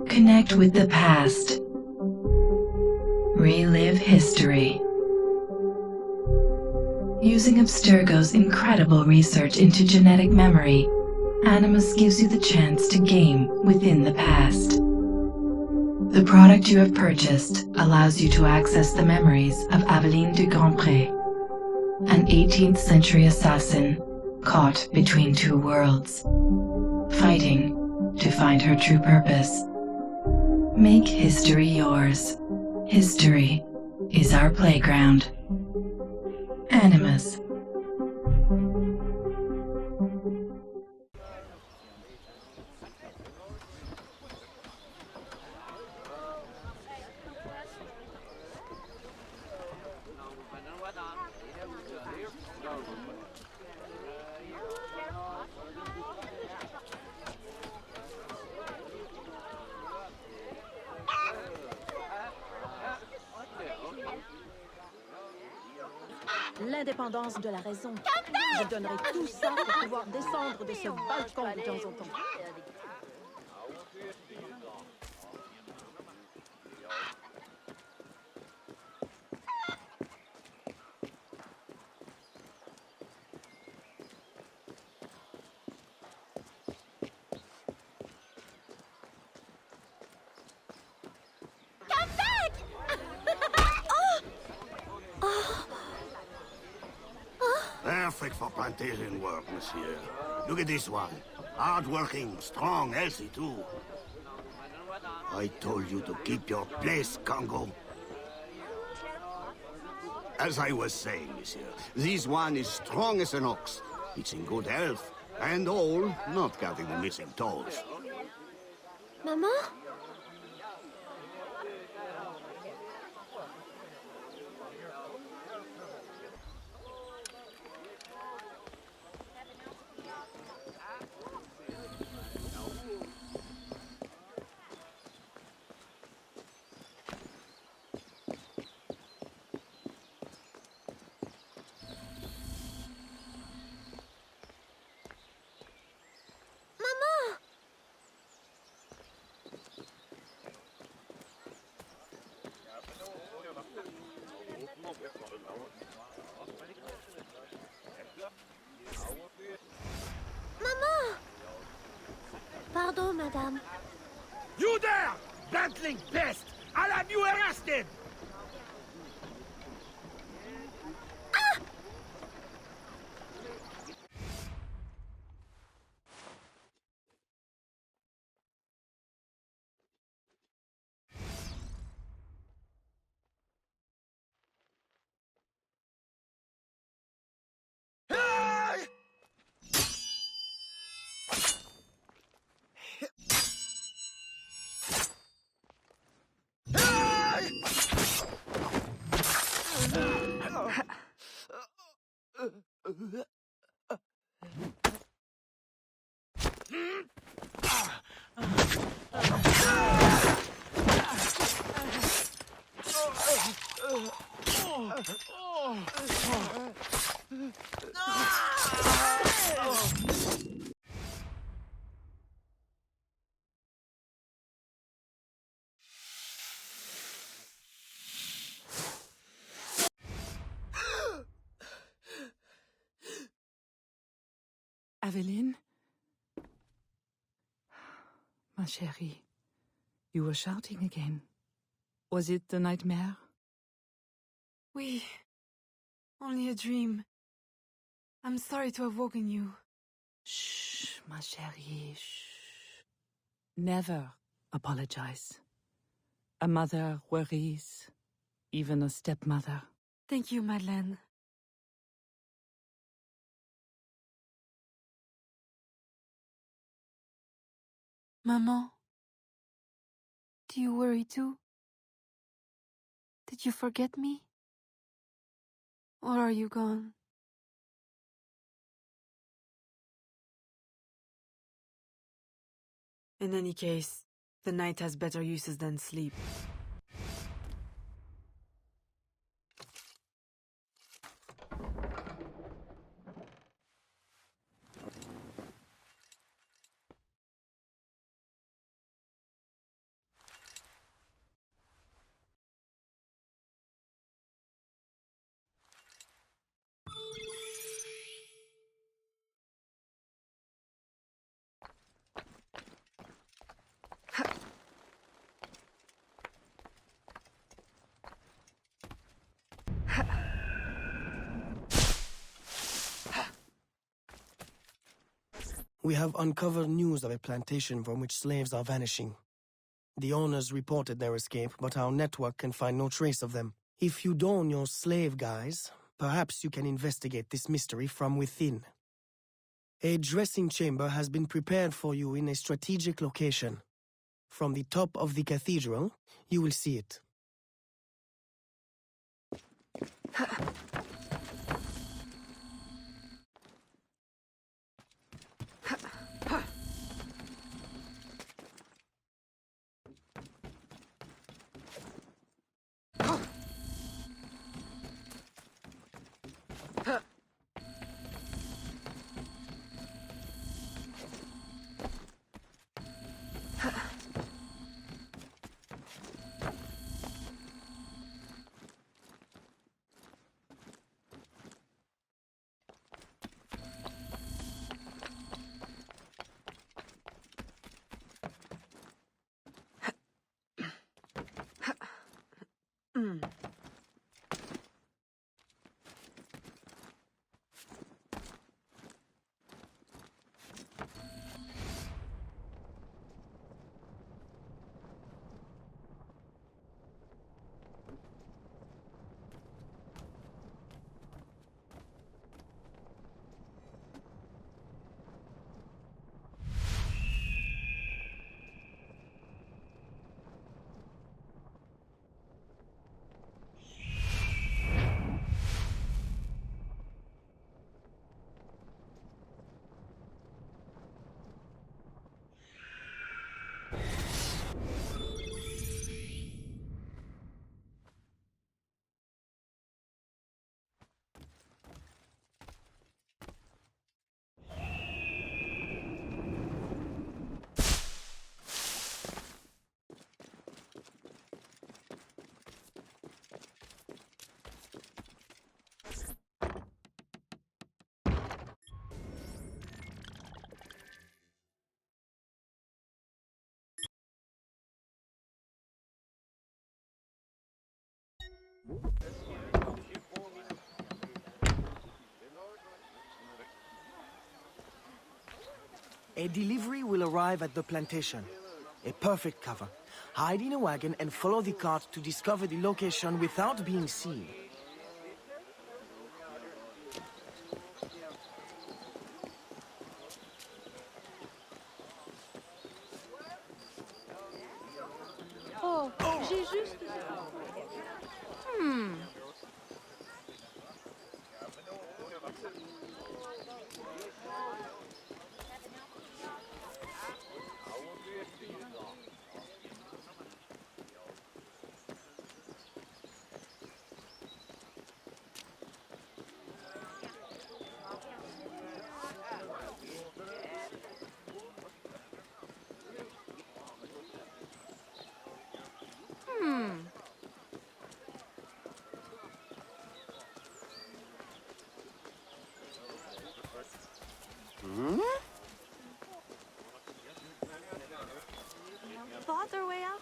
Connect with the past. Relive history. Using Abstergo's incredible research into genetic memory, Animus gives you the chance to game within the past. The product you have purchased allows you to access the memories of Aveline de Grandpré, an 18th century assassin caught between two worlds, fighting to find her true purpose. Make history yours. History is our playground. Animus. L'indépendance de la raison. Je donnerai tout ça pour pouvoir descendre de ce balcon de temps en temps. Perfect for plantation work, monsieur. Look at this one. Hard-working, strong, healthy too. I told you to keep your place, Congo. As I was saying, monsieur, this one is strong as an ox. It's in good health, and all, not counting the missing toes. Maman? Pardon, madame. You there! Bantling pest! I'll have you arrested! Aveline? Ma chérie, you were shouting again. Was it the nightmare? Oui. Only a dream. I'm sorry to have woken you. Shh, ma chérie, shh. Never apologize. A mother worries, even a stepmother. Thank you, Madeleine. Maman, do you worry too? Did you forget me? Or are you gone? In any case, the night has better uses than sleep. We have uncovered news of a plantation from which slaves are vanishing. The owners reported their escape, but our network can find no trace of them. If you don your slave guise, perhaps you can investigate this mystery from within. A dressing chamber has been prepared for you in a strategic location. From the top of the cathedral, you will see it. A delivery will arrive at the plantation. A perfect cover. Hide in a wagon and follow the cart to discover the location without being seen. Oh, j'ai juste... Thought their way out?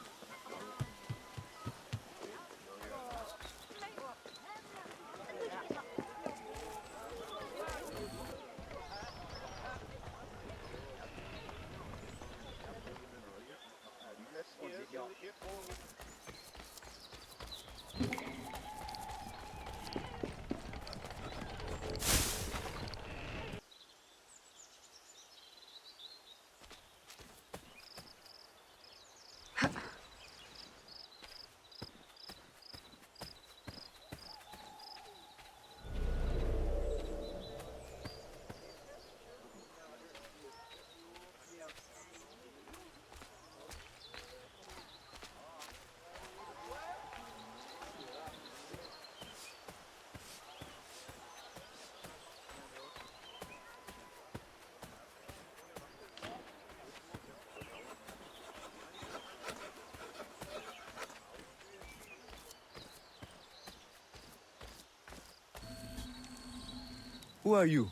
Who are you?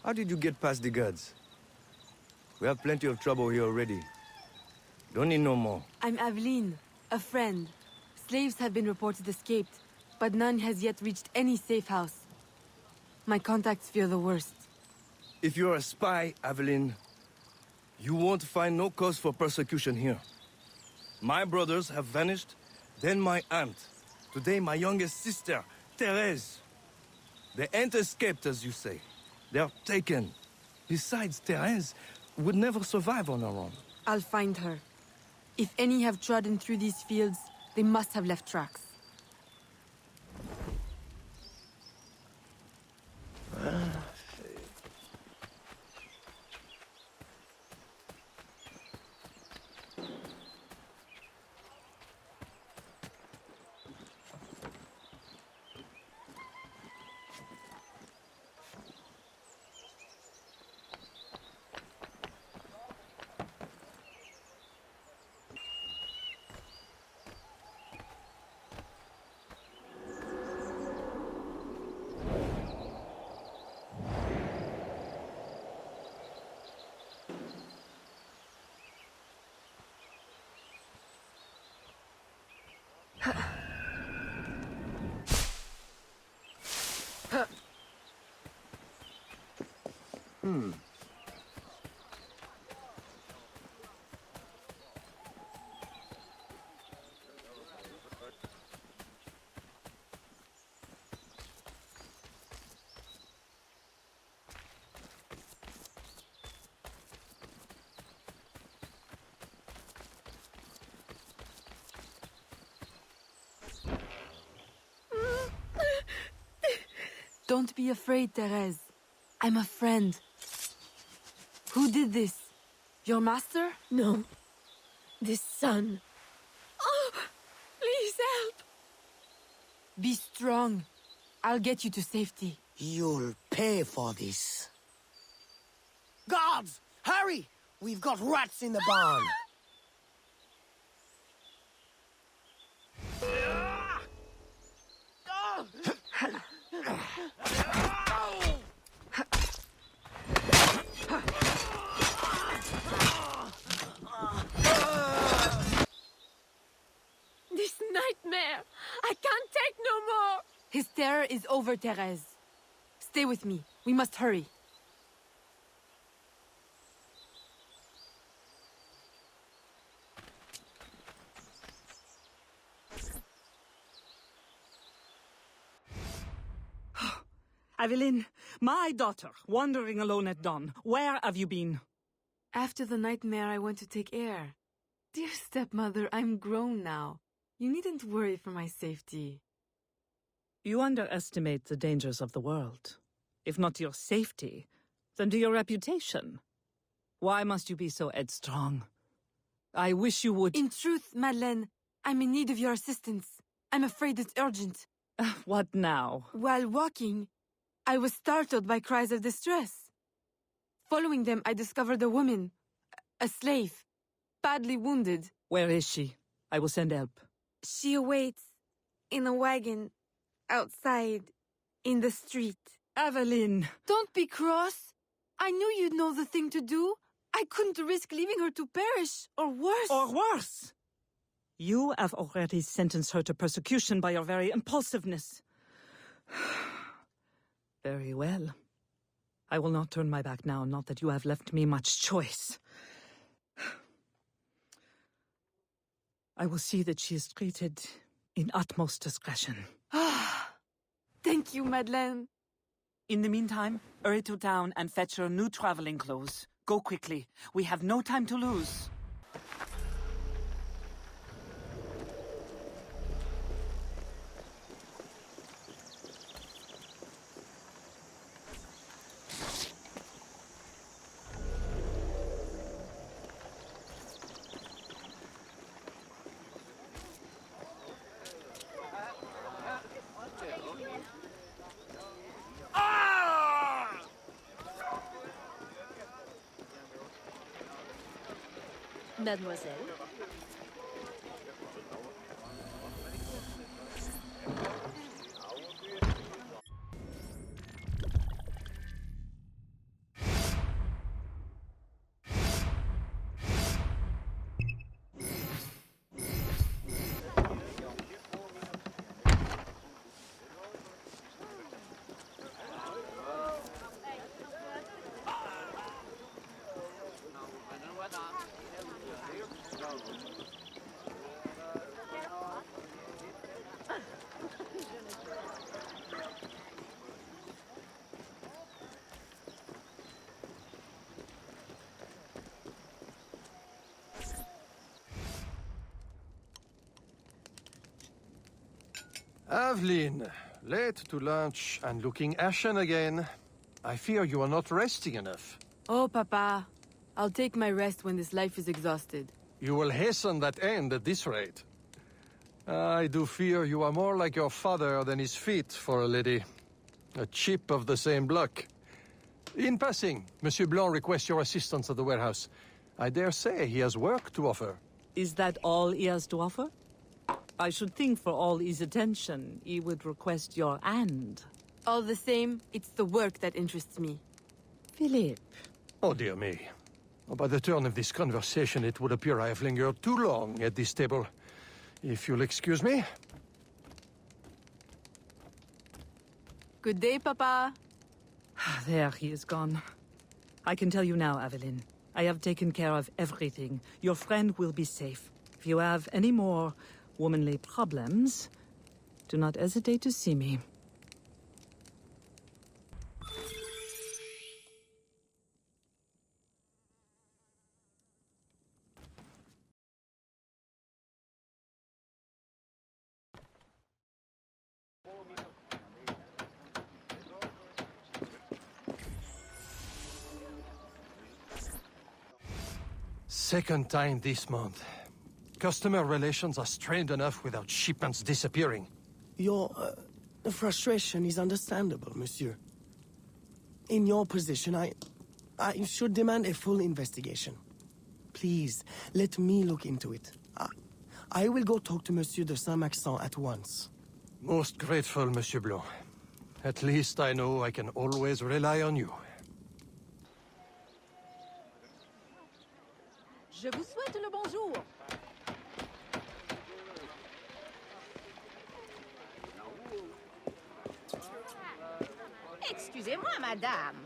How did you get past the guards? We have plenty of trouble here already. Don't need no more. I'm Aveline, a friend. Slaves have been reported escaped, but none has yet reached any safe house. My contacts fear the worst. If you're a spy, Evelyn, you won't find no cause for persecution here. My brothers have vanished, then my aunt. Today, my youngest sister, Therese. They ain't escaped, as you say. They're taken. Besides, Therese would never survive on her own. I'll find her. If any have trodden through these fields, they must have left tracks. Don't be afraid, Therese. I'm a friend. Who did this? Your master? No. This son. Oh, please help. Be strong. I'll get you to safety. You'll pay for this. Guards! Hurry! We've got rats in the barn. This nightmare. I can't take no more. His terror is over, Therese. Stay with me. We must hurry. Evelyn, my daughter, wandering alone at dawn. Where have you been? After the nightmare, I went to take air. Dear stepmother, I'm grown now. You needn't worry for my safety. You underestimate the dangers of the world. If not to your safety, then to your reputation. Why must you be so headstrong? I wish you would— In truth, Madeleine, I'm in need of your assistance. I'm afraid it's urgent. What now? While walking, I was startled by cries of distress. Following them, I discovered a woman, a slave, badly wounded. Where is she? I will send help. She awaits in a wagon outside in the street. Evelyn! Don't be cross. I knew you'd know the thing to do. I couldn't risk leaving her to perish, or worse. Or worse! You have already sentenced her to persecution by your very impulsiveness. Very well. I will not turn my back now, not that you have left me much choice. I will see that she is treated in utmost discretion. Thank you, Madeleine. In the meantime, hurry to town and fetch her new traveling clothes. Go quickly. We have no time to lose. Mademoiselle. Aveline, late to lunch and looking ashen again. I fear you are not resting enough. Oh, Papa. I'll take my rest when this life is exhausted. You will hasten that end at this rate. I do fear you are more like your father than his feet for a lady. A chip of the same block. In passing, Monsieur Blanc requests your assistance at the warehouse. I dare say he has work to offer. Is that all he has to offer? I should think for all his attention, he would request your hand. All the same, it's the work that interests me. Philippe. Oh, dear me. By the turn of this conversation, it would appear I have lingered too long at this table. If you'll excuse me. Good day, Papa. There, he is gone. I can tell you now, Aveline. I have taken care of everything. Your friend will be safe. If you have any more womanly problems, do not hesitate to see me. Second time this month. Customer relations are strained enough without shipments disappearing. Your frustration is understandable, monsieur. In your position, I should demand a full investigation. Please, let me look into it. I will go talk to Monsieur de Saint-Maxent at once. Most grateful, Monsieur Blanc. At least I know I can always rely on you. Je vous souhaite le bonjour. Excusez-moi, madame.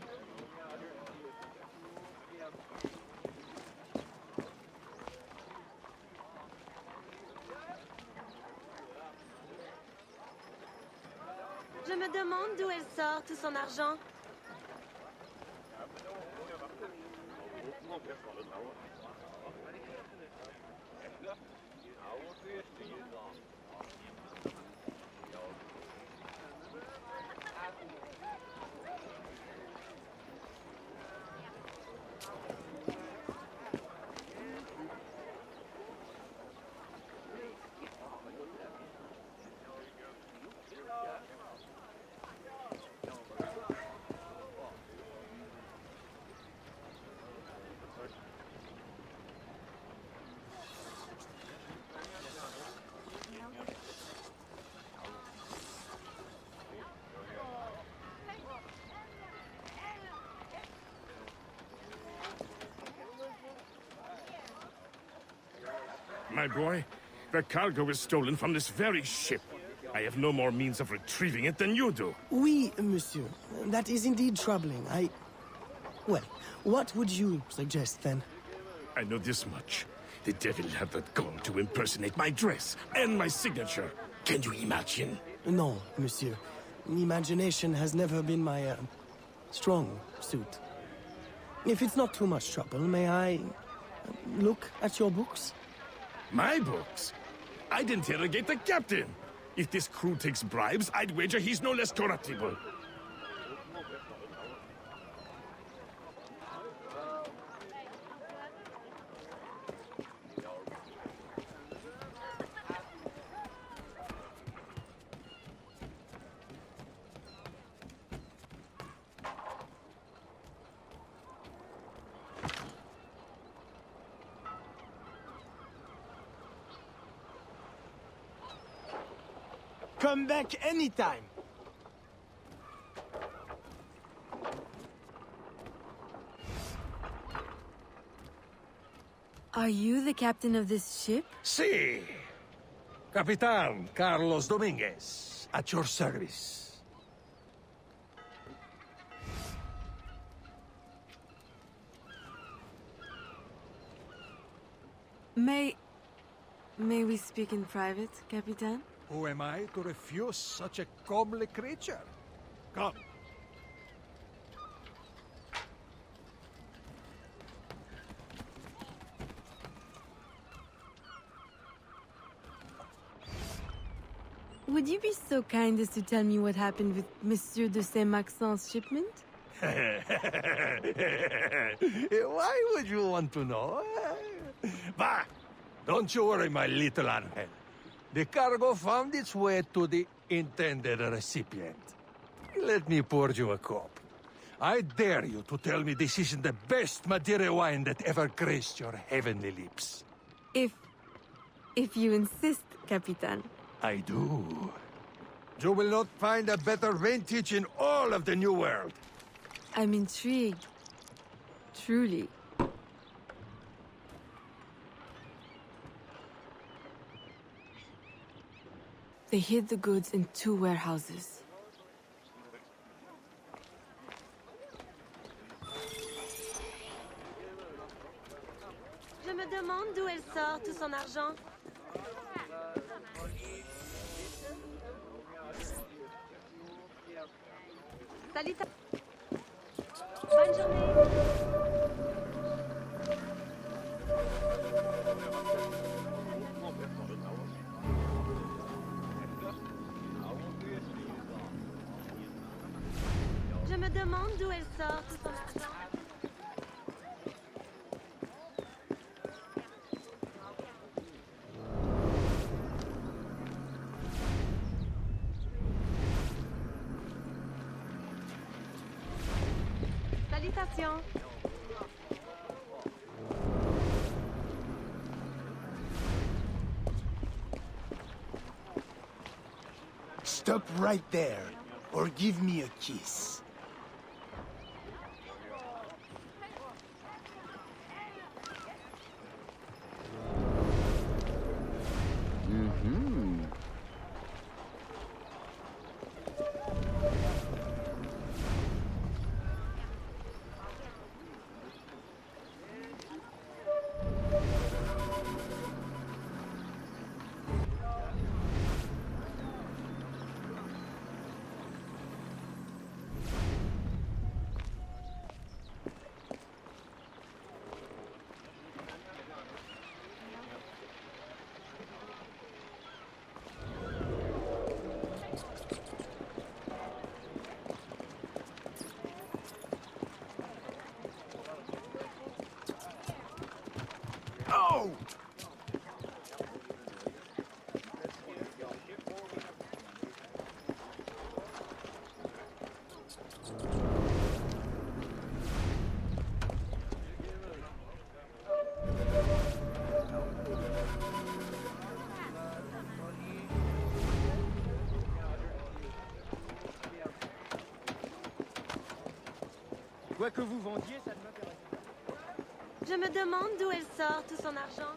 Je me demande d'où elle sort tout son argent. My boy, the cargo is stolen from this very ship. I have no more means of retrieving it than you do. Oui, monsieur. That is indeed troubling. Well, what would you suggest, then? I know this much. The devil had that gall to impersonate my dress and my signature. Can you imagine? No, monsieur. Imagination has never been my, strong suit. If it's not too much trouble, may I look at your books? My books? I'd interrogate the captain. If this crew takes bribes, I'd wager he's no less corruptible. Come back anytime. Are you the captain of this ship? Si! Capitan Carlos Dominguez, at your service. May we speak in private, Capitan? Who am I to refuse such a comely creature? Come. Would you be so kind as to tell me what happened with Monsieur de Saint-Maxent's shipment? Why would you want to know? Bah! Don't you worry, my little Angel. The cargo found its way to the intended recipient. Let me pour you a cup. I dare you to tell me this isn't the best Madeira wine that ever graced your heavenly lips. If you insist, Capitan. I do. You will not find a better vintage in all of the New World. I'm intrigued. Truly. They hid the goods in 2 warehouses. Je me demande d'où elle sort tout son argent. Salut. Bonne journée. Je me demande d'où elle sort tout son argent. Salutations. Stop right there, or give me a kiss. Oh! Quoi que vous vendiez, ça ne m'intéresse pas. Je me demande d'où elle sort tout son argent.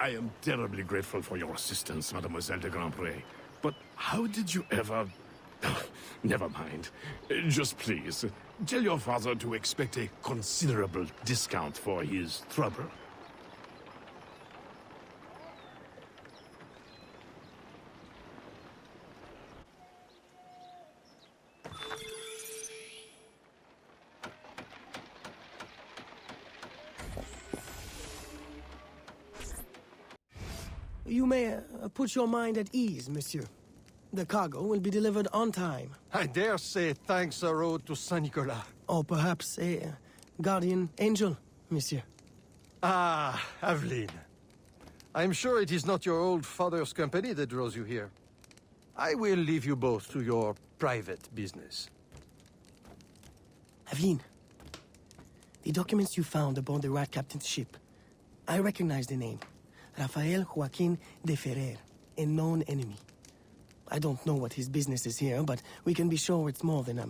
I am terribly grateful for your assistance, Mademoiselle de Grandpré. But how did you ever... Never mind. Just please, tell your father to expect a considerable discount for his trouble. You may put your mind at ease, monsieur. The cargo will be delivered on time. I dare say thanks are owed to Saint Nicolas. Or perhaps a guardian angel, monsieur. Ah, Aveline. I'm sure it is not your old father's company that draws you here. I will leave you both to your private business. Aveline, the documents you found aboard the Rat Captain's ship. I recognize the name. Rafael Joaquin de Ferrer, a known enemy. I don't know what his business is here, but we can be sure it's more than a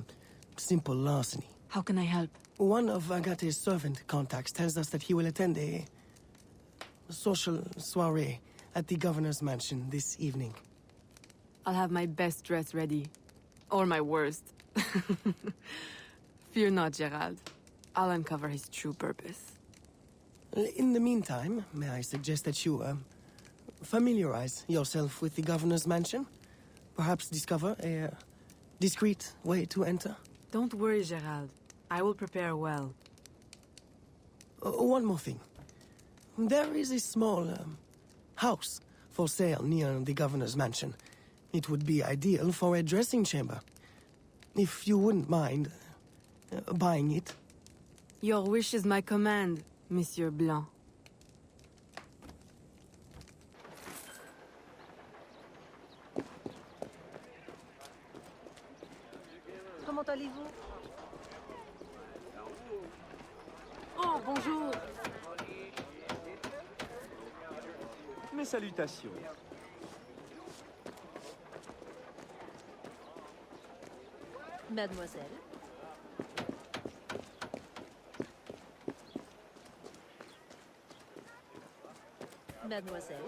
simple larceny. How can I help? One of Agate's servant contacts tells us that he will attend a social soiree at the governor's mansion this evening. I'll have my best dress ready. Or my worst. Fear not, Gerald. I'll uncover his true purpose. In the meantime, may I suggest that you, familiarize yourself with the governor's mansion? Perhaps discover a discreet way to enter? Don't worry, Gerald. I will prepare well. One more thing. There is a small, house for sale near the governor's mansion. It would be ideal for a dressing chamber. If you wouldn't mind buying it. Your wish is my command, Monsieur Blanc. Comment allez-vous? Oh, bonjour. Mes salutations. Mademoiselle. Mademoiselle.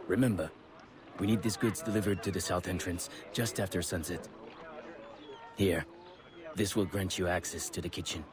Remember, we need these goods delivered to the south entrance just after sunset. Here, this will grant you access to the kitchen.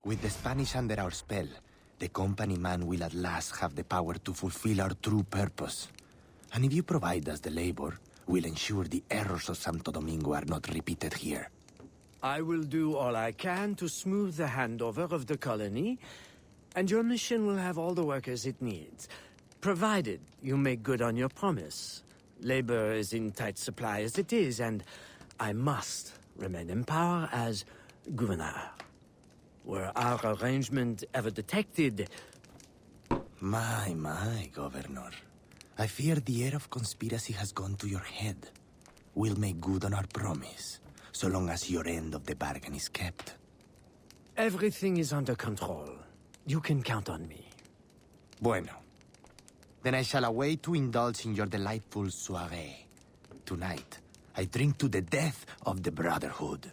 With the Spanish under our spell, the company man will at last have the power to fulfill our true purpose. And if you provide us the labor, we'll ensure the errors of Santo Domingo are not repeated here. I will do all I can to smooth the handover of the colony, and your mission will have all the workers it needs, provided you make good on your promise. Labor is in tight supply as it is, and I must remain in power as governor. Were our arrangement ever detected... My, Governor. I fear the air of conspiracy has gone to your head. We'll make good on our promise, so long as your end of the bargain is kept. Everything is under control. You can count on me. Bueno. Then I shall await to indulge in your delightful soirée. Tonight, I drink to the death of the Brotherhood.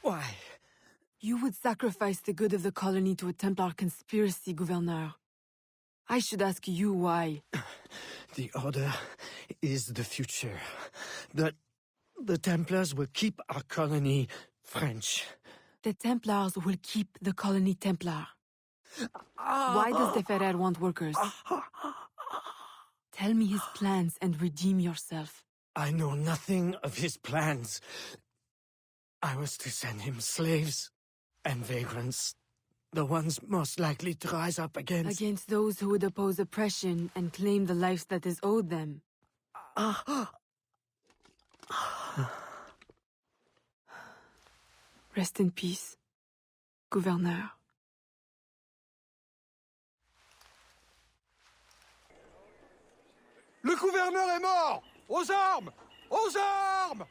Why? You would sacrifice the good of the colony to a Templar conspiracy, Gouverneur. I should ask you why. The Order is the future. The Templars will keep our colony French. The Templars will keep the colony Templar. Why does the Ferrer want workers? Tell me his plans and redeem yourself. I know nothing of his plans. I was to send him slaves and vagrants. The ones most likely to rise up against... Against those who would oppose oppression and claim the life that is owed them. Rest in peace, Gouverneur. Le gouverneur est mort! Aux armes! Aux armes!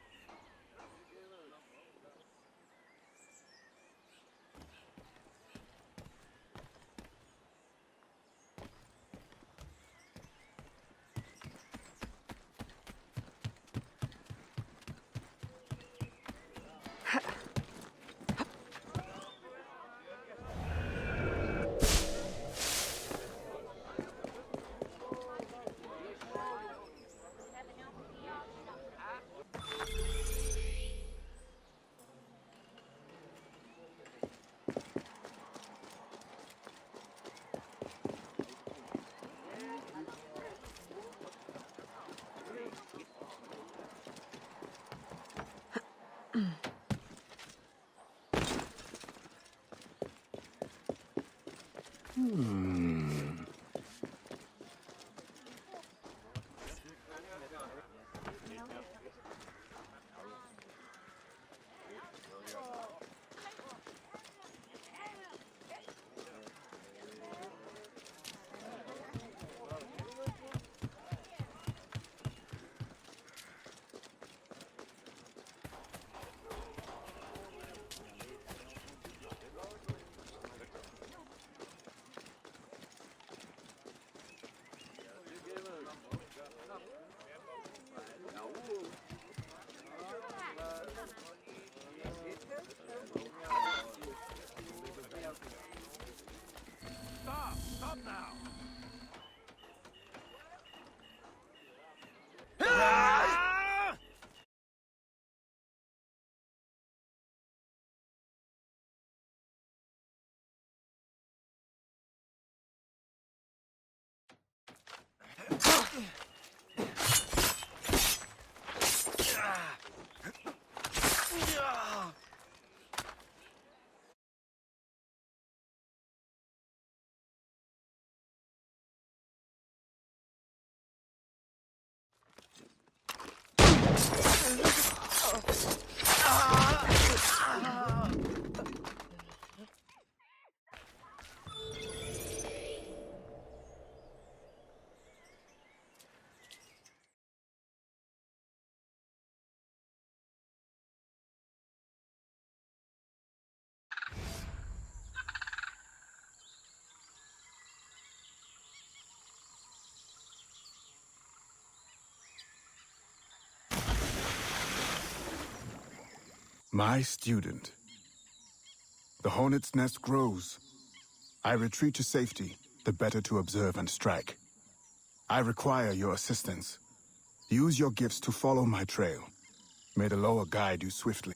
My student. The hornet's nest grows. I retreat to safety, the better to observe and strike. I require your assistance. Use your gifts to follow my trail. May the lower guide you swiftly.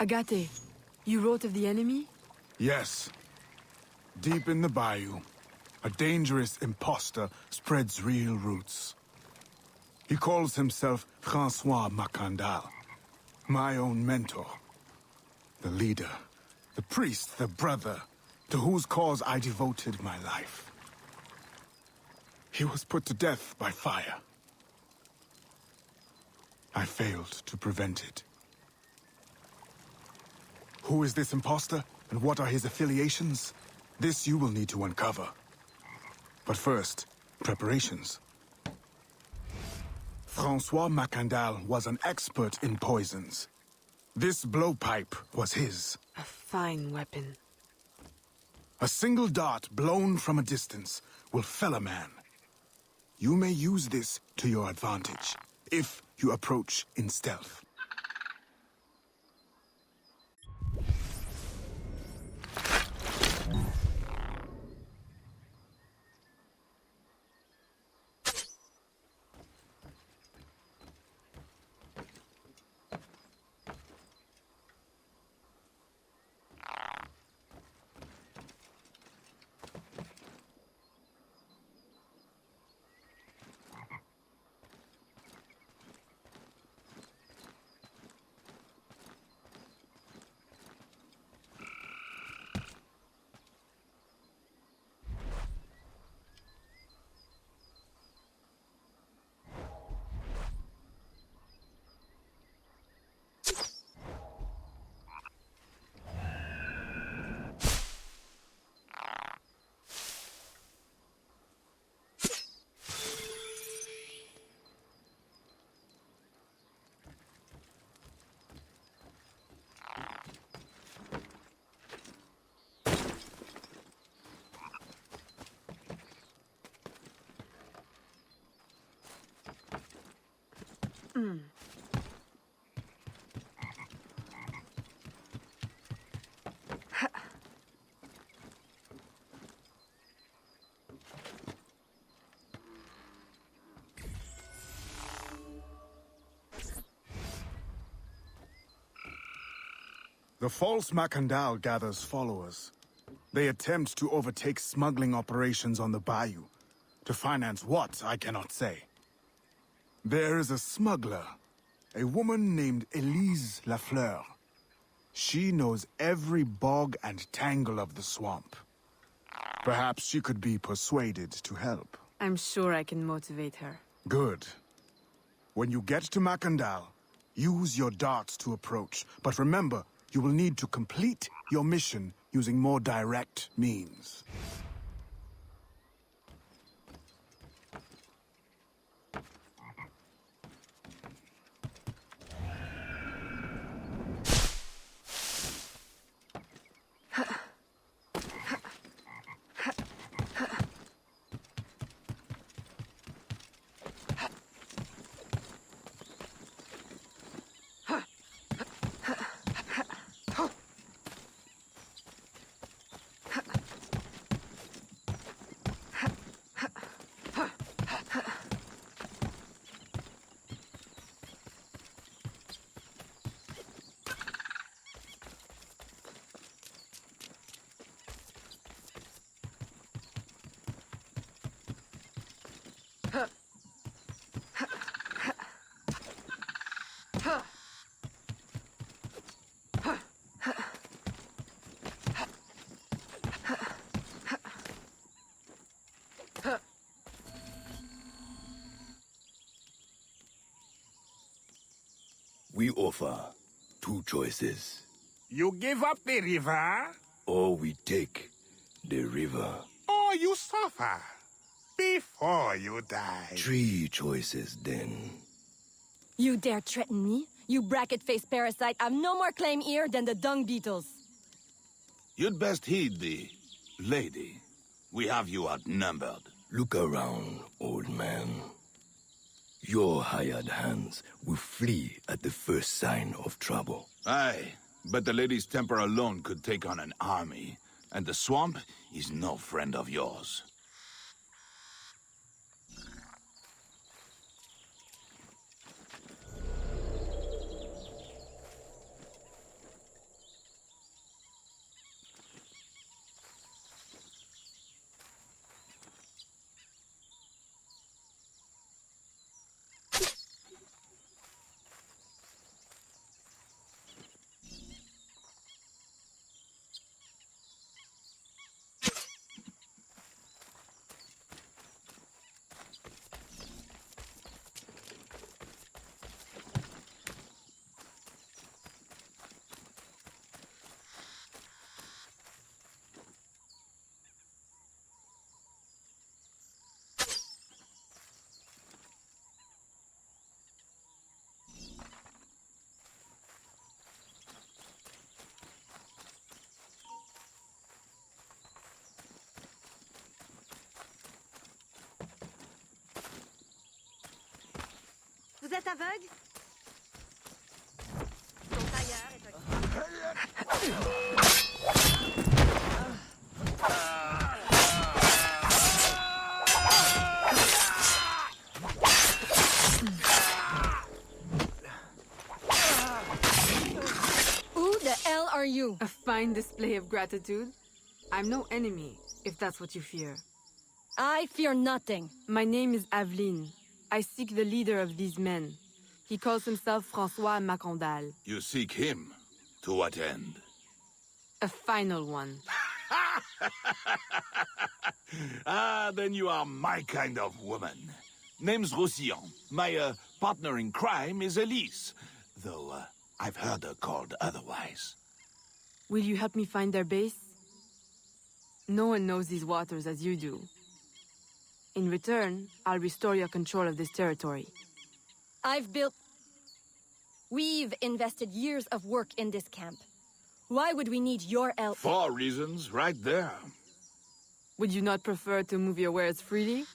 Agate, you wrote of the enemy? Yes. Deep in the bayou, a dangerous impostor spreads real roots. He calls himself Francois Macandal, my own mentor. The leader, the priest, the brother, to whose cause I devoted my life. He was put to death by fire. I failed to prevent it. Who is this impostor, and what are his affiliations? This you will need to uncover. But first, preparations. Francois Macandal was an expert in poisons. This blowpipe was his. A fine weapon. A single dart blown from a distance will fell a man. You may use this to your advantage, if you approach in stealth. The false Macandal gathers followers. They attempt to overtake smuggling operations on the bayou, To finance what, I cannot say. There is a smuggler, a woman named Elise Lafleur. She knows every bog and tangle of the swamp. Perhaps she could be persuaded to help. I'm sure I can motivate her. Good. When you get to Macandal, use your darts to approach. But remember, you will need to complete your mission using more direct means. We offer two choices. You give up the river? Or we take the river. Or you suffer before you die. Three choices, then. You dare threaten me? You bracket-faced parasite, I've no more claim here than the dung beetles. You'd best heed the lady. We have you outnumbered. Look around, old man. Your hired hands will flee at the first sign of trouble. Aye, but the lady's temper alone could take on an army. And the swamp is no friend of yours. Vous êtes aveugle? Ton tailleur est Who the hell are you? A fine display of gratitude. I'm no enemy, if that's what you fear. I fear nothing. My name is Aveline. I seek the leader of these men. He calls himself François Macandal. You seek him? To what end? A final one. Then you are my kind of woman. Name's Roussillon. My partner in crime is Elise. Though I've heard her called otherwise. Will you help me find their base? No one knows these waters as you do. In return, I'll restore your control of this territory. We've invested years of work in this camp. Why would we need your help? 4 reasons right there. Would you not prefer to move your wares freely?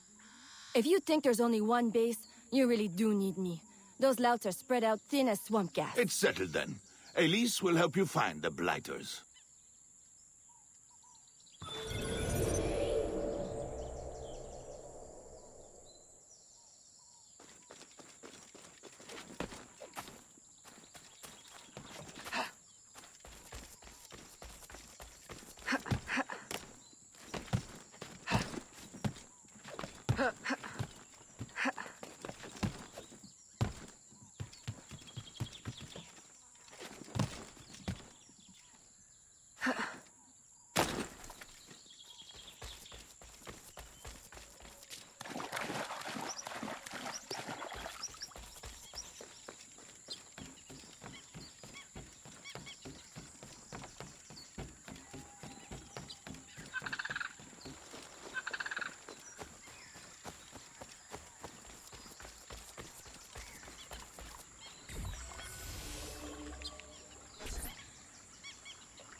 If you think there's only one base, you really do need me. Those louts are spread out thin as swamp gas. It's settled then. Elise will help you find the blighters.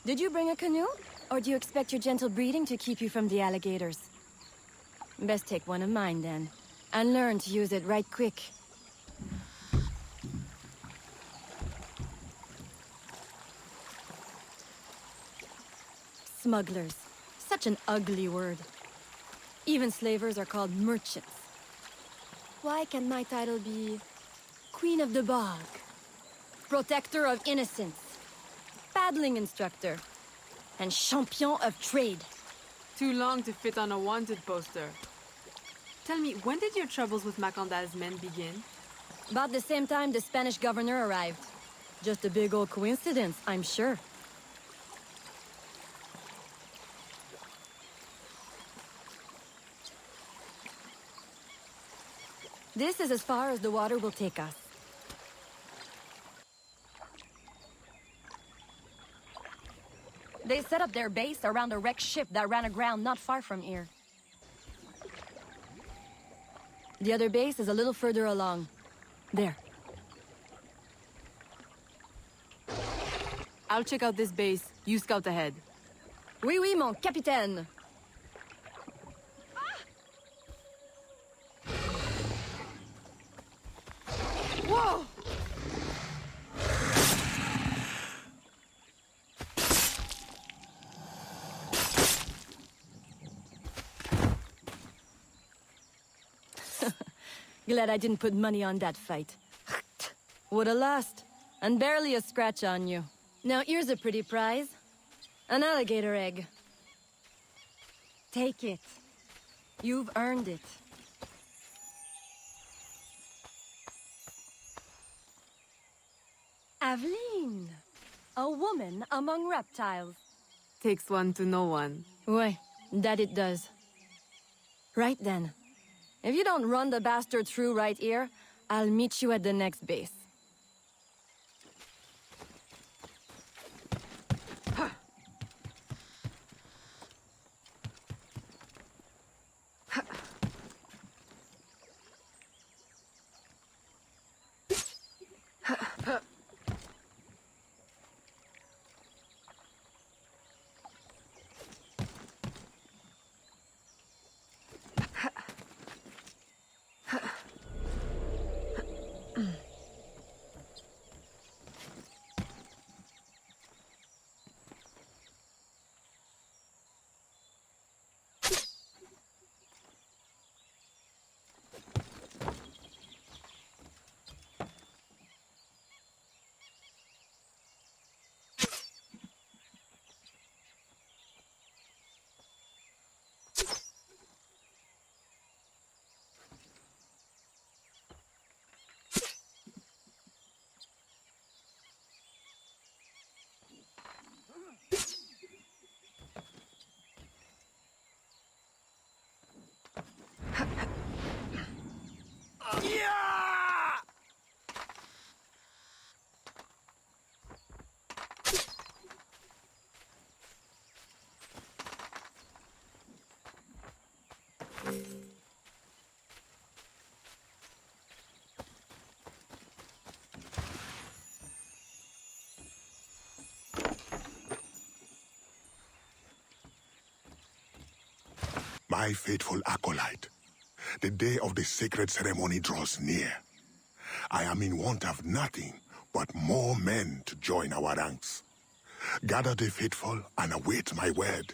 Did you bring a canoe? Or do you expect your gentle breeding to keep you from the alligators? Best take one of mine, then. And learn to use it right quick. Smugglers. Such an ugly word. Even slavers are called merchants. Why can't my title be... Queen of the Bog? Protector of Innocence? Paddling instructor? And champion of trade? Too long to fit on a wanted poster. Tell me, when did your troubles with Macandal's men begin? About the same time the Spanish governor arrived. Just a big old coincidence, I'm sure. This is as far as the water will take us. They set up their base around a wrecked ship that ran aground not far from here. The other base is a little further along. There. I'll check out this base. You scout ahead. Oui, oui, mon capitaine. Whoa! Glad I didn't put money on that fight. Woulda lost. And barely a scratch on you. Now here's a pretty prize. An alligator egg. Take it. You've earned it. Aveline. A woman among reptiles. Takes one to know one. Ouais, that it does. Right then. If you don't run the bastard through right here, I'll meet you at the next base. My faithful acolyte, the day of the sacred ceremony draws near. I am in want of nothing but more men to join our ranks. Gather the faithful and await my word.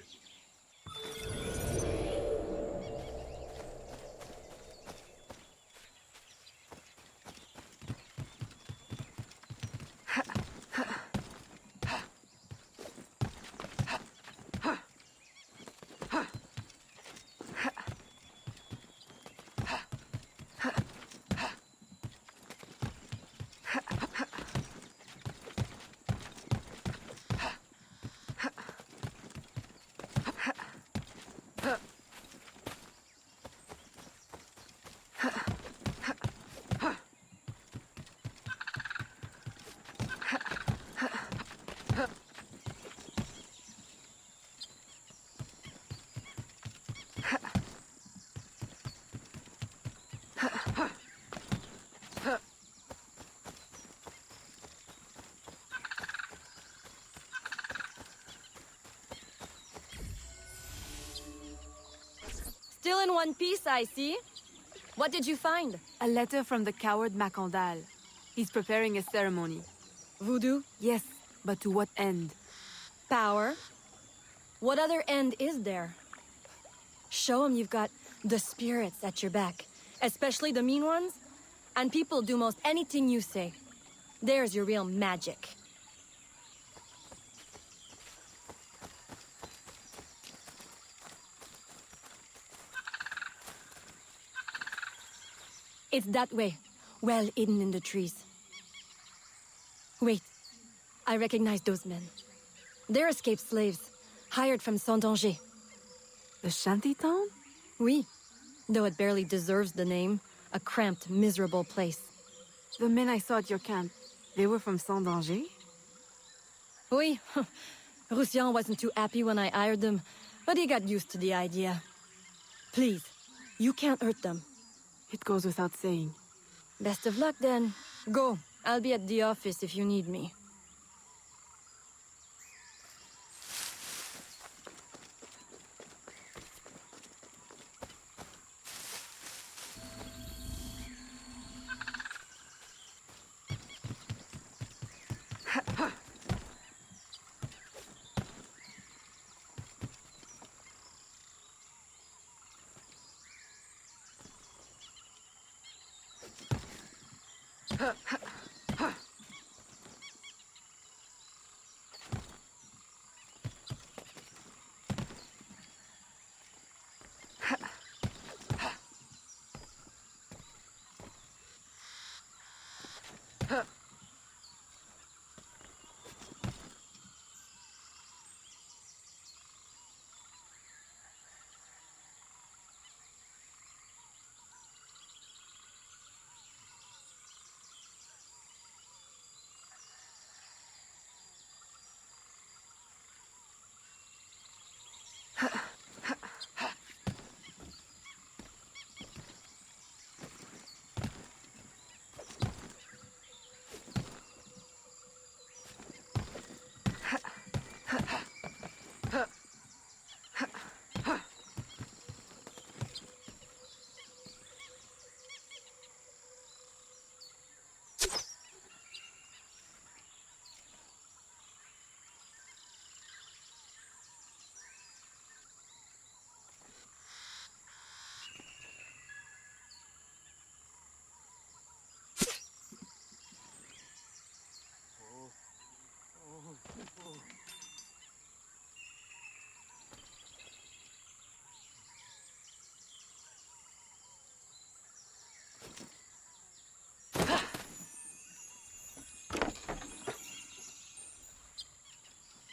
Still in one piece, I see. What did you find? A letter from the coward Macandal. He's preparing a ceremony. Voodoo? Yes, but to what end? Power? What other end is there? Show him you've got the spirits at your back, especially the mean ones, and people do most anything you say. There's your real magic. It's that way, well hidden in the trees. Wait, I recognize those men. They're escaped slaves, hired from Saint-Danger. The shantytown? Oui, though it barely deserves the name. A cramped, miserable place. The men I saw at your camp, they were from Saint-Danger? Oui, Roussillon wasn't too happy when I hired them, but he got used to the idea. Please, you can't hurt them. It goes without saying. Best of luck then. Go, I'll be at the office if you need me.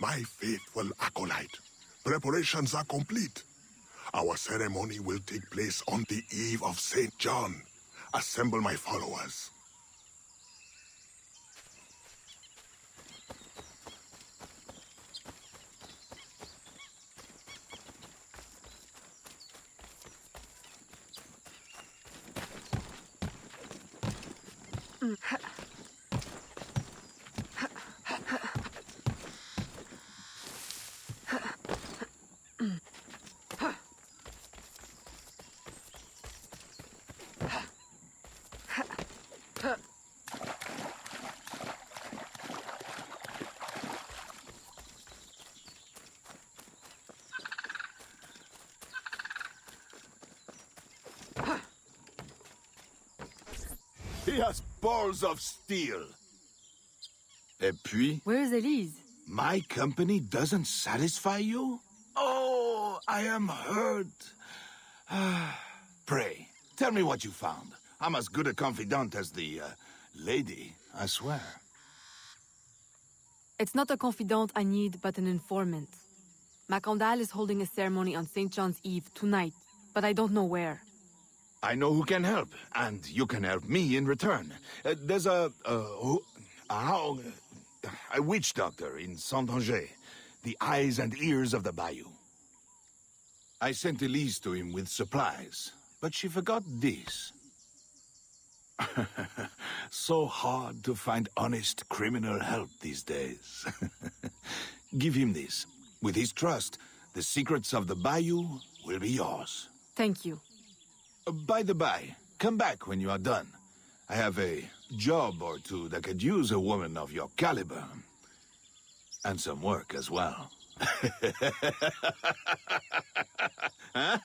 My faithful acolyte, preparations are complete. Our ceremony will take place on the eve of St. John. Assemble my followers. He has balls of steel. Et puis? Where's Elise? My company doesn't satisfy you? Oh, I am hurt. Pray, tell me what you found. I'm as good a confidant as the, lady, I swear. It's not a confidant I need, but an informant. Macandal is holding a ceremony on St. John's Eve tonight, but I don't know where. I know who can help, and you can help me in return. There's a witch doctor in Saint-Danger, the eyes and ears of the bayou. I sent Elise to him with supplies, but she forgot this. So hard to find honest criminal help these days. Give him this. With his trust, the secrets of the bayou will be yours. Thank you. By the by, come back when you are done. I have a job or two that could use a woman of your caliber. And some work as well. Huh?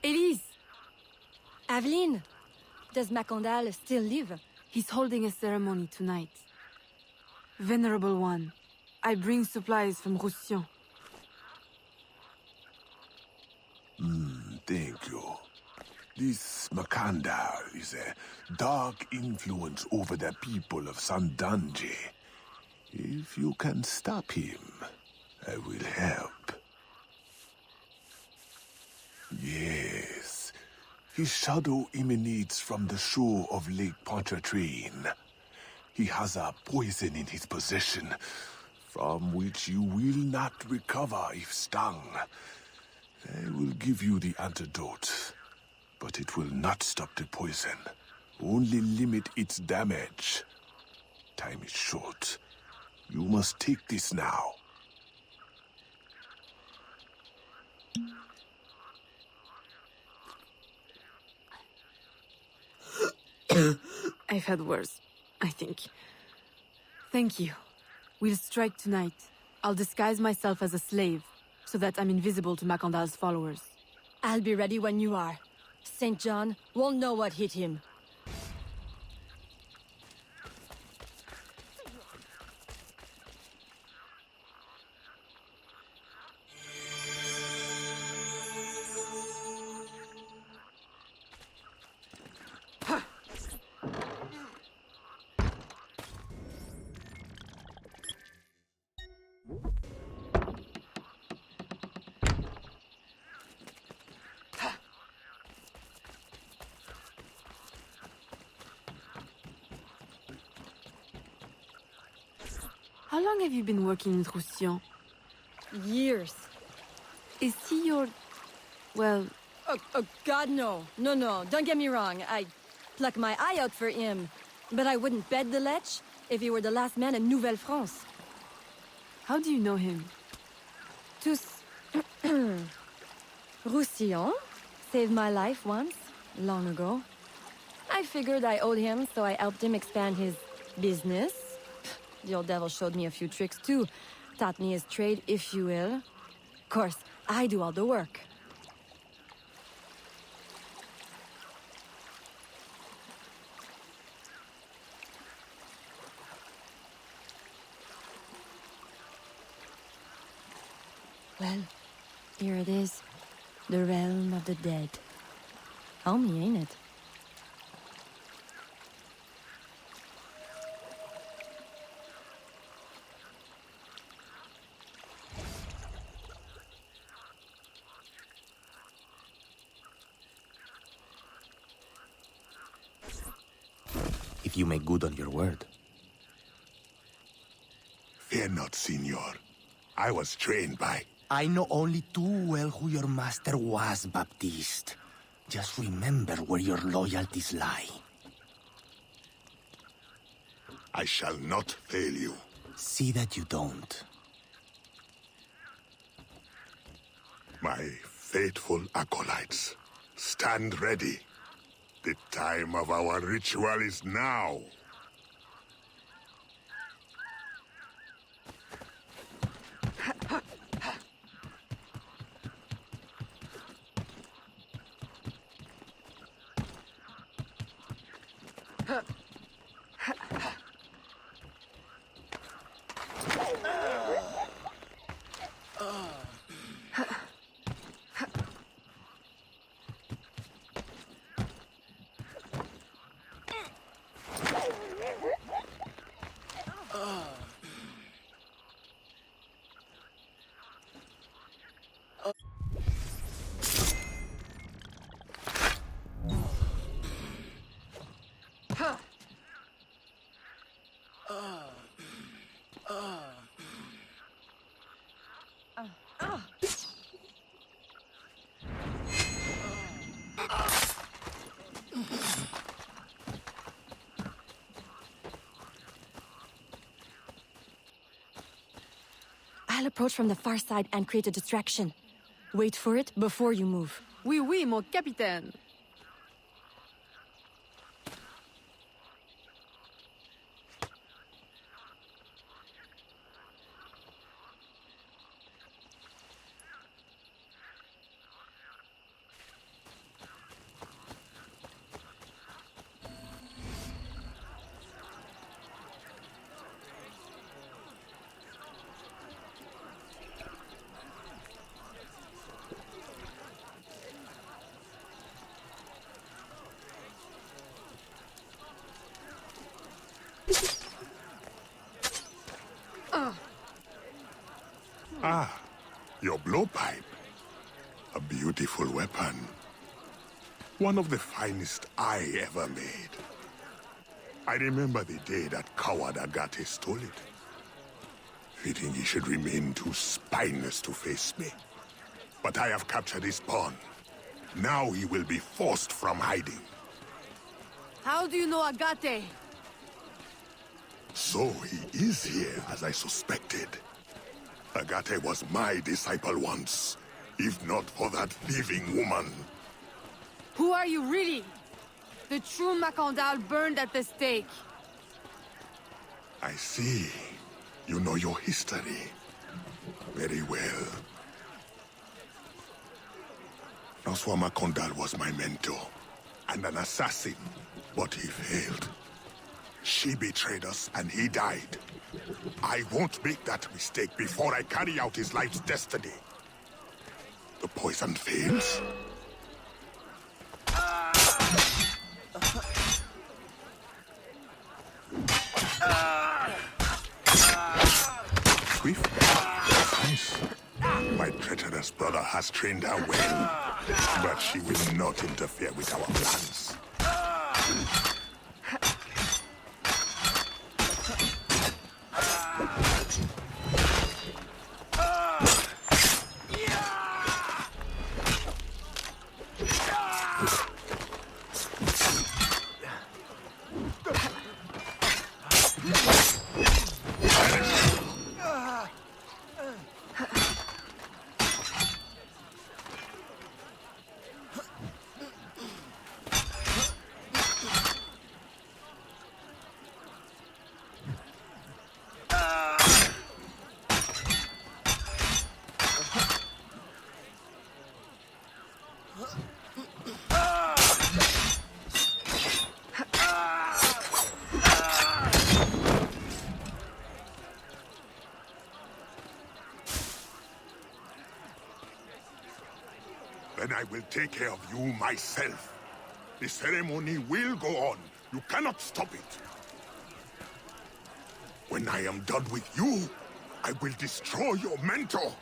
Elise! Aveline! Does Macandal still live? He's holding a ceremony tonight. Venerable One, I bring supplies from Roussillon. Thank you. This Macandal is a dark influence over the people of Sandanje. If you can stop him, I will help. Yes. His shadow emanates from the shore of Lake Pontchartrain. He has a poison in his possession, from which you will not recover if stung. I will give you the antidote, but it will not stop the poison, only limit its damage. Time is short. You must take this now. I've had worse, I think. Thank you. We'll strike tonight. I'll disguise myself as a slave, so that I'm invisible to Macandal's followers. I'll be ready when you are. St. John won't know what hit him. How long have you been working in Roussillon? Years. Is he your... well... Oh, God, no. No, don't get me wrong. I'd pluck my eye out for him. But I wouldn't bed the lech, if he were the last man in Nouvelle France. How do you know him? Tous... Roussillon saved my life once, long ago. I figured I owed him, so I helped him expand his business. The old devil showed me a few tricks too. Taught me his trade, if you will. Of course, I do all the work. Well, here it is. The realm of the dead. Homey, ain't it? If you make good on your word. Fear not, Signor. I was trained by... I know only too well who your master was, Baptiste. Just remember where your loyalties lie. I shall not fail you. See that you don't. My faithful acolytes, stand ready. The time of our ritual is now. I'll approach from the far side and create a distraction. Wait for it before you move. Oui, oui, mon capitaine. Ah, your blowpipe. A beautiful weapon. One of the finest I ever made. I remember the day that coward Agate stole it. Fitting he should remain too spineless to face me. But I have captured his pawn. Now he will be forced from hiding. How do you know Agate? So he is here, as I suspected. Agate was my disciple once, if not for that thieving woman. Who are you really? The true Macandal burned at the stake. I see. You know your history. Very well. Francois Macandal was my mentor, and an assassin, but he failed. She betrayed us, and he died. I won't make that mistake before I carry out his life's destiny. The poison fails. Swift. Nice. My treacherous brother has trained her well, but she will not interfere with our plans. I will take care of you myself. The ceremony will go on. You cannot stop it. When I am done with you, I will destroy your mentor.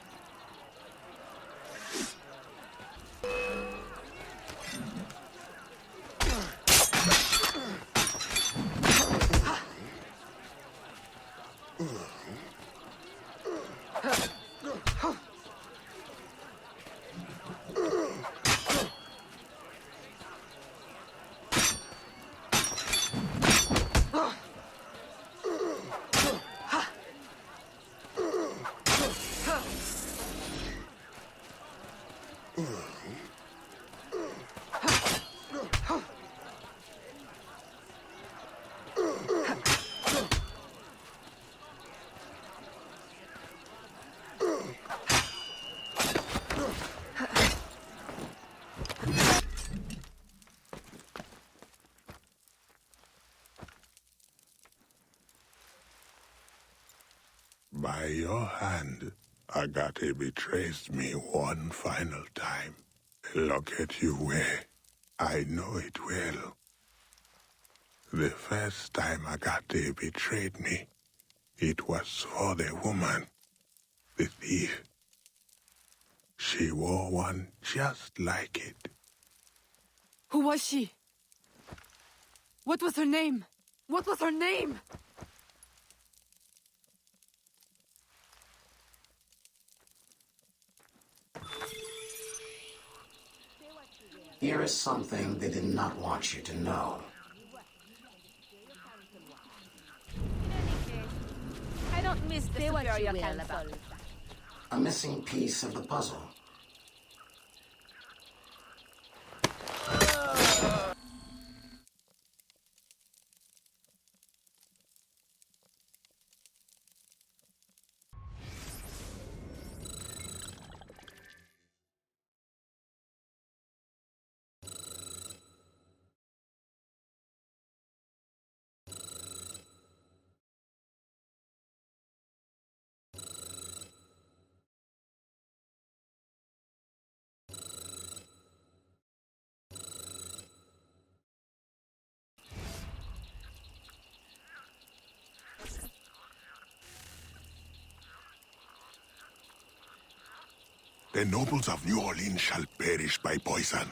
By your hand, Agate betrays me one final time. Look at you way. I know it well. The first time Agate betrayed me, it was for the woman, the thief. She wore one just like it. Who was she? What was her name? What was her name? Here is something they did not want you to know. I don't miss the superior council. A missing piece of the puzzle. The nobles of New Orleans shall perish by poison,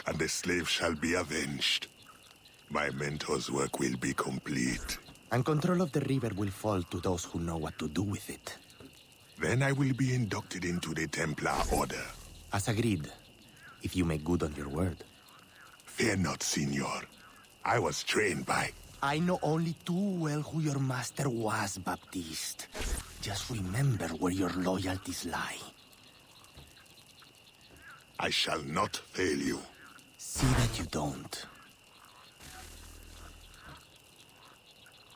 and the slaves shall be avenged. My mentor's work will be complete. And control of the river will fall to those who know what to do with it. Then I will be inducted into the Templar Order. As agreed, if you make good on your word. Fear not, Signor. I was trained by... I know only too well who your master was, Baptiste. Just remember where your loyalties lie. I shall not fail you. See that you don't.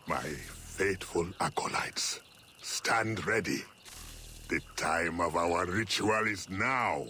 My faithful acolytes, stand ready. The time of our ritual is now.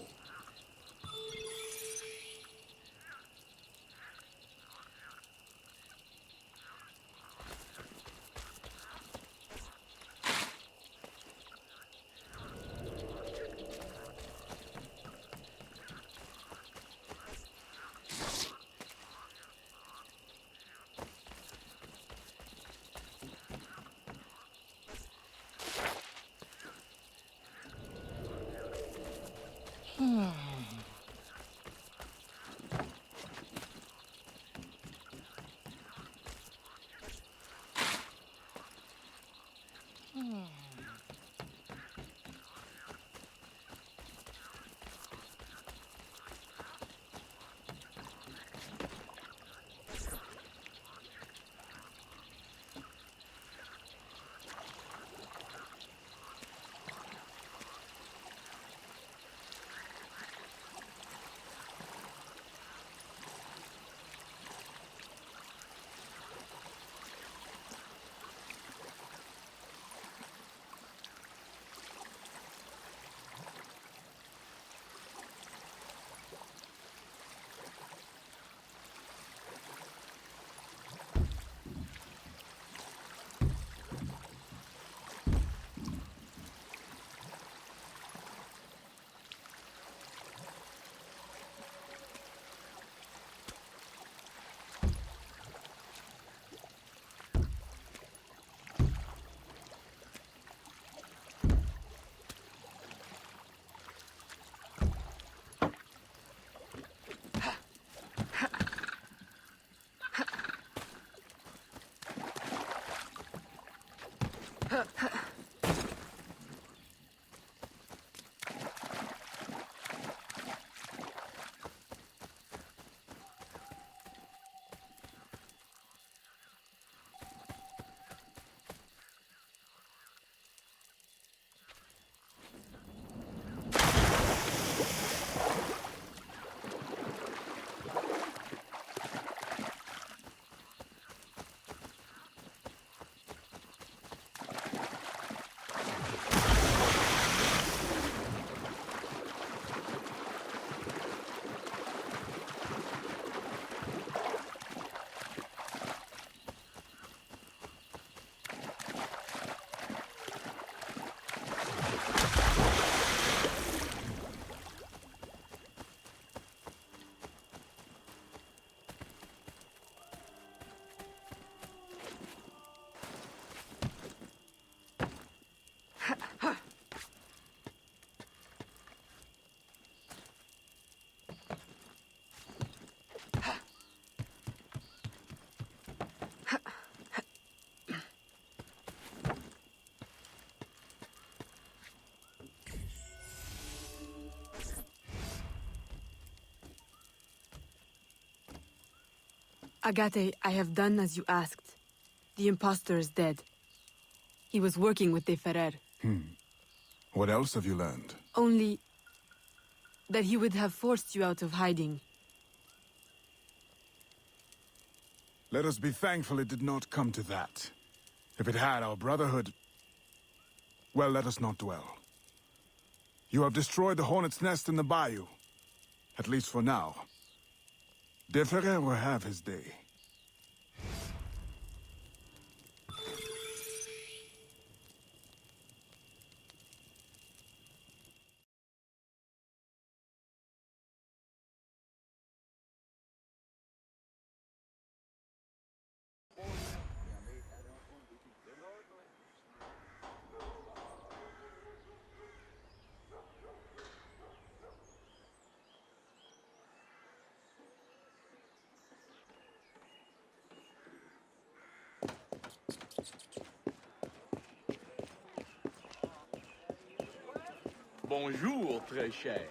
Agate, I have done as you asked. The impostor is dead. He was working with De Ferrer. What else have you learned? Only that he would have forced you out of hiding. Let us be thankful it did not come to that. If it had, our brotherhood... Well, let us not dwell. You have destroyed the hornet's nest in the bayou. At least for now. De Ferrer will have his day. Bonjour, très cher.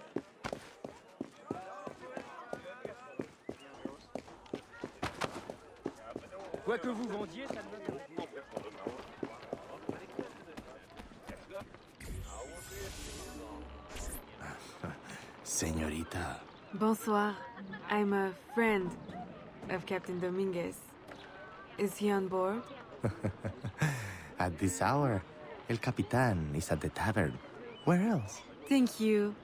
Quoi que vous vendiez, ça ne m'intéresse pas. Señorita. Bonsoir. I'm a friend of Captain Dominguez. Is he on board? At this hour, El Capitan is at the tavern. Where else? Thank you.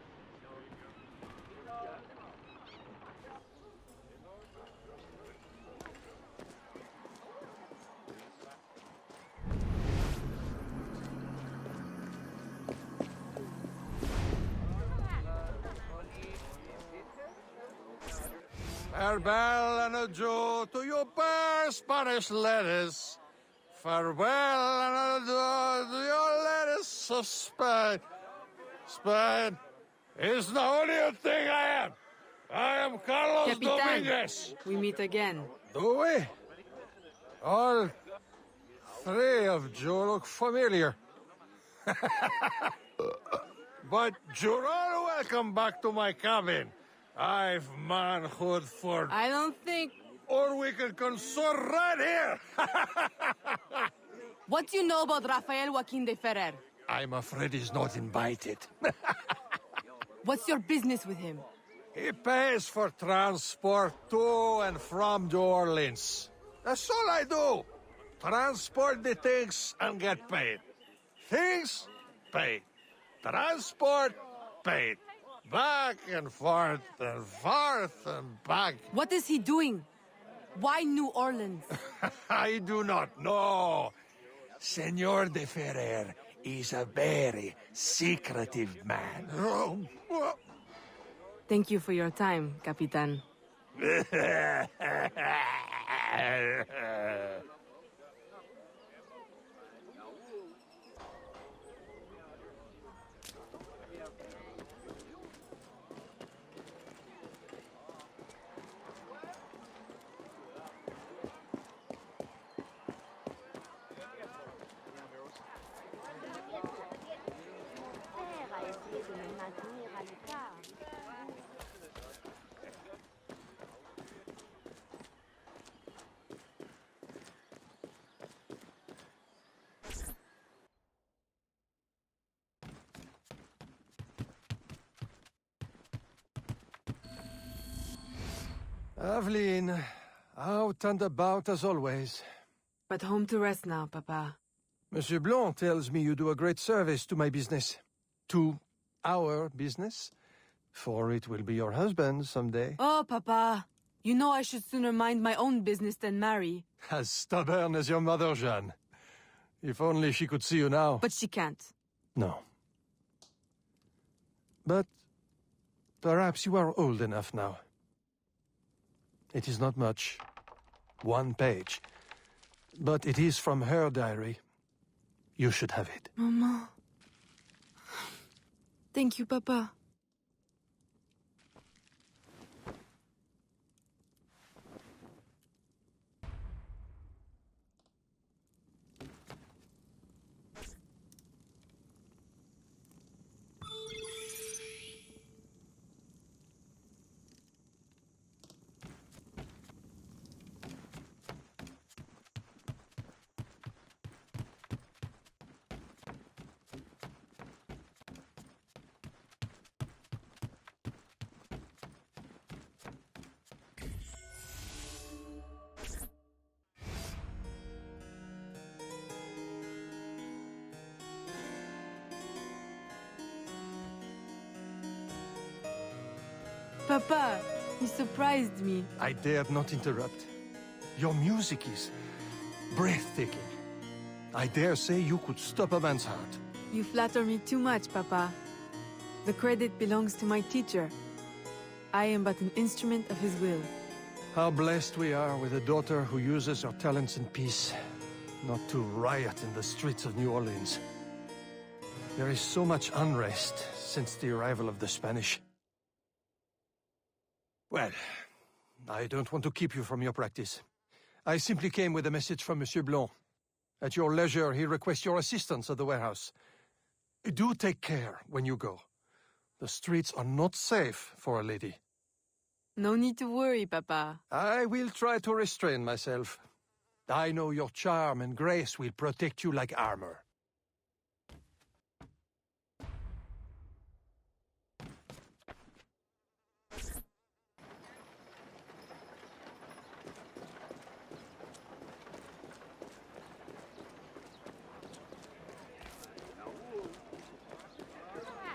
Farewell and adieu to your fair Spanish ladies. Farewell and adieu to your ladies of Spain. Spain is the only thing I am. I am Carlos Capitan, Dominguez. we meet again. Do we? All three of you look familiar. But you're all welcome back to my cabin. I've manhood for... I don't think... Or we can consort right here! What do you know about Rafael Joaquin de Ferrer? I'm afraid he's not invited. What's your business with him? He pays for transport to and from New Orleans. That's all I do. Transport the things and get paid. Things, paid. Transport, paid. Back and forth and back. What is he doing? Why New Orleans? I do not know. Senor de Ferrer is a very secretive man. Thank you for your time, Capitan. Aveline, out and about as always. But home to rest now, Papa. Monsieur Blanc tells me you do a great service to my business. To our business. For it will be your husband someday. Oh, Papa. You know I should sooner mind my own business than marry. As stubborn as your mother, Jeanne. If only she could see you now. But she can't. No. But perhaps you are old enough now. It is not much. 1 page. But it is from her diary. You should have it. Mama. Thank you, Papa. Papa, you surprised me. I dared not interrupt. Your music is breathtaking. I dare say you could stop a man's heart. You flatter me too much, Papa. The credit belongs to my teacher. I am but an instrument of his will. How blessed we are with a daughter who uses her talents in peace, not to riot in the streets of New Orleans. There is so much unrest since the arrival of the Spanish. Well, I don't want to keep you from your practice. I simply came with a message from Monsieur Blanc. At your leisure, he requests your assistance at the warehouse. Do take care when you go. The streets are not safe for a lady. No need to worry, Papa. I will try to restrain myself. I know your charm and grace will protect you like armor.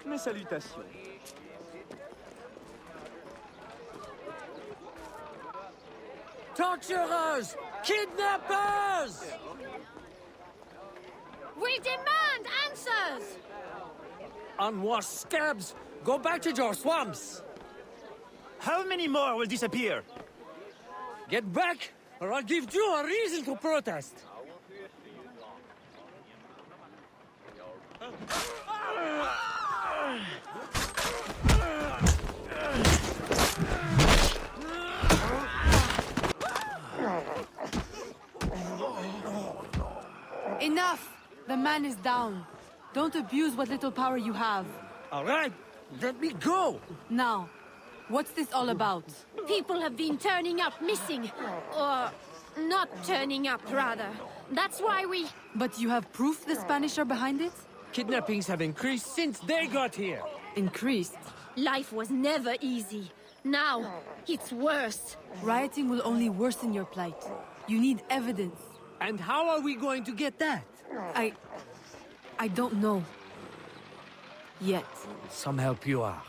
Mes salutations. Torturers! Kidnappers! We demand answers! Unwashed scabs! Go back to your swamps! How many more will disappear? Get back, or I'll give you a reason to protest! Enough! The man is down. Don't abuse what little power you have. All right, let me go! Now, what's this all about? People have been turning up missing. Or not turning up, rather. That's why we... But you have proof the Spanish are behind it? Kidnappings have increased since they got here. Increased? Life was never easy. Now, it's worse. Rioting will only worsen your plight. You need evidence. And how are we going to get that? I don't know. Yet. Some help you are.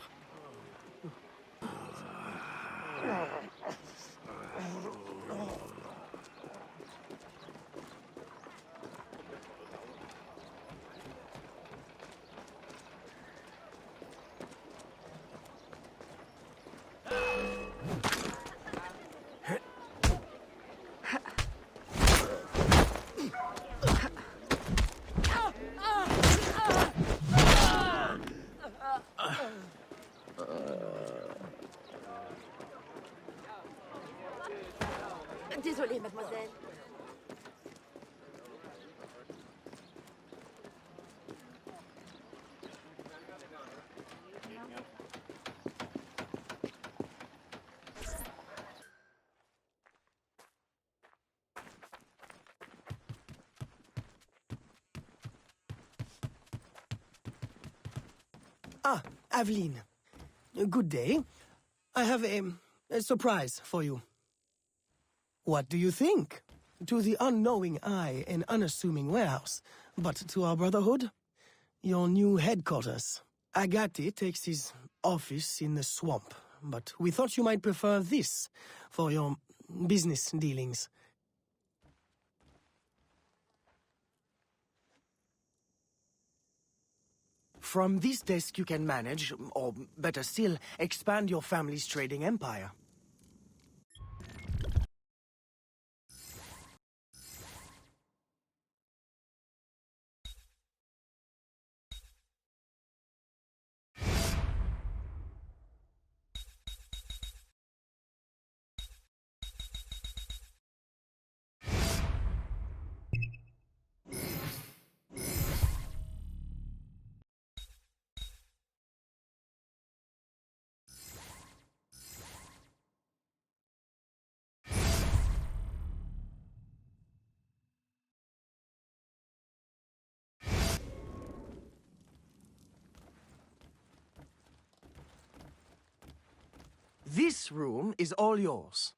Ah, Aveline. Good day. I have a surprise for you. What do you think? To the unknowing eye, an unassuming warehouse. But to our brotherhood, your new headquarters. Agate takes his office in the swamp, but we thought you might prefer this for your business dealings. From this desk you can manage, or better still, expand your family's trading empire. This room is all yours.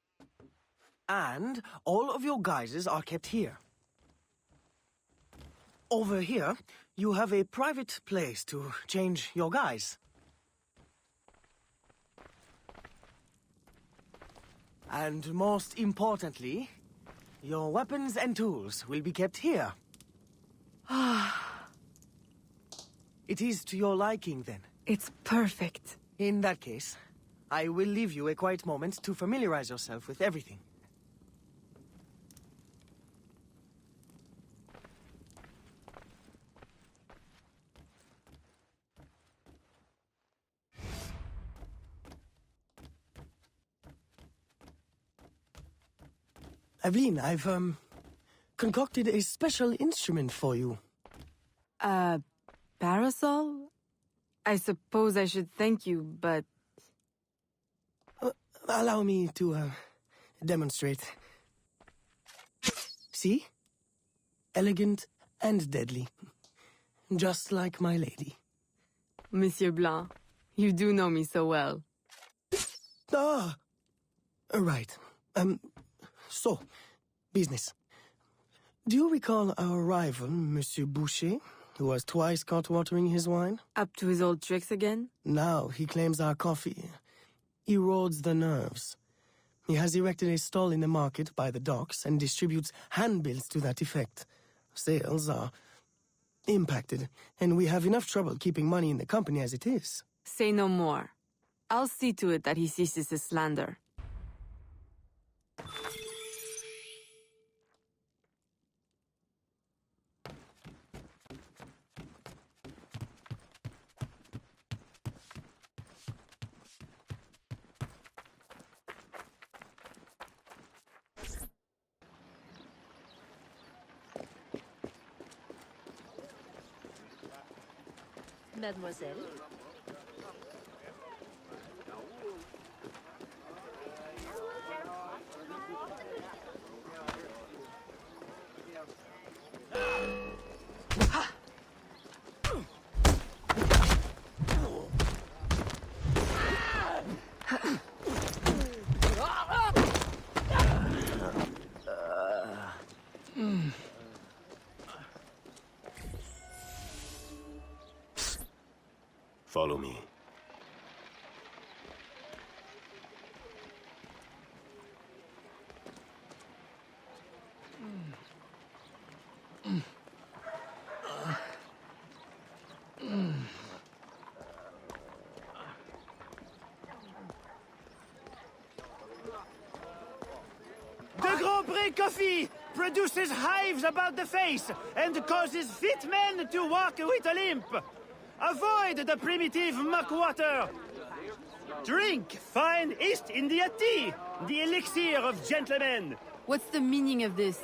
And all of your guises are kept here. Over here, you have a private place to change your guise. And most importantly, your weapons and tools will be kept here. It is to your liking, then. It's perfect. In that case, I will leave you a quiet moment to familiarize yourself with everything. Aveline, I've, concocted a special instrument for you. Parasol? I suppose I should thank you, but... Allow me to, demonstrate. See? Elegant and deadly. Just like my lady. Monsieur Blanc, you do know me so well. Ah! Right. So, business. Do you recall our rival, Monsieur Boucher, who was twice caught watering his wine? Up to his old tricks again? Now he claims our coffee erodes the nerves. He has erected a stall in the market by the docks and distributes handbills to that effect. Sales are impacted, and we have enough trouble keeping money in the company as it is. Say no more. I'll see to it that he ceases his slander. Mademoiselle. Follow me. The Grand Prix coffee produces hives about the face and causes fit men to walk with a limp. Avoid the primitive muck water. Drink fine East India tea, the elixir of gentlemen. What's the meaning of this?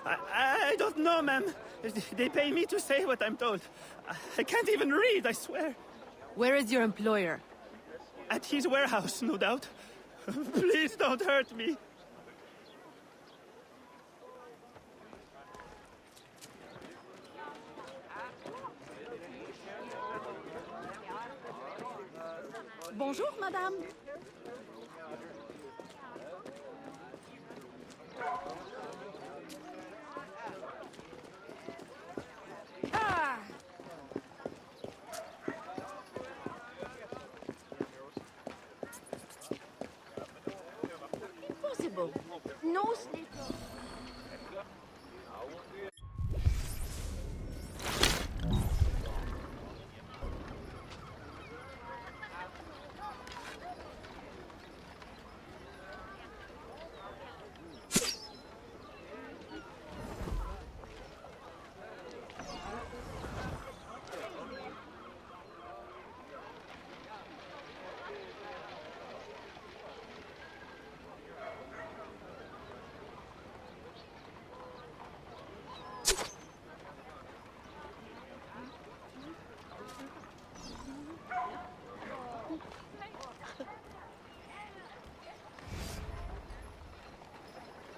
I don't know, ma'am. They pay me to say what I'm told. I can't even read, I swear. Where is your employer? At his warehouse, no doubt. Please don't hurt me. Bonjour, madame. Ah! Impossible. No sleep.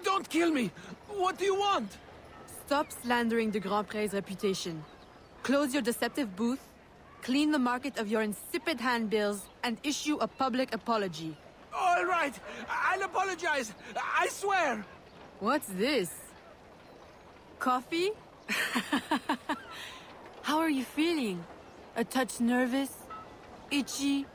Don't kill me! What do you want? Stop slandering the Grand Prix's reputation. Close your deceptive booth, clean the market of your insipid handbills, and issue a public apology. All right, I'll apologize. I swear. What's this? Coffee? How are you feeling? A touch nervous? Itchy?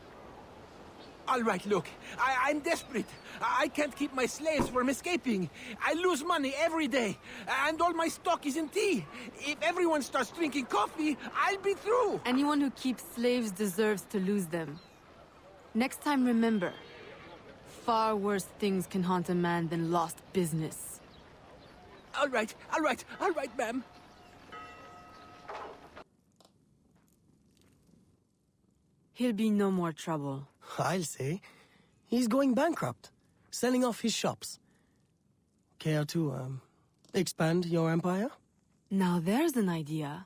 All right, look, I'm desperate. I can't keep my slaves from escaping. I lose money every day, and all my stock is in tea. If everyone starts drinking coffee, I'll be through. Anyone who keeps slaves deserves to lose them. Next time, remember, far worse things can haunt a man than lost business. All right, ma'am. He'll be no more trouble. I'll say. He's going bankrupt, selling off his shops. Care to, expand your empire? Now there's an idea.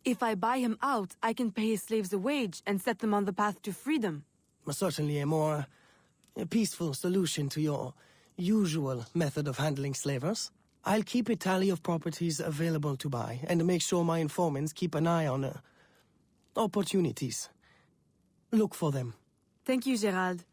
If I buy him out, I can pay his slaves a wage and set them on the path to freedom. Certainly a more peaceful solution to your usual method of handling slavers. I'll keep a tally of properties available to buy and make sure my informants keep an eye on opportunities. Look for them. Thank you, Gerald.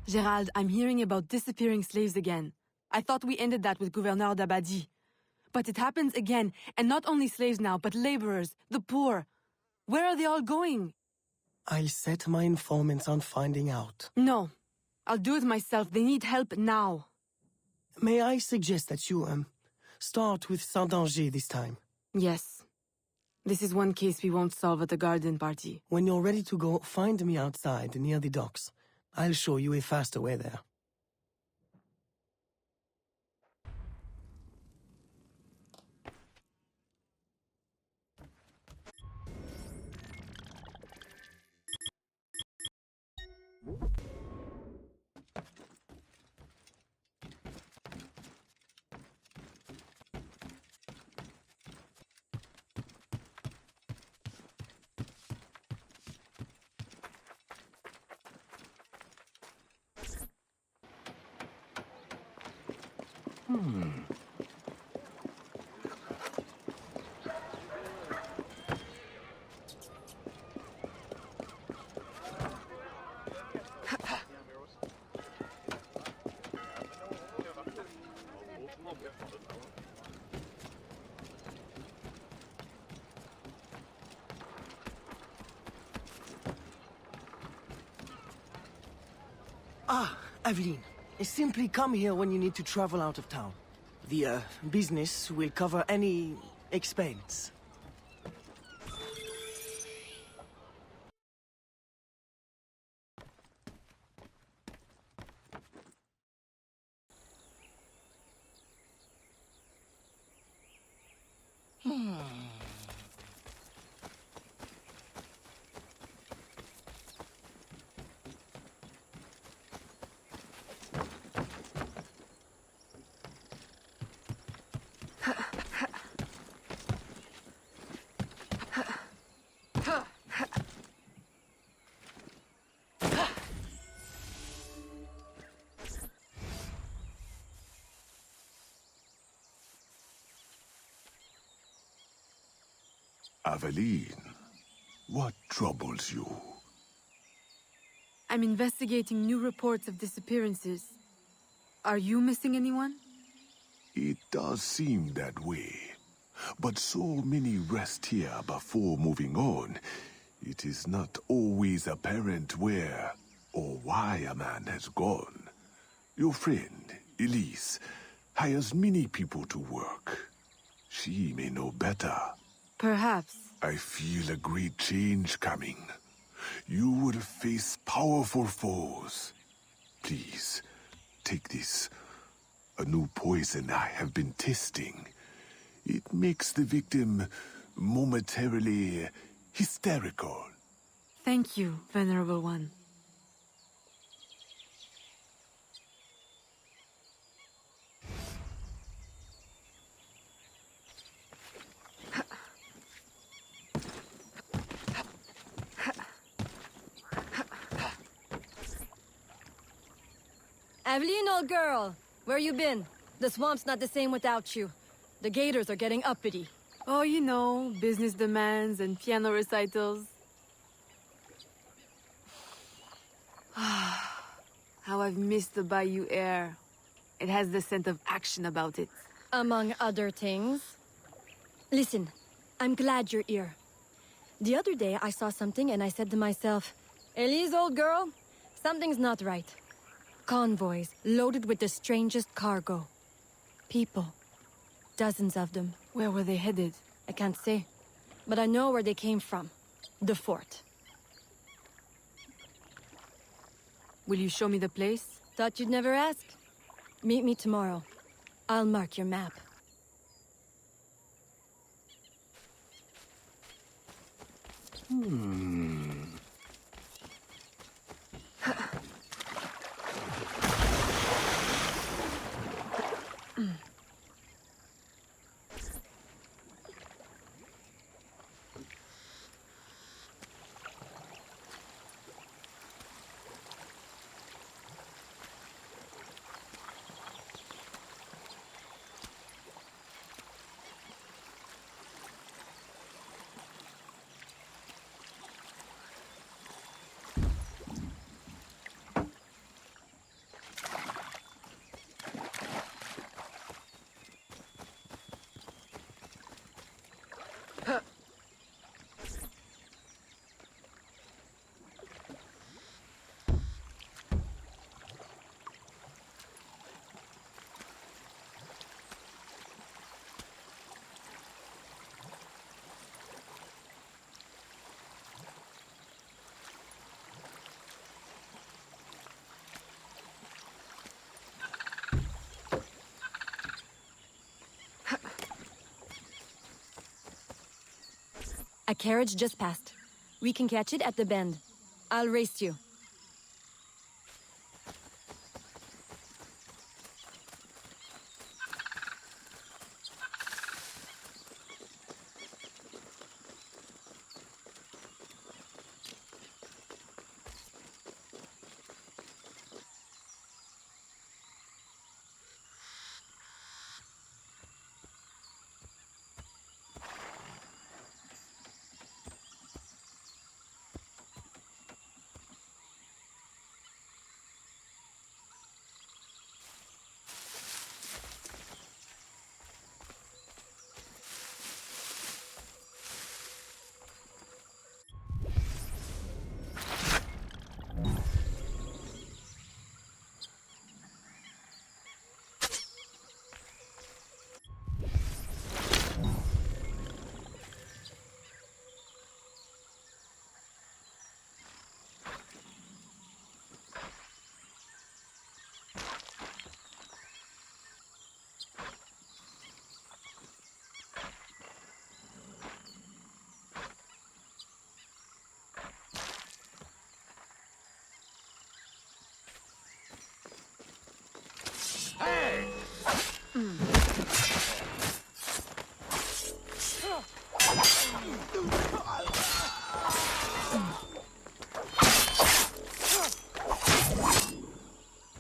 Gerald, I'm hearing about disappearing slaves again. I thought we ended that with Gouverneur d'Abadie. But it happens again, and not only slaves now, but laborers, the poor. Where are they all going? I'll set my informants on finding out. No. I'll do it myself. They need help now. May I suggest that you, start with Saint-Danger this time? Yes. This is one case we won't solve at the garden party. When you're ready to go, find me outside near the docks. I'll show you a faster way there. Ah, Aveline. Simply come here when you need to travel out of town. The, business will cover any expense. Aveline, what troubles you? I'm investigating new reports of disappearances. Are you missing anyone? It does seem that way. But so many rest here before moving on. It is not always apparent where or why a man has gone. Your friend, Elise, hires many people to work. She may know better. Perhaps. I feel a great change coming. You will face powerful foes. Please, take this. A new poison I have been testing. It makes the victim momentarily hysterical. Thank you, Venerable One. Aveline, old girl, where you been? The swamp's not the same without you. The gators are getting uppity. Oh, you know, business demands and piano recitals. How I've missed the bayou air. It has the scent of action about it. Among other things. Listen, I'm glad you're here. The other day I saw something and I said to myself, Elise, old girl, something's not right. Convoys loaded with the strangest cargo. People. Dozens of them. Where were they headed? I can't say. But I know where they came from. The fort. Will you show me the place? Thought you'd never ask. Meet me tomorrow. I'll mark your map. A carriage just passed. We can catch it at the bend. I'll race you.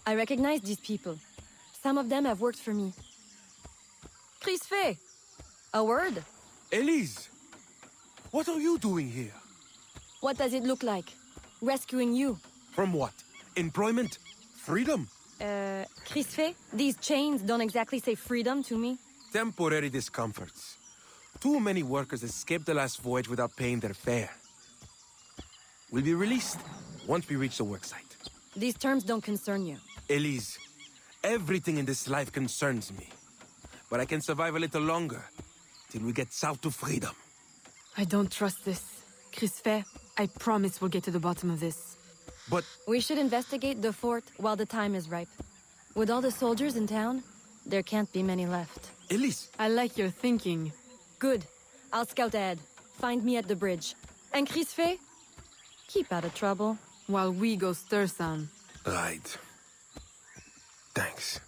I recognize these people. Some of them have worked for me. Crisfe! A word? Elise! What are you doing here? What does it look like? Rescuing you. From what? Employment? Freedom? Crisfe, these chains don't exactly say freedom to me. Temporary discomforts. Too many workers escaped the last voyage without paying their fare. We'll be released once we reach the worksite. These terms don't concern you. Elise, everything in this life concerns me. But I can survive a little longer, till we get south to freedom. I don't trust this. Crisfe, I promise we'll get to the bottom of this. But... We should investigate the fort while the time is ripe. With all the soldiers in town, there can't be many left. Elise! I like your thinking. Good. I'll scout ahead. Find me at the bridge. And Crisfe, keep out of trouble. While we go stir some. Right. Thanks.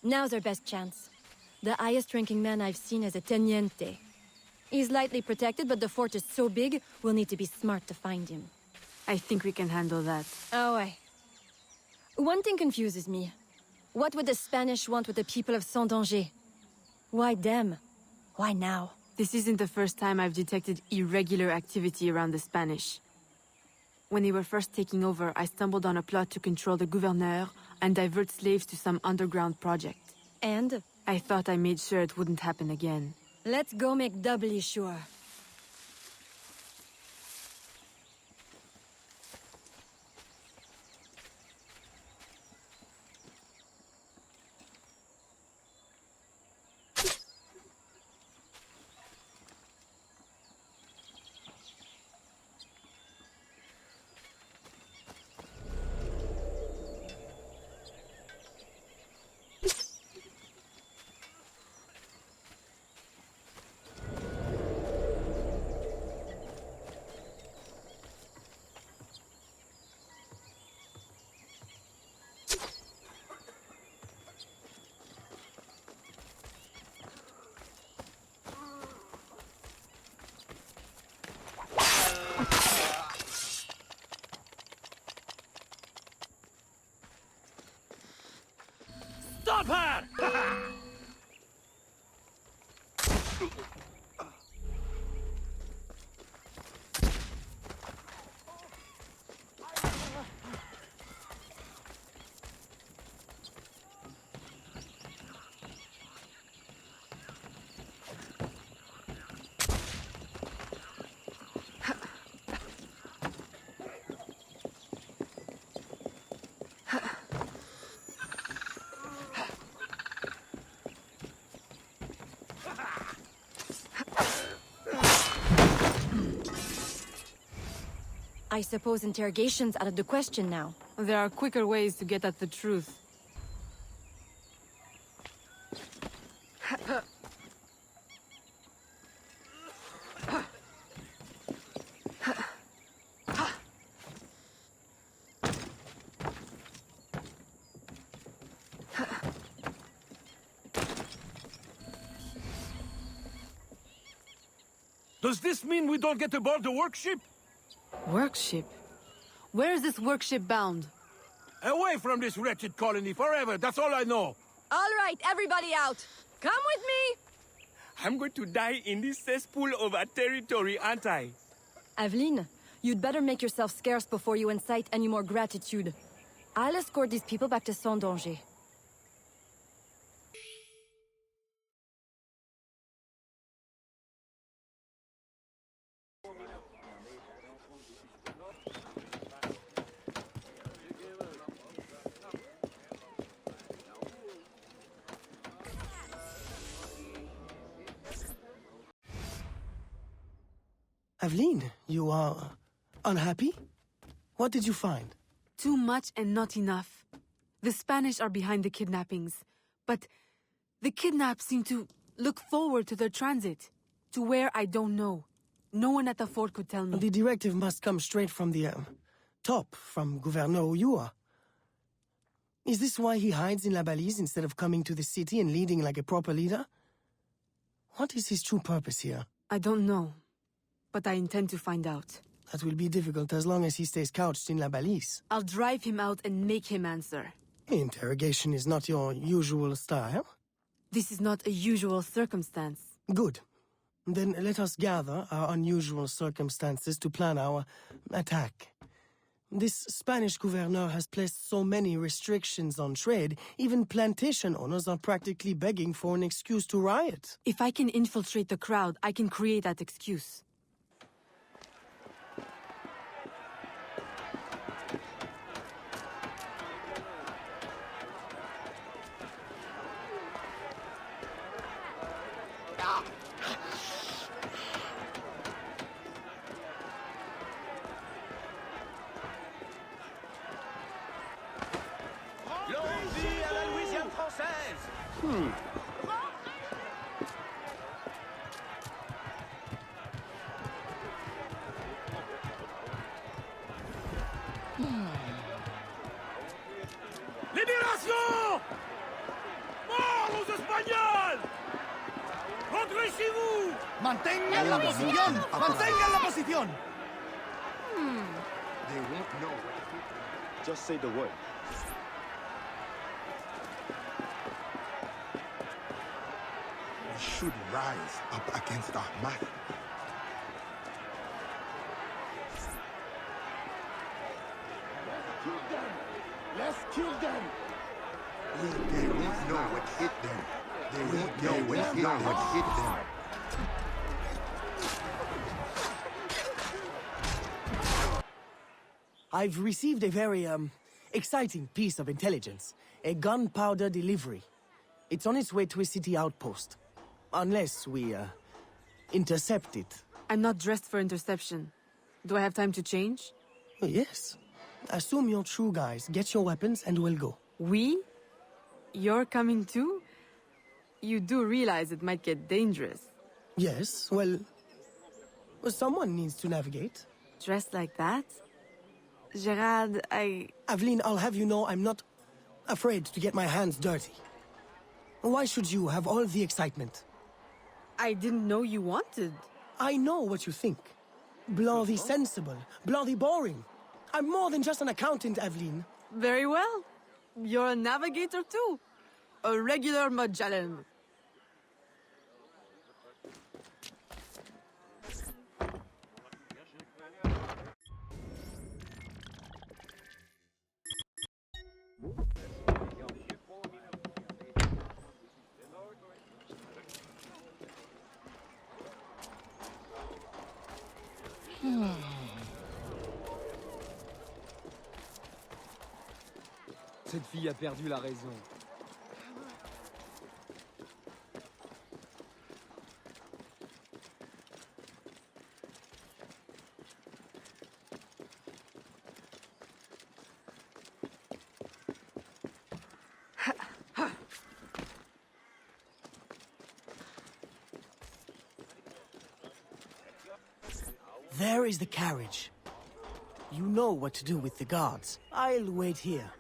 Now's our best chance. The highest-ranking man I've seen is a teniente. He's lightly protected, but the fort is so big, we'll need to be smart to find him. I think we can handle that. Oh, aye. One thing confuses me. What would the Spanish want with the people of Saint-Danger? Why them? Why now? This isn't the first time I've detected irregular activity around the Spanish. When they were first taking over, I stumbled on a plot to control the gouverneur and divert slaves to some underground project. And? I thought I made sure it wouldn't happen again. Let's go make doubly sure. Stop her! I suppose interrogation's out of the question now. There are quicker ways to get at the truth. Does this mean we don't get aboard the workship? Workship? Where is this workship bound? Away from this wretched colony forever, that's all I know. All right, everybody out. Come with me! I'm going to die in this cesspool of a territory, aren't I? Aveline, you'd better make yourself scarce before you incite any more gratitude. I'll escort these people back to Saint-Danger. Aveline, you are unhappy? What did you find? Too much and not enough. The Spanish are behind the kidnappings, but the kidnapped seem to look forward to their transit. To where I don't know. No one at the fort could tell me. The directive must come straight from the top, from Gouverneur Uyua. Is this why he hides in La Balise instead of coming to the city and leading like a proper leader? What is his true purpose here? I don't know, but I intend to find out. That will be difficult as long as he stays couched in La Balise. I'll drive him out and make him answer. Interrogation is not your usual style. This is not a usual circumstance. Good. Then let us gather our unusual circumstances to plan our attack. This Spanish gouverneur has placed so many restrictions on trade, even plantation owners are practically begging for an excuse to riot. If I can infiltrate the crowd, I can create that excuse. Libération! Mort aux Espagnols! Rentrez chez vous! ¡Mantengan la posición! ¡Mantengan la posición! They won't know. Just say the word. We should rise up against Ahmad. Kill them! Let's kill them! They won't know what hit them. They won't know what hit them. I've received a very, exciting piece of intelligence. A gunpowder delivery. It's on its way to a city outpost. Unless we, intercept it. I'm not dressed for interception. Do I have time to change? Oh, yes. Assume you're true, guys. Get your weapons and we'll go. We? You're coming too? You do realize it might get dangerous. Yes, well, someone needs to navigate. Dressed like that? Gerard, Aveline, I'll have you know I'm not afraid to get my hands dirty. Why should you have all the excitement? I didn't know you wanted. I know what you think. Blanc the sensible, Blanc the boring. I'm more than just an accountant, Aveline. Very well. You're a navigator too. A regular Magellan. Cette fille a perdu la raison. There is the carriage. You know what to do with the guards. I'll wait here.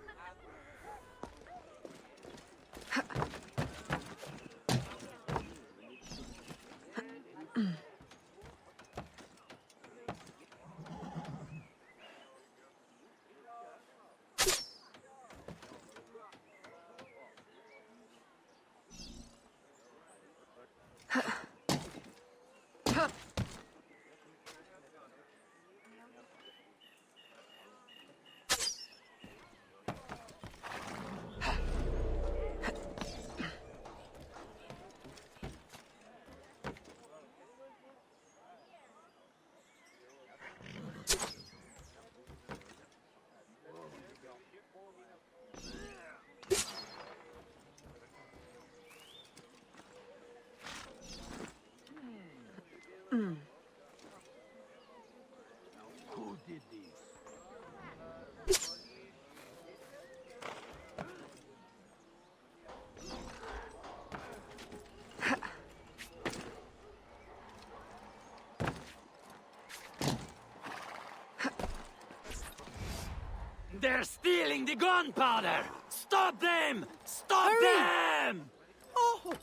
They're stealing the gunpowder! Stop them! Stop them! Oh!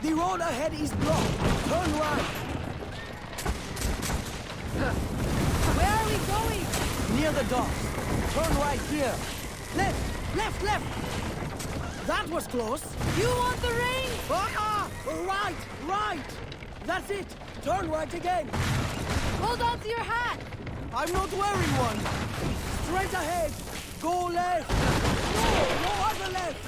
The road ahead is blocked. Turn right. Where are we going? Near the docks. Turn right here. Left! Left! Left! That was close. You want the rain? Ah! Right! Right! That's it! Turn right again! Hold on to your hat! I'm not wearing one! Straight ahead! Go left! No other left!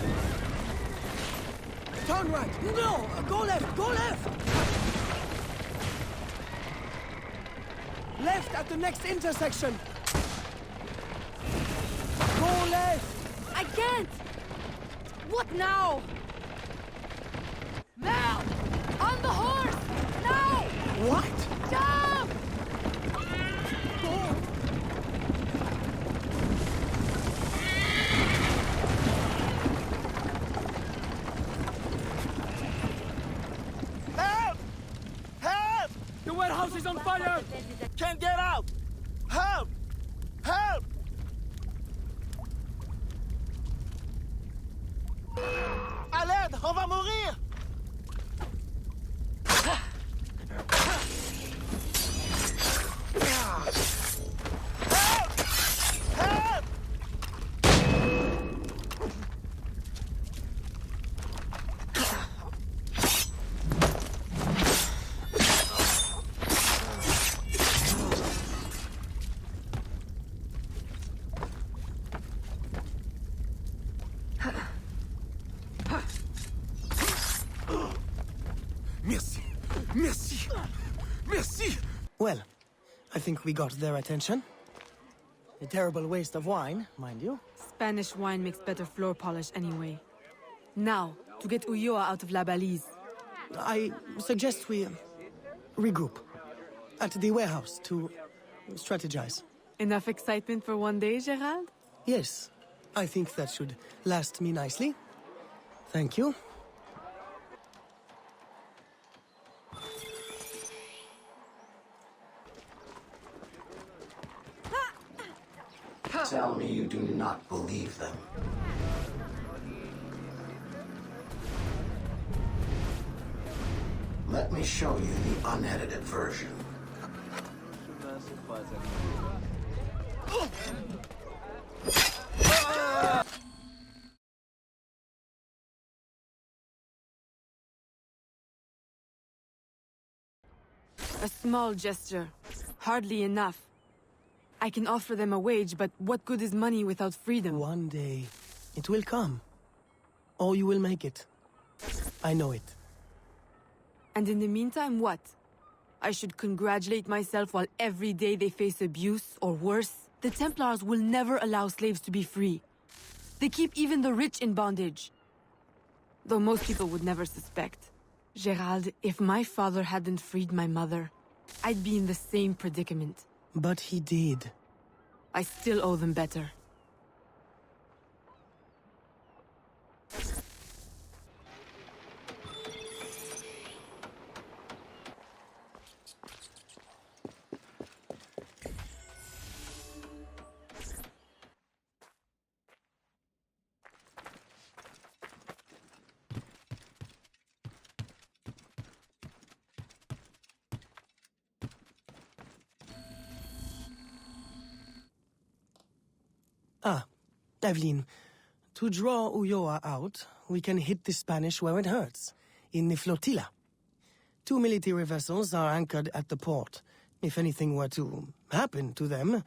Turn right! No! Go left! Go left! Left at the next intersection! Go left! I can't! What now? Mel! On the horse! Now! What? Jump! Help! Help! The warehouse is on fire! Can't get out! Help! Help! À l'aide! On va mourir! Help! Help! Merci. Merci. Merci. Well, I think we got their attention. A terrible waste of wine, mind you. Spanish wine makes better floor polish anyway. Now, to get Ulloa out of La Balise. I suggest we regroup at the warehouse to strategize. Enough excitement for one day, Gerald? Yes, I think that should last me nicely. Thank you. Tell me you do not believe them. Let me show you the unedited version. A small gesture. Hardly enough. I can offer them a wage, but what good is money without freedom? One day, it will come. Or you will make it. I know it. And in the meantime, what? I should congratulate myself while every day they face abuse, or worse? The Templars will never allow slaves to be free. They keep even the rich in bondage. Though most people would never suspect. Gerald, if my father hadn't freed my mother, I'd be in the same predicament. But he did. I still owe them better. Ah, Evelyn, to draw Ulloa out, we can hit the Spanish where it hurts, in the flotilla. 2 military vessels are anchored at the port. If anything were to happen to them,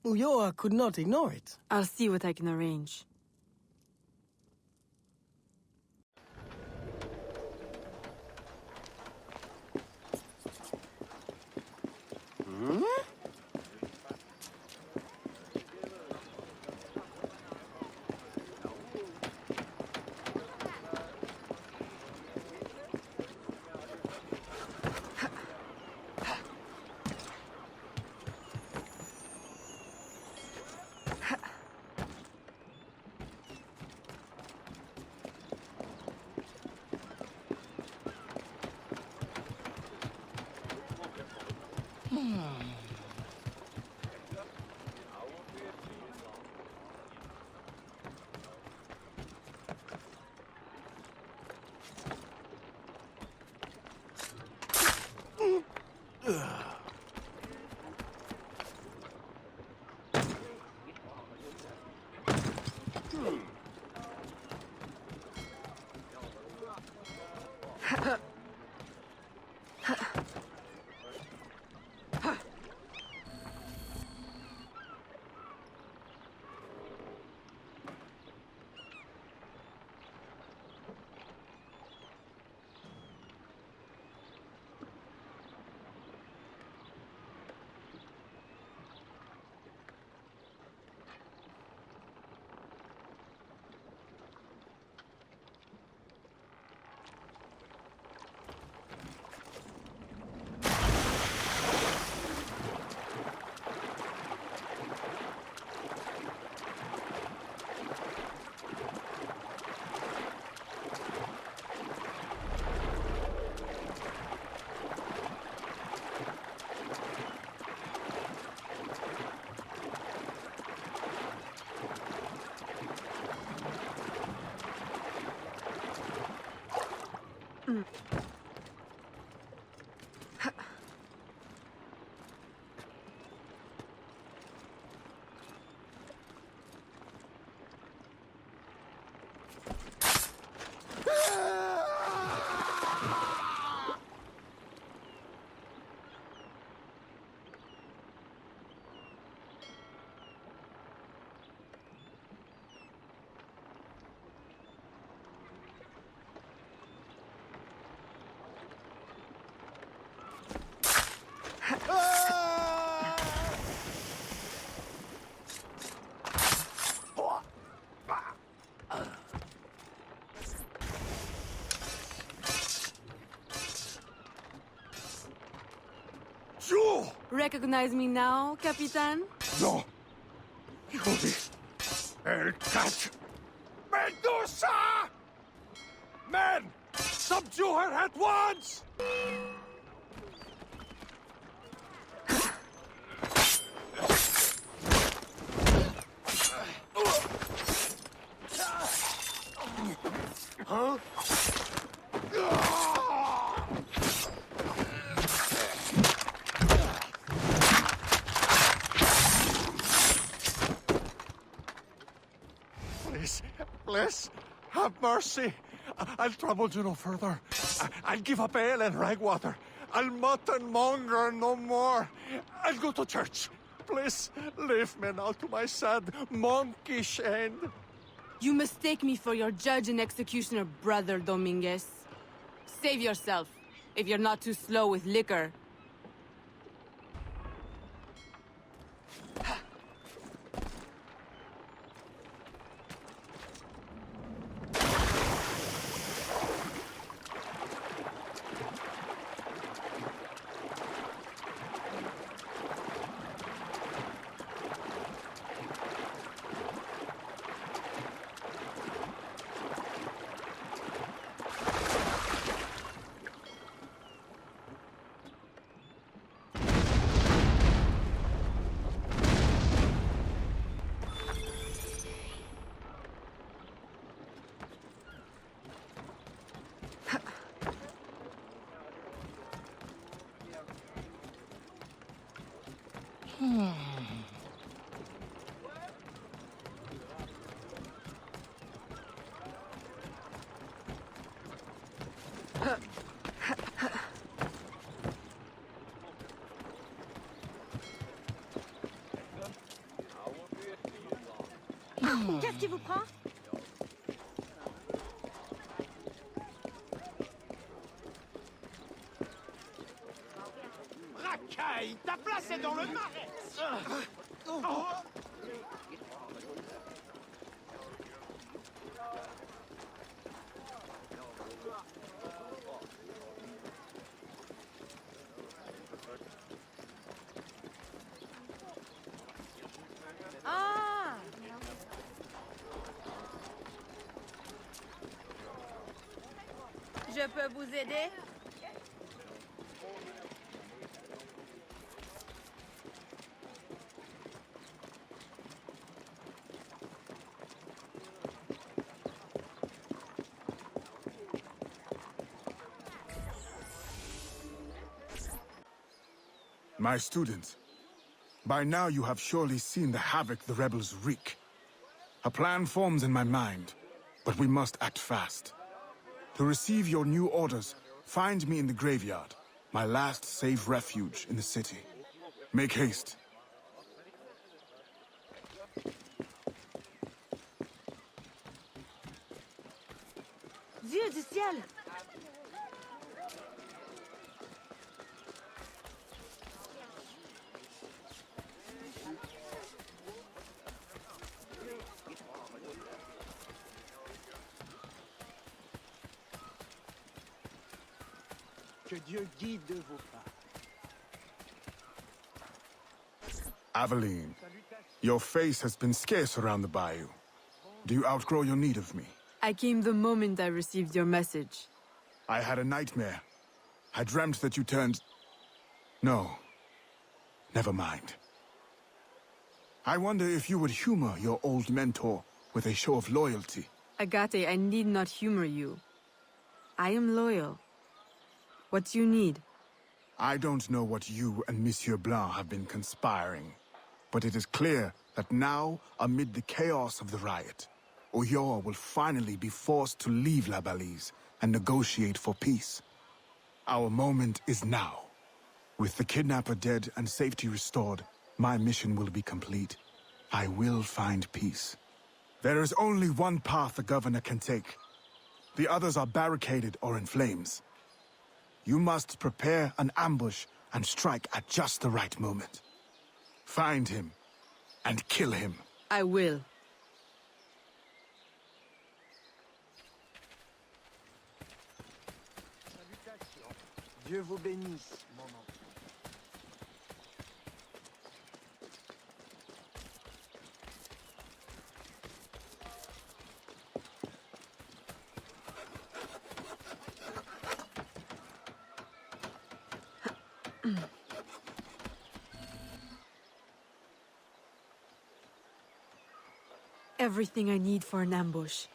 Ulloa could not ignore it. I'll see what I can arrange. Recognize me now, Capitan? No. Hijo El cat. Medusa! Men! Subdue her at once! Huh? Please, have mercy. I'll trouble you no further. I'll give up ale and ragwater. I'll mutton monger no more. I'll go to church. Please, leave me now to my sad, monkish end. You mistake me for your judge and executioner brother, Dominguez. Save yourself, if you're not too slow with liquor. Qu'est-ce qui vous prend? Racaille, ta place est dans le marais. Ah! Je peux vous aider? My student, by now you have surely seen the havoc the rebels wreak. A plan forms in my mind, but we must act fast. To receive your new orders, find me in the graveyard, my last safe refuge in the city. Make haste. Dieu du ciel! Que Dieu guide vos pas. Aveline, your face has been scarce around the bayou. Do you outgrow your need of me? I came the moment I received your message. I had a nightmare. I dreamt that you turned... No. Never mind. I wonder if you would humor your old mentor with a show of loyalty. Agate, I need not humor you. I am loyal. What do you need? I don't know what you and Monsieur Blanc have been conspiring, but it is clear that now, amid the chaos of the riot, Oyoa will finally be forced to leave La Balise and negotiate for peace. Our moment is now. With the kidnapper dead and safety restored, my mission will be complete. I will find peace. There is only one path the governor can take. The others are barricaded or in flames. You must prepare an ambush and strike at just the right moment. Find him and kill him. I will. Dieu vous bénisse, mon enfant. Everything I need for an ambush.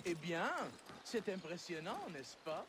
Eh bien, c'est impressionnant, n'est-ce pas?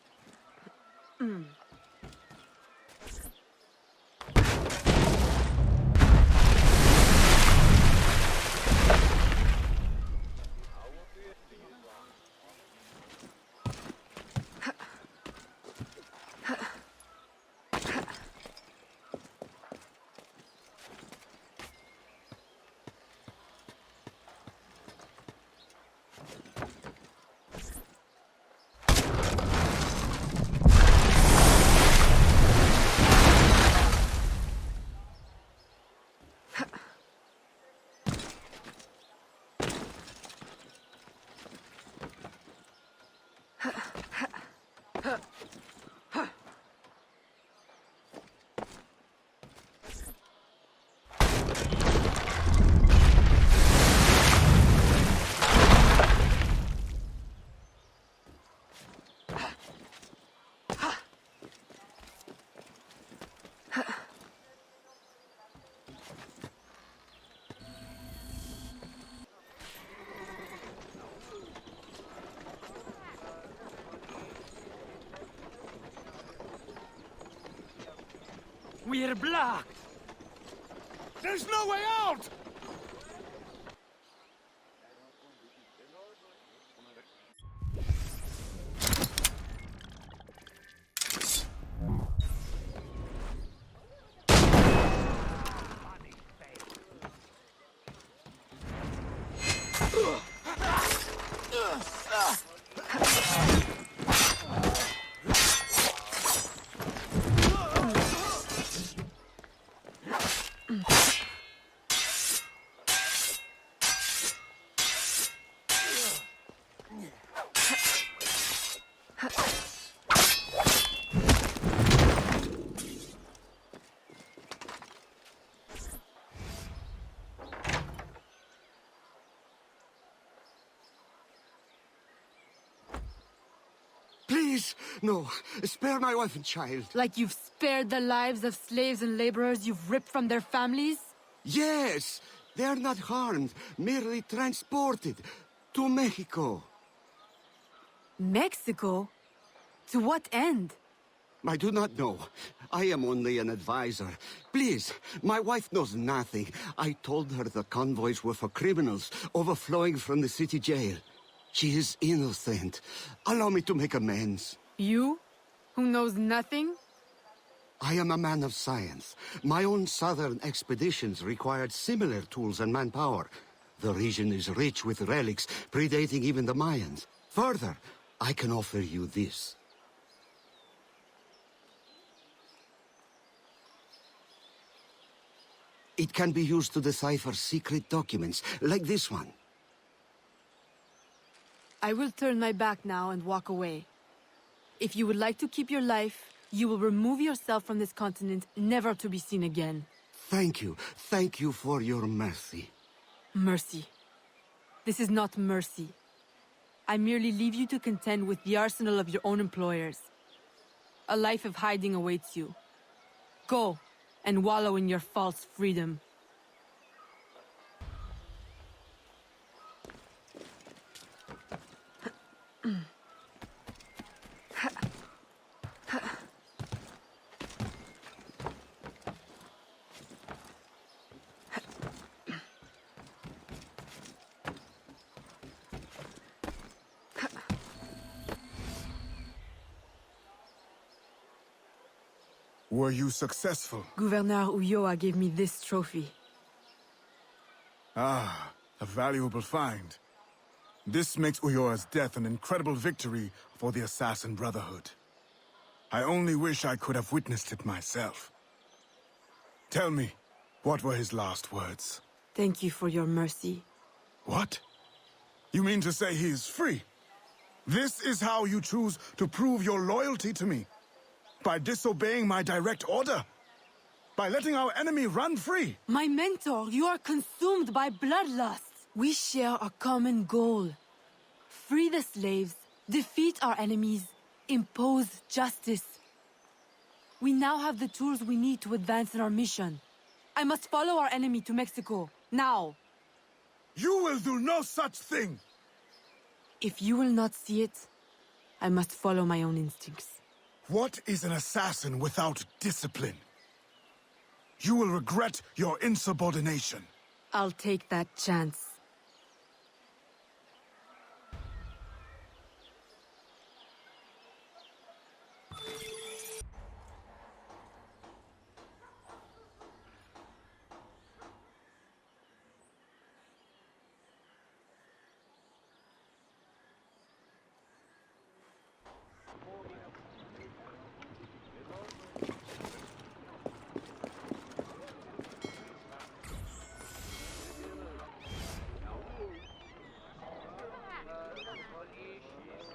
We're blocked! There's no way out! Please, no. Spare my wife and child. Like you've spared the lives of slaves and laborers you've ripped from their families? Yes! They are not harmed, merely transported to Mexico. Mexico? To what end? I do not know. I am only an advisor. Please, my wife knows nothing. I told her the convoys were for criminals overflowing from the city jail. She is innocent. Allow me to make amends. You? Who knows nothing? I am a man of science. My own southern expeditions required similar tools and manpower. The region is rich with relics predating even the Mayans. Further, I can offer you this. It can be used to decipher secret documents, like this one. I will turn my back now and walk away. If you would like to keep your life, you will remove yourself from this continent, never to be seen again. Thank you. Thank you for your mercy. Mercy. This is not mercy. I merely leave you to contend with the arsenal of your own employers. A life of hiding awaits you. Go, and wallow in your false freedom. Were you successful? Gouverneur Ulloa gave me this trophy. Ah, a valuable find. This makes Ulloa's death an incredible victory for the Assassin Brotherhood. I only wish I could have witnessed it myself. Tell me, what were his last words? Thank you for your mercy. What? You mean to say he is free? This is how you choose to prove your loyalty to me? By disobeying my direct order? By letting our enemy run free? My mentor, you are consumed by bloodlust. We share a common goal. Free the slaves, defeat our enemies, impose justice. We now have the tools we need to advance in our mission. I must follow our enemy to Mexico, now. You will do no such thing! If you will not see it, I must follow my own instincts. What is an assassin without discipline? You will regret your insubordination. I'll take that chance.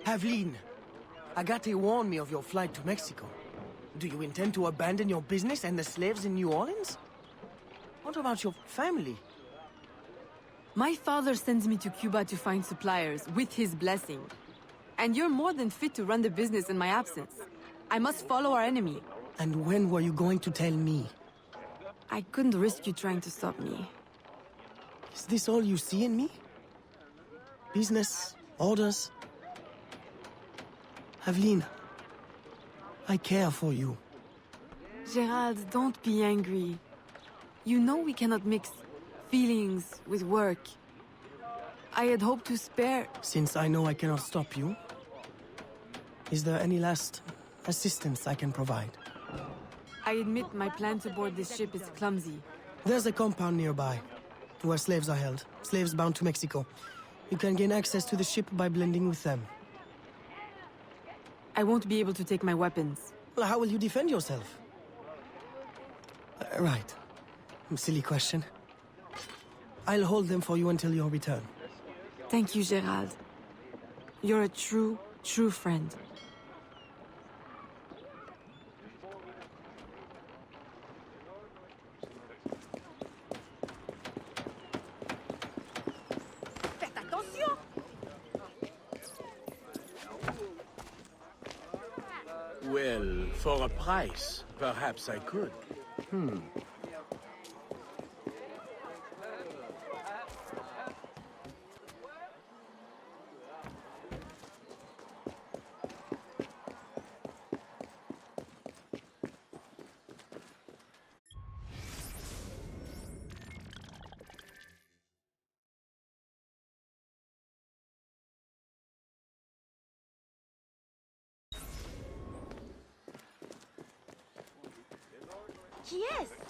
Aveline, Agate warned me of your flight to Mexico. Do you intend to abandon your business and the slaves in New Orleans? What about your family? My father sends me to Cuba to find suppliers, with his blessing. And you're more than fit to run the business in my absence. I must follow our enemy. And when were you going to tell me? I couldn't risk you trying to stop me. Is this all you see in me? Business? Orders? Aveline, I care for you. Gerald, don't be angry. You know we cannot mix feelings with work. I had hoped to spare... Since I know I cannot stop you, is there any last assistance I can provide? I admit my plan to board this ship is clumsy. There's a compound nearby, where slaves are held. Slaves bound to Mexico. You can gain access to the ship by blending with them. I won't be able to take my weapons. Well, how will you defend yourself? Right. Silly question. I'll hold them for you until your return. Thank you, Gerald. You're a true friend. Faites attention! Well, for a price, perhaps I could. Qui est-ce?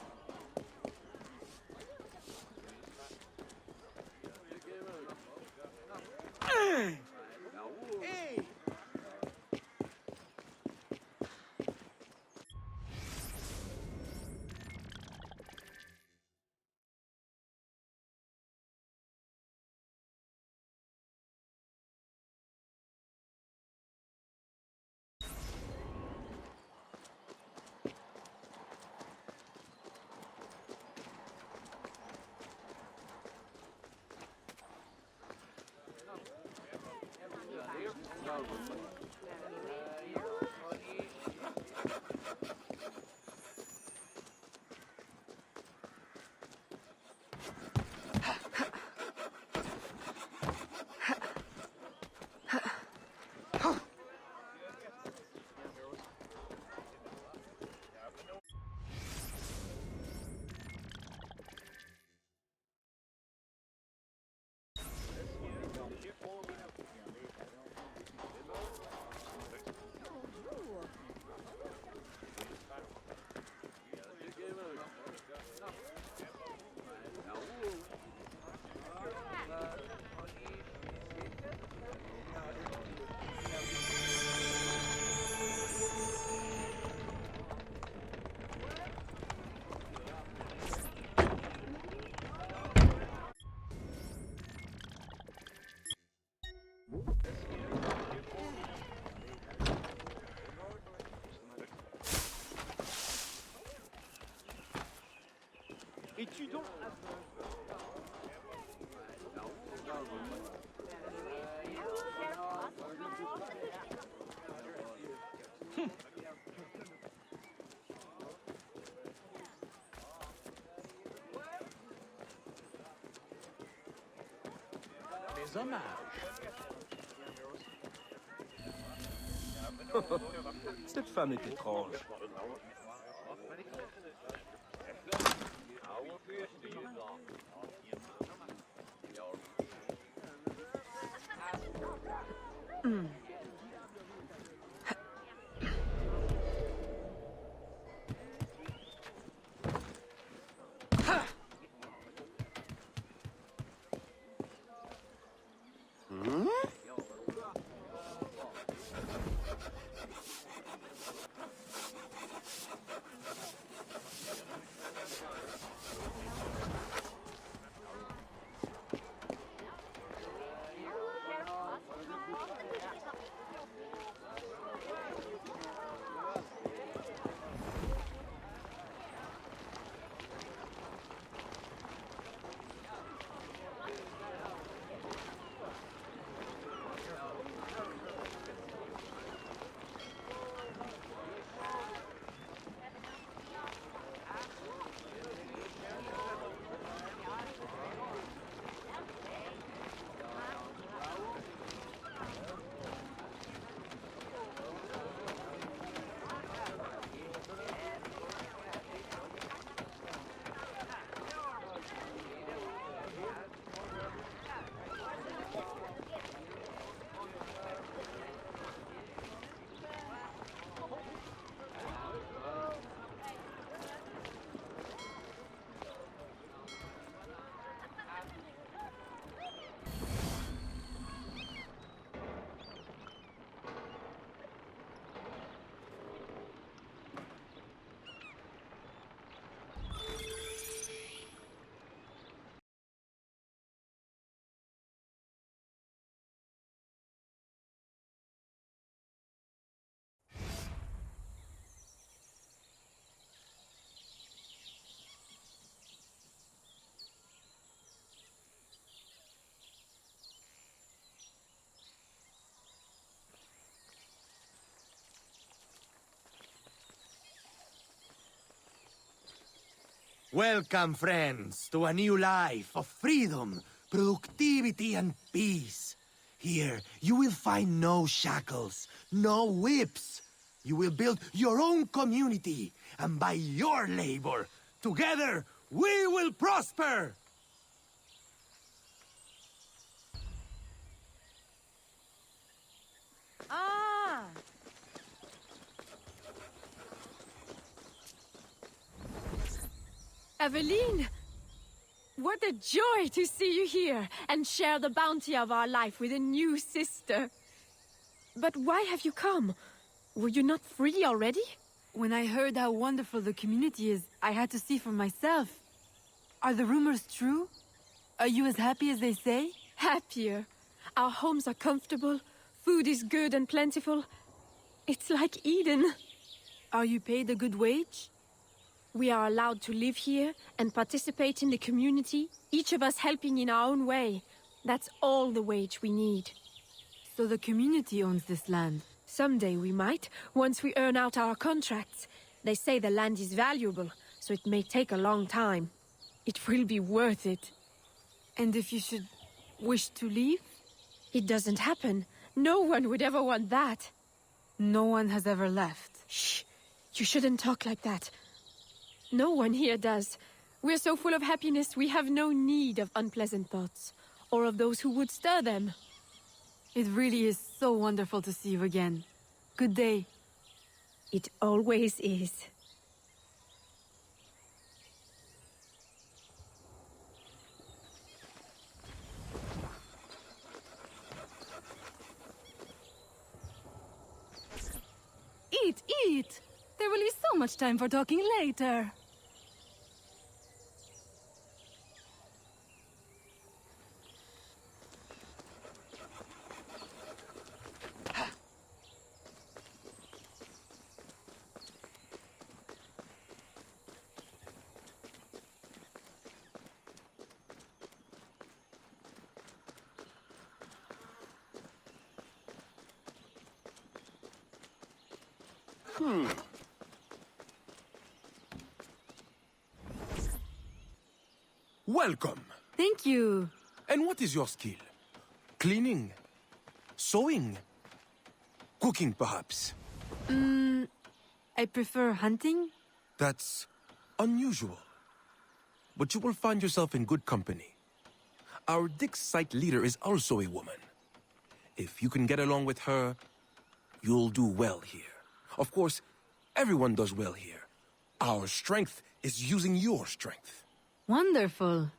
Es-tu donc Des hommages. Cette femme est étrange. Welcome, friends, to a new life of freedom, productivity, and peace. Here, you will find no shackles, no whips. You will build your own community, and by your labor, together, we will prosper! Ah! Aveline! What a joy to see you here and share the bounty of our life with a new sister. But why have you come? Were you not free already? When I heard how wonderful the community is, I had to see for myself. Are the rumors true? Are you as happy as they say? Happier. Our homes are comfortable, food is good and plentiful. It's like Eden. Are you paid a good wage? We are allowed to live here and participate in the community, each of us helping in our own way. That's all the wage we need. So the community owns this land? Someday we might, once we earn out our contracts. They say the land is valuable, so it may take a long time. It will be worth it. And if you should wish to leave? It doesn't happen. No one would ever want that. No one has ever left. Shh! You shouldn't talk like that. No one here does. We're so full of happiness, we have no need of unpleasant thoughts, or of those who would stir them. It really is so wonderful to see you again. Good day. It always is. Eat, eat! There will be so much time for talking later. Welcome. Thank you. And what is your skill? Cleaning? Sewing? Cooking, perhaps? I prefer hunting. That's unusual. But you will find yourself in good company. Our Dick's site leader is also a woman. If you can get along with her, you'll do well here. Of course, everyone does well here. Our strength is using your strength. Wonderful.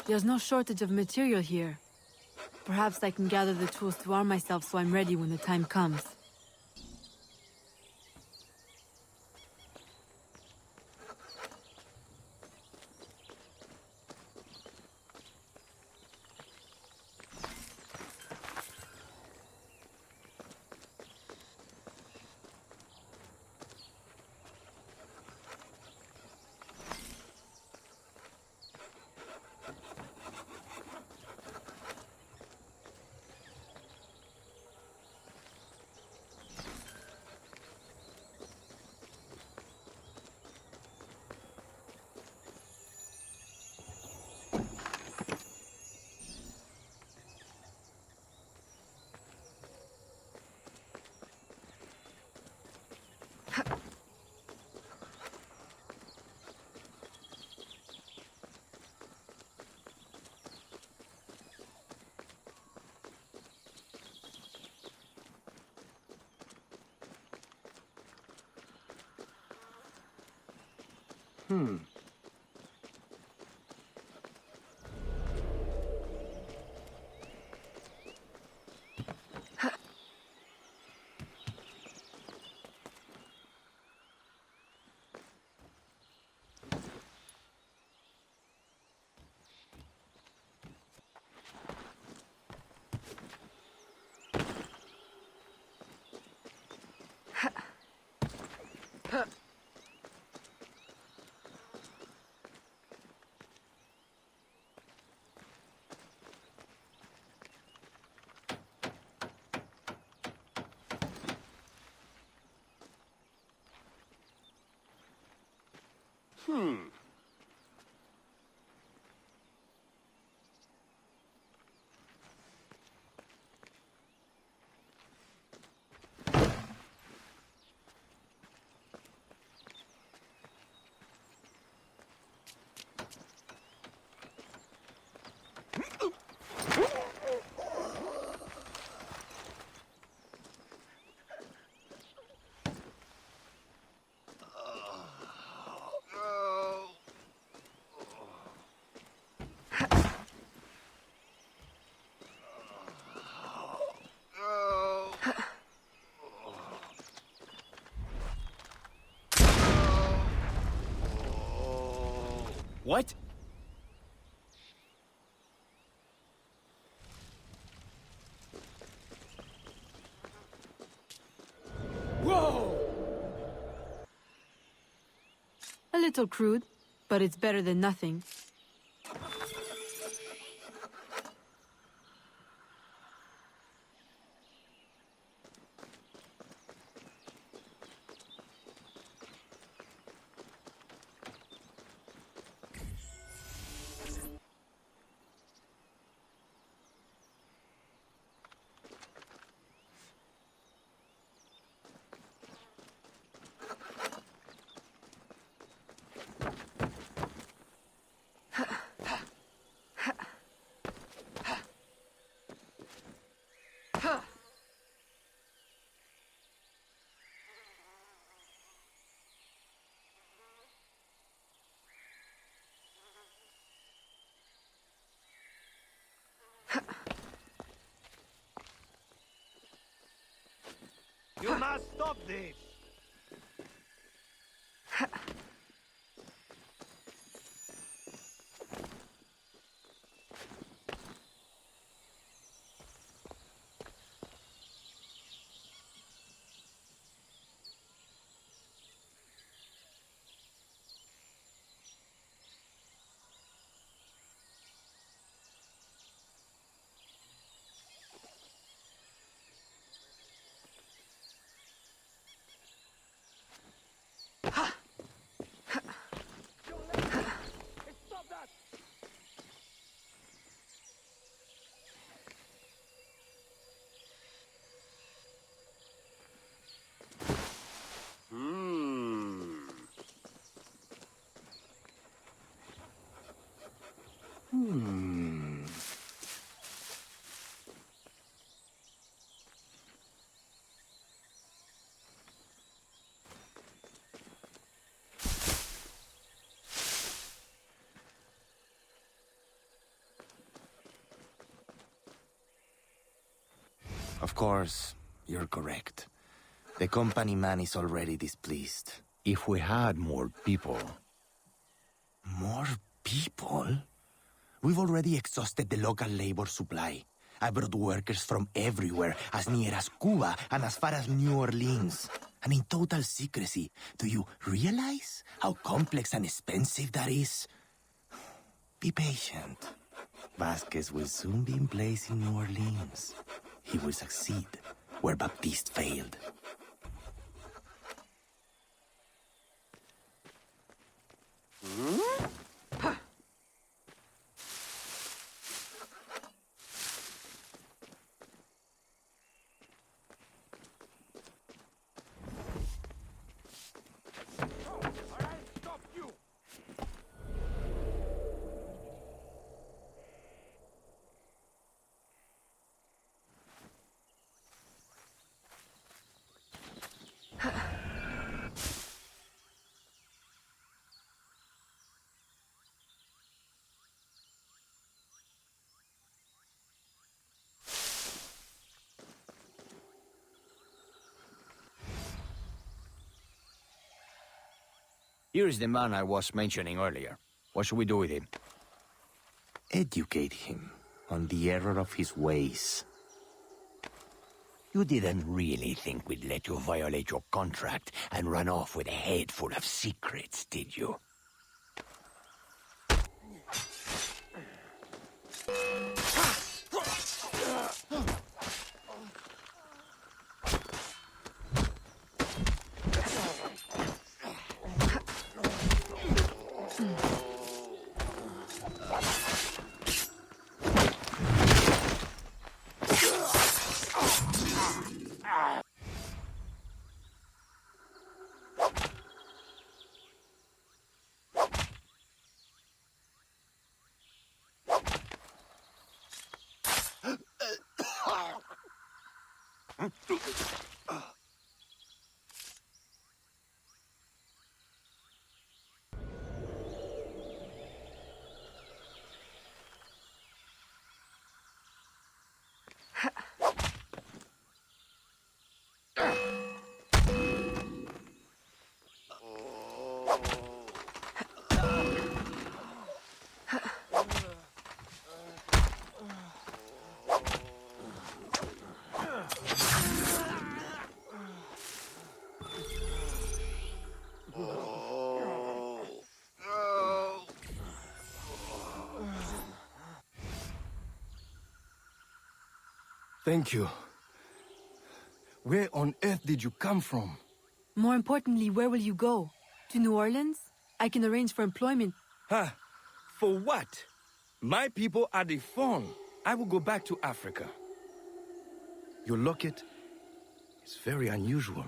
There's no shortage of material here. Perhaps I can gather the tools to arm myself so I'm ready when the time comes. What? Whoa! A little crude, but it's better than nothing. You must stop this! Of course, you're correct. The company man is already displeased. If we had more people... More people? We've already exhausted the local labor supply. I brought workers from everywhere, as near as Cuba and as far as New Orleans. And in total secrecy. Do you realize how complex and expensive that is? Be patient. Vasquez will soon be in place in New Orleans. He will succeed where Baptiste failed. Here is the man I was mentioning earlier. What should we do with him? Educate him on the error of his ways. You didn't really think we'd let you violate your contract and run off with a head full of secrets, did you? Thank you. Where on earth did you come from? More importantly, where will you go? To New Orleans? I can arrange for employment. Huh? For what? My people are the Fawn. I will go back to Africa. Your locket is very unusual.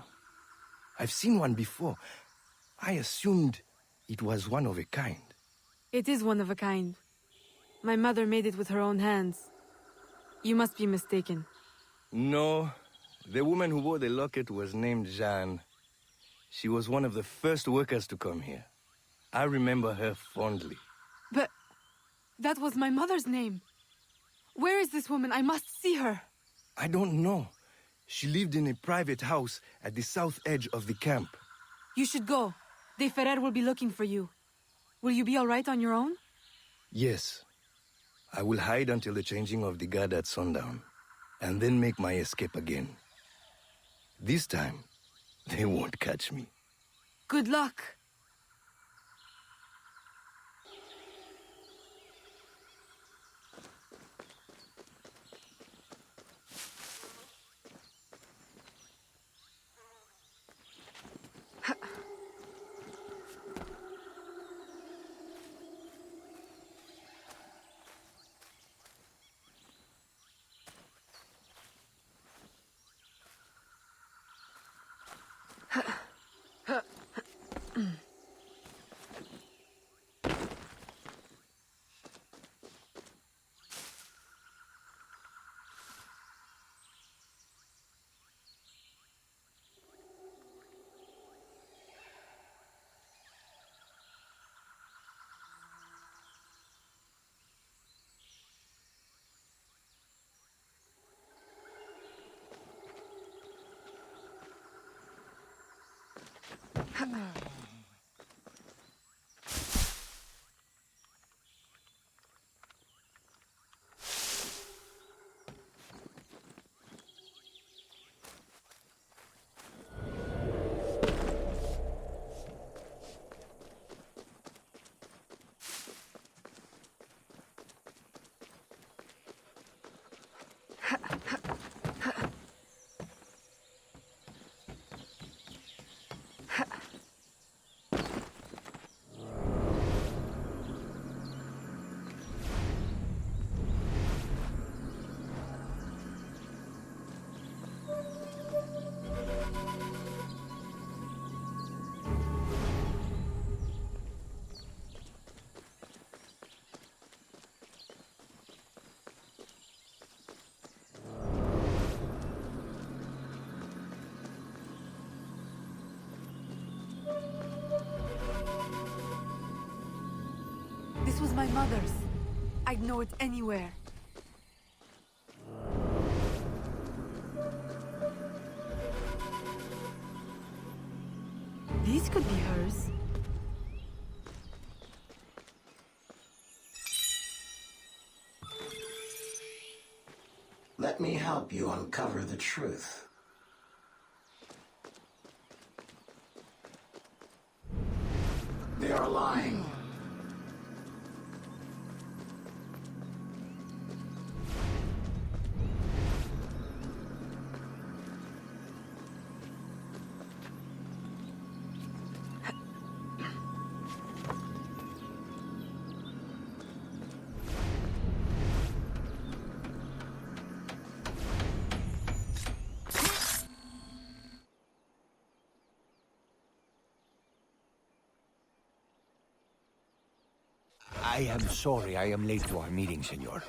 I've seen one before. I assumed it was one of a kind. It is one of a kind. My mother made it with her own hands. You must be mistaken. No, the woman who wore the locket was named Jeanne. She was one of the first workers to come here. I remember her fondly. But that was my mother's name. Where is this woman? I must see her. I don't know. She lived in a private house at the south edge of the camp. You should go. De Ferrer will be looking for you. Will you be all right on your own? Yes. I will hide until the changing of the guard at sundown, and then make my escape again. This time, they won't catch me. Good luck. This was my mother's. I'd know it anywhere. These could be hers. Let me help you uncover the truth. They are lying. I am sorry I am late to our meeting, senor.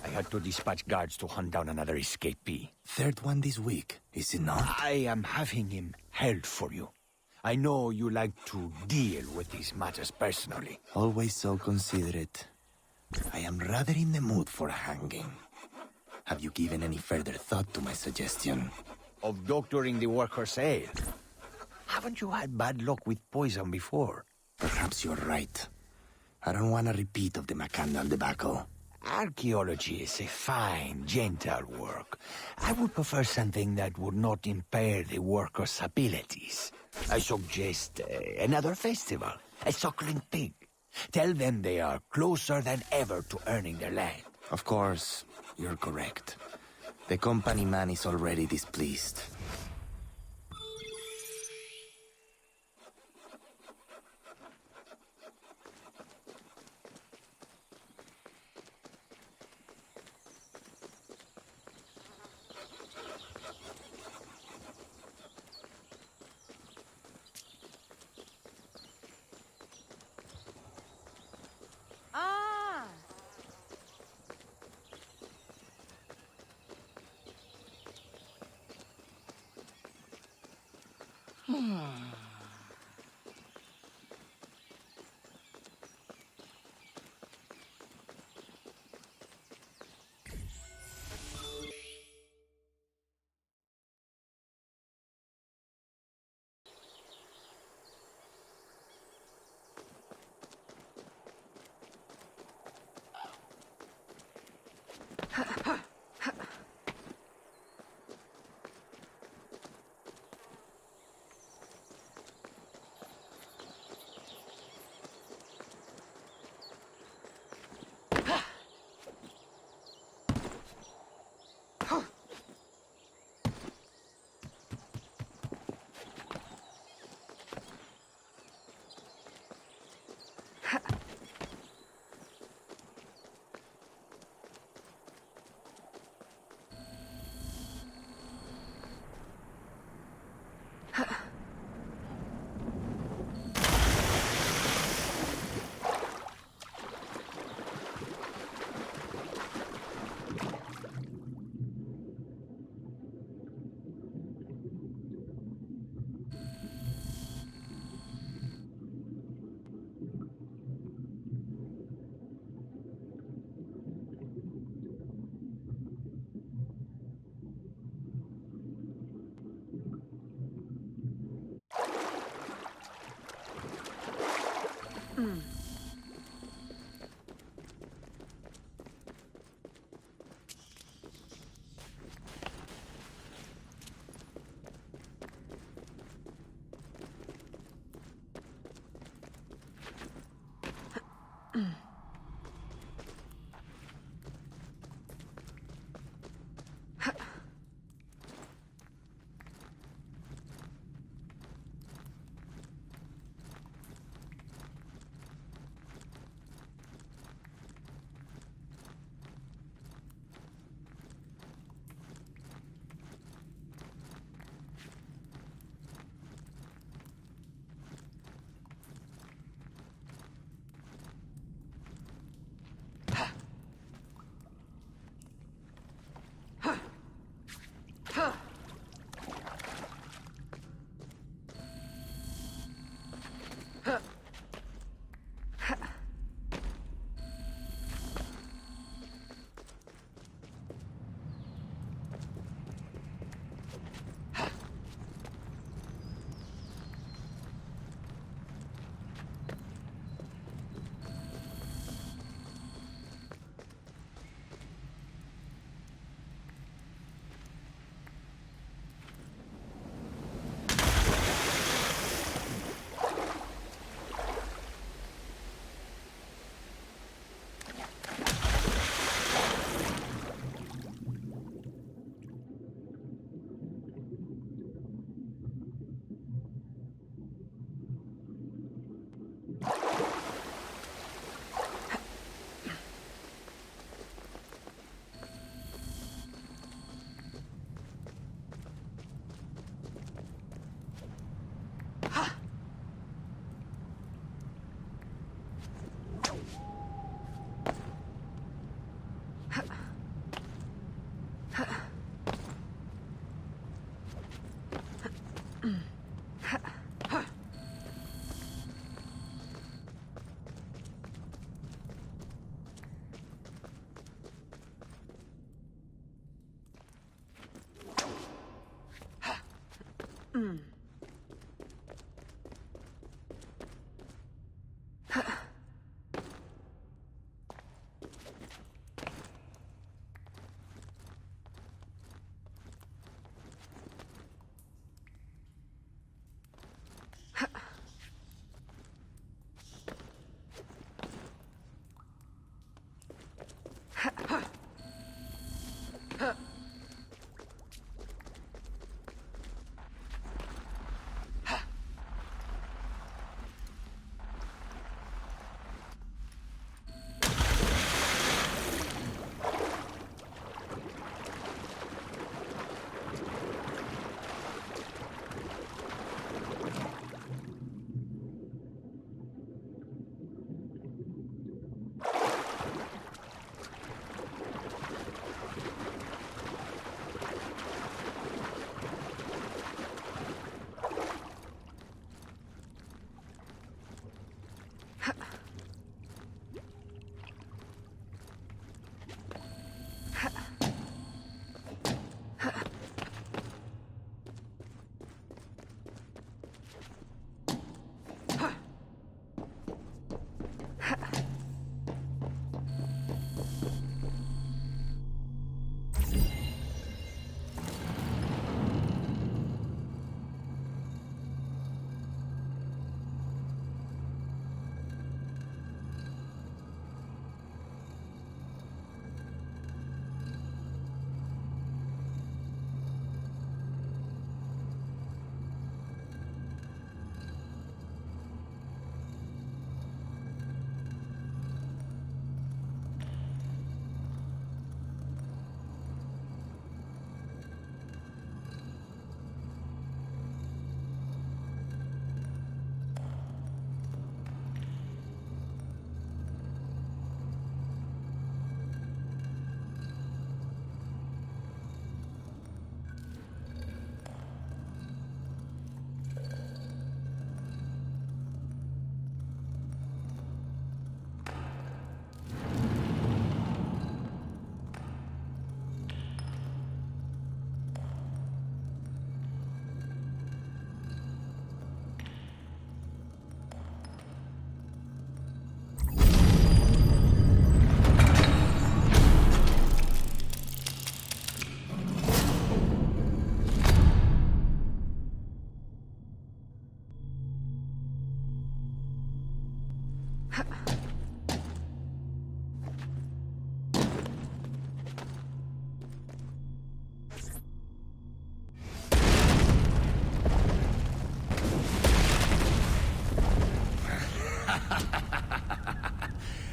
I had to dispatch guards to hunt down another escapee. Third one this week, is it not? I am having him held for you. I know you like to deal with these matters personally. Always so considerate. I am rather in the mood for a hanging. Have you given any further thought to my suggestion? Of doctoring the workers' ale? Haven't you had bad luck with poison before? Perhaps you're right. I don't want a repeat of the Macandal debacle. Archaeology is a fine, gentle work. I would prefer something that would not impair the workers' abilities. I suggest another festival, a suckling pig. Tell them they are closer than ever to earning their land. Of course, you're correct. The company man is already displeased.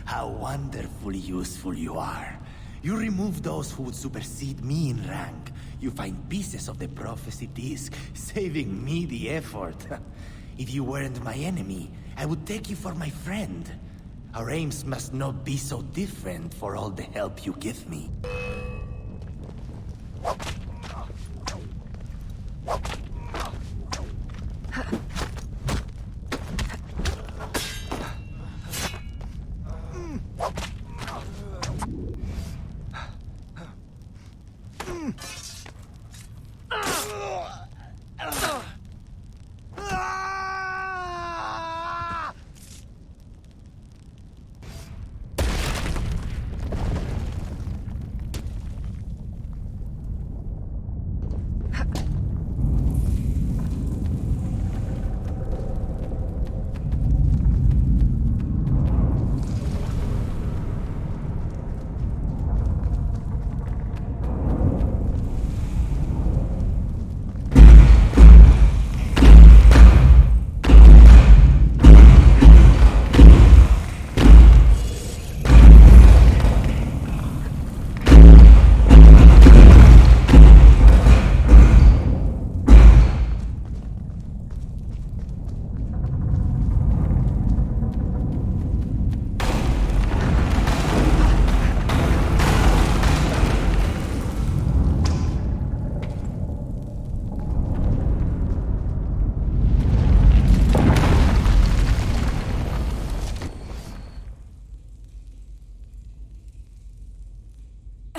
How wonderfully useful you are. You remove those who would supersede me in rank. You find pieces of the prophecy disc, saving me the effort. If you weren't my enemy, I would take you for my friend. Our aims must not be so different for all the help you give me.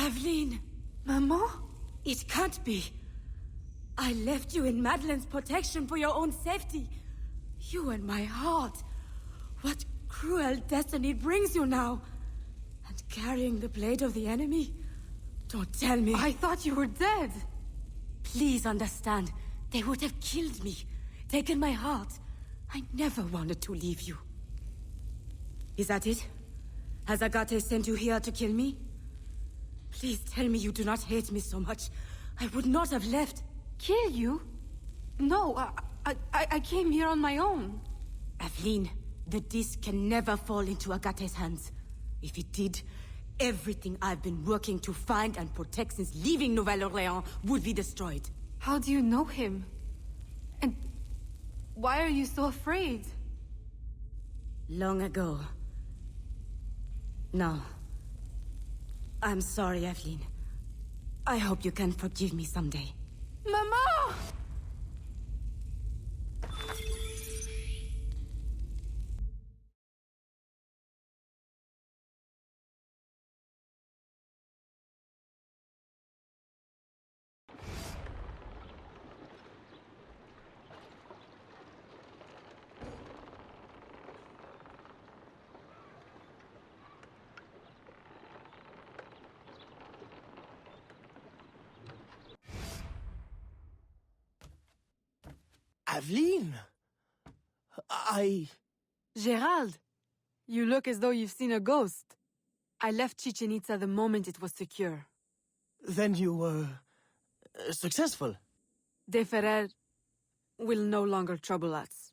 Aveline! Maman? It can't be. I left you in Madeline's protection for your own safety. You and my heart. What cruel destiny brings you now? And carrying the blade of the enemy? Don't tell me. I thought you were dead. Please understand. They would have killed me. Taken my heart. I never wanted to leave you. Is that it? Has Agate sent you here to kill me? Please tell me you do not hate me so much. I would not have left. Kill you? No, I came here on my own. Aveline, the disc can never fall into Agate's hands. If it did, everything I've been working to find and protect since leaving Nouvelle-Orléans would be destroyed. How do you know him? And why are you so afraid? Long ago. No. I'm sorry, Aveline. I hope you can forgive me someday. Mama! Aveline! Gerald! You look as though you've seen a ghost. I left Chichen Itza the moment it was secure. Then you were... successful? De Ferrer will no longer trouble us.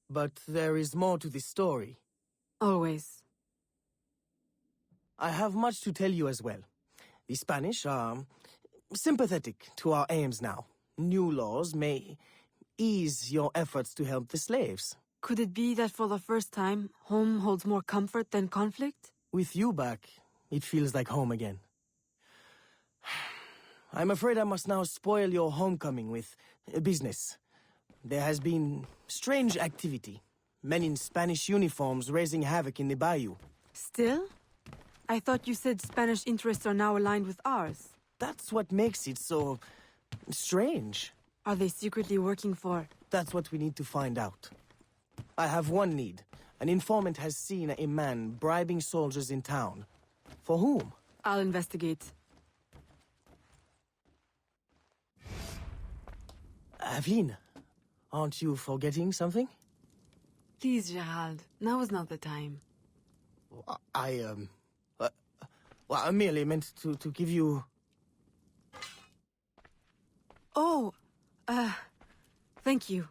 But there is more to this story. Always. I have much to tell you as well. The Spanish are sympathetic to our aims now. New laws may ease your efforts to help the slaves. Could it be that for the first time, home holds more comfort than conflict? With you back, it feels like home again. I'm afraid I must now spoil your homecoming with business. There has been strange activity. Men in Spanish uniforms raising havoc in the bayou. Still? I thought you said Spanish interests are now aligned with ours. That's what makes it so... strange. Are they secretly working for... That's what we need to find out. I have one need. An informant has seen a man bribing soldiers in town. For whom? I'll investigate. Aveline, aren't you forgetting something? Please, Gerald. Now is not the time. I merely meant to give you... Oh, thank you.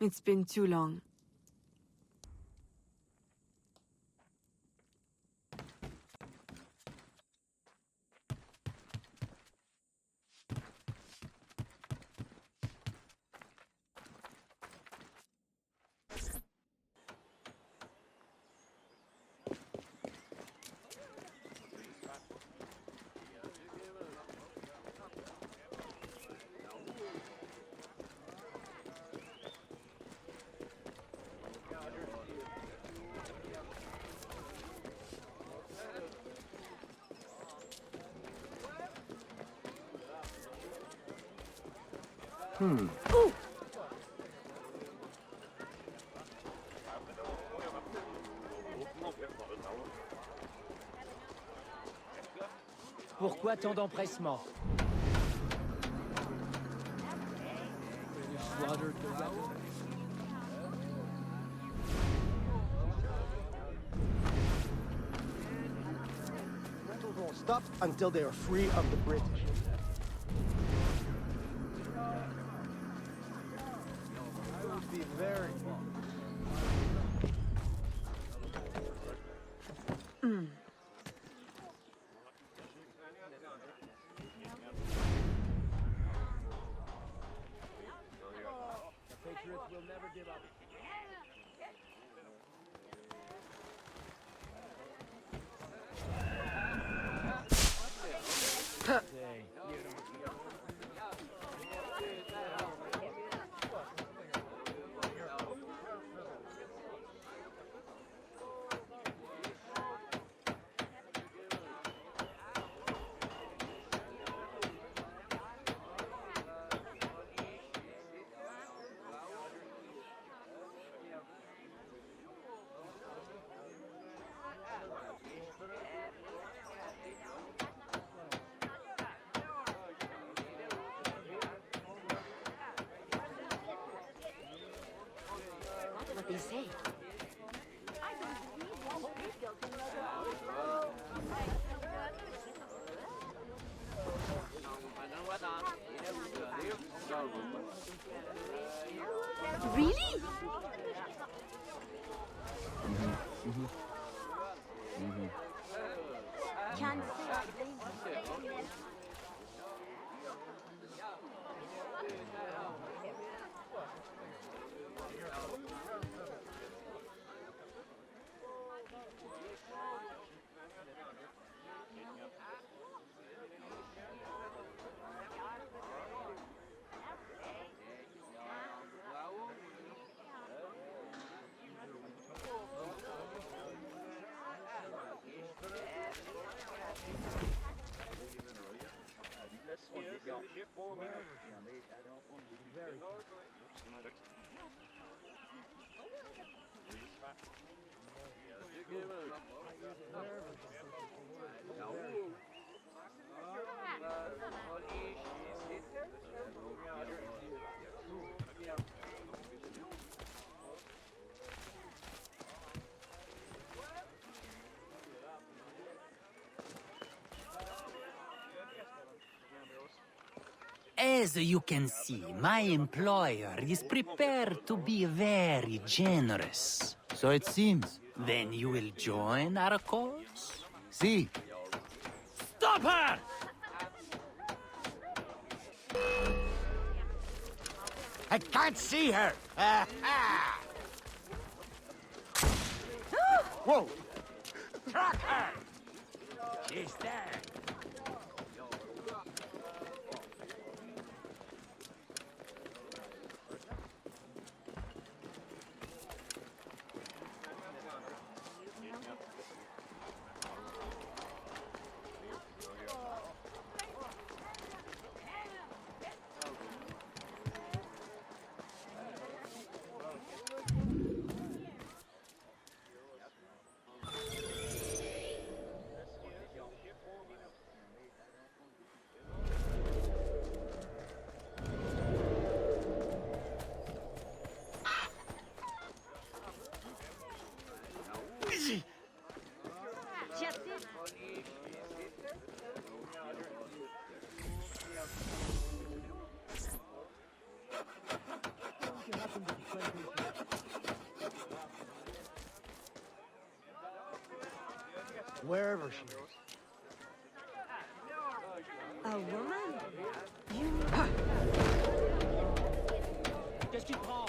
It's been too long. Ooh. Pourquoi tant d'empressement? Rentals won't stop until they are free of the British. I would be very... Patriots will never give up. be safe. Really? Can't As you can see, my employer is prepared to be very generous. So it seems. Then you will join our cause? See. Stop her! I can't see her! Whoa! Track her! She's there! Wherever she is. A woman? Qu'est-ce qu'il prend?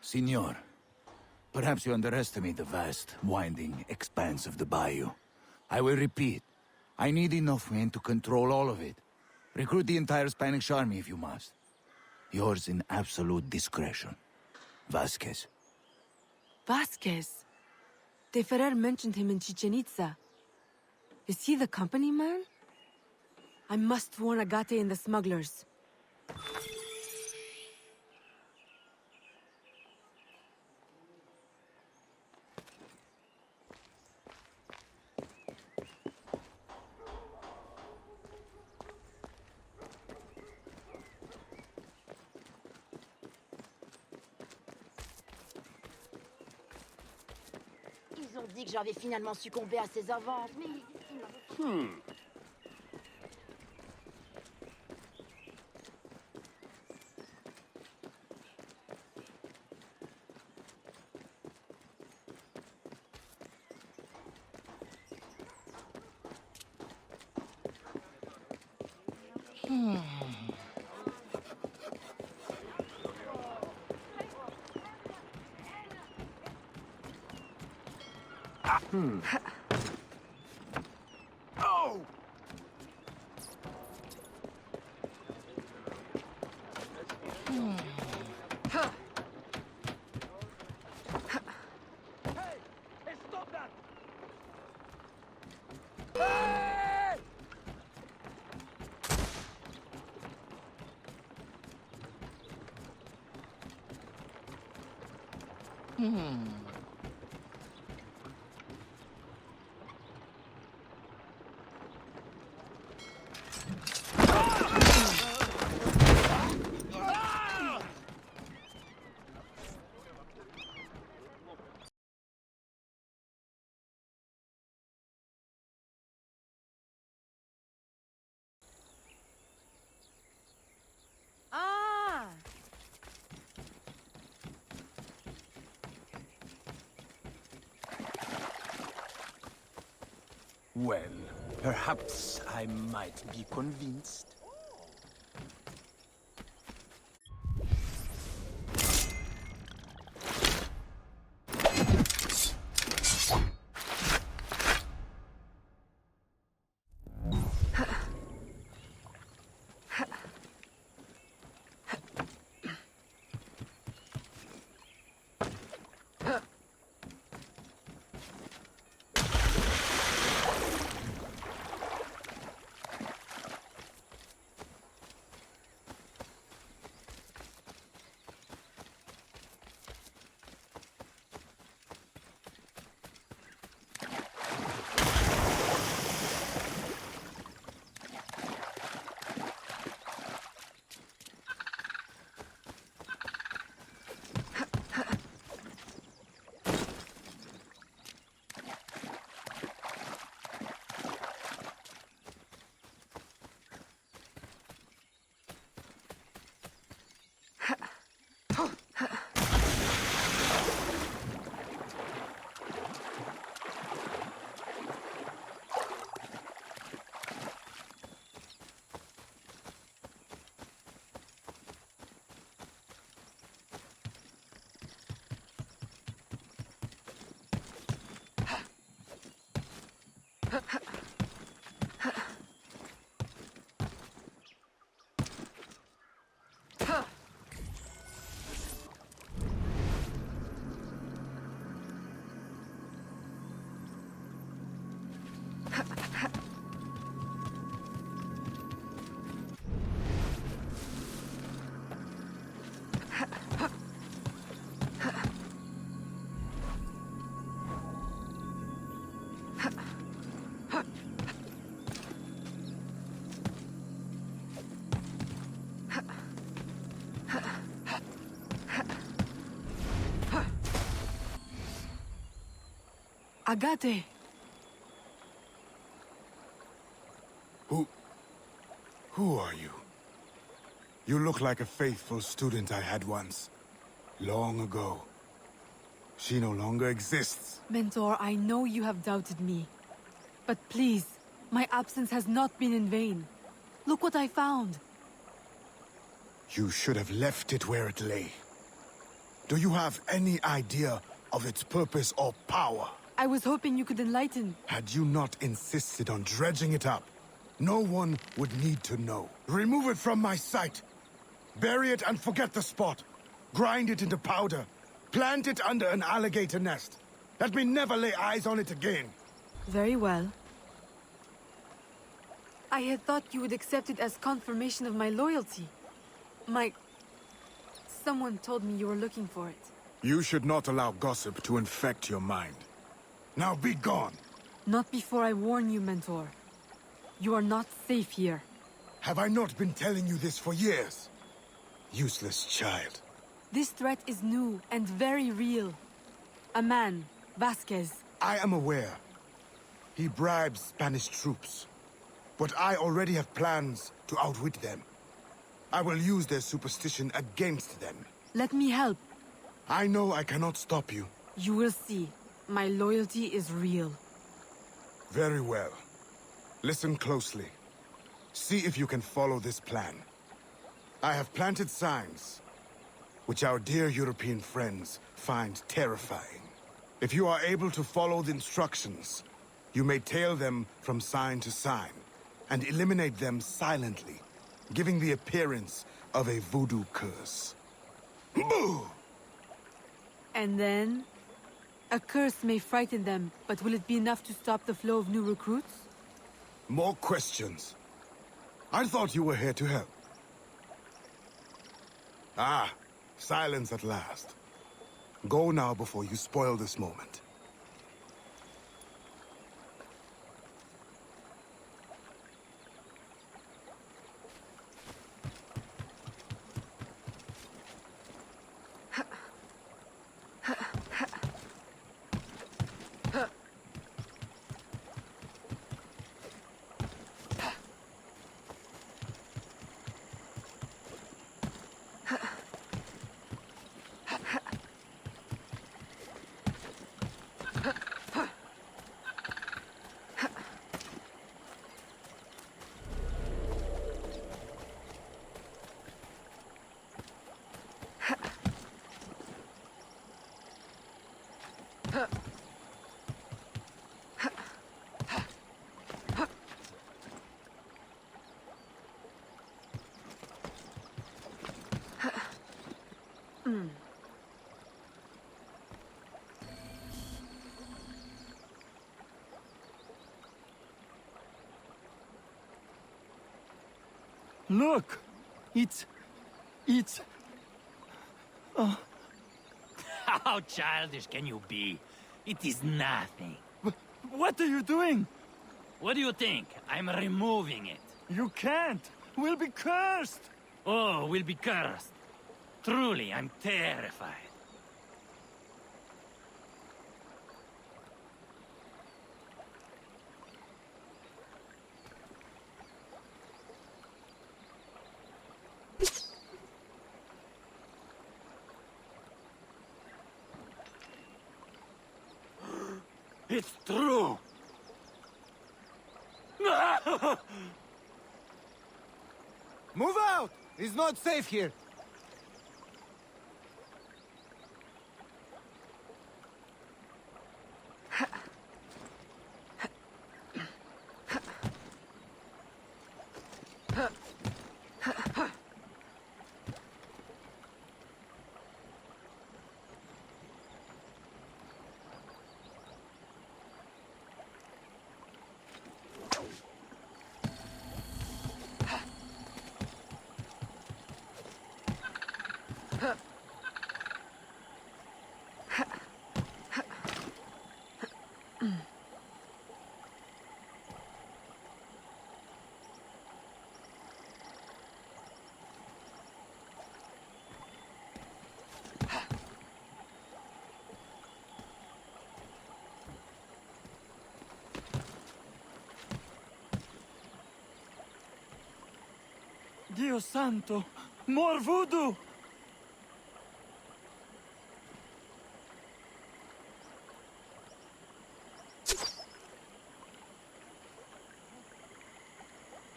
Signor, perhaps you underestimate the vast, winding expanse of the bayou. I will repeat, I need enough men to control all of it. Recruit the entire Spanish army if you must. Yours in absolute discretion. Vasquez. Vasquez? De Ferrer mentioned him in Chichen Itza. Is he the company man? I must warn Agate and the smugglers. Ils ont dit que j'avais finalement succombé à ses avances, mais... Oh! Ah! Well, perhaps I might be convinced. Agate! Who are you? You look like a faithful student I had once. Long ago. She no longer exists. Mentor, I know you have doubted me. But please, my absence has not been in vain. Look what I found. You should have left it where it lay. Do you have any idea of its purpose or power? I was hoping you could enlighten. Had you not insisted on dredging it up, no one would need to know. Remove it from my sight. Bury it and forget the spot. Grind it into powder. Plant it under an alligator nest. Let me never lay eyes on it again. Very well. I had thought you would accept it as confirmation of my loyalty. Someone told me you were looking for it. You should not allow gossip to infect your mind. Now be gone! Not before I warn you, Mentor. You are not safe here. Have I not been telling you this for years? Useless child. This threat is new and very real. A man, Vasquez. I am aware. He bribes Spanish troops. But I already have plans to outwit them. I will use their superstition against them. Let me help. I know I cannot stop you. You will see. My loyalty is real. Very well. Listen closely. See if you can follow this plan. I have planted signs, which our dear European friends find terrifying. If you are able to follow the instructions, you may tail them from sign to sign, and eliminate them silently, giving the appearance of a voodoo curse. Boo! And then? A curse may frighten them, but will it be enough to stop the flow of new recruits? More questions. I thought you were here to help. Ah, silence at last. Go now before you spoil this moment. Look! It's... Oh. How childish can you be? It is nothing. What are you doing? What do you think? I'm removing it. You can't! We'll be cursed! Oh, we'll be cursed. Truly, I'm terrified. It's true! Move out! It's not safe here. Dios santo! More voodoo!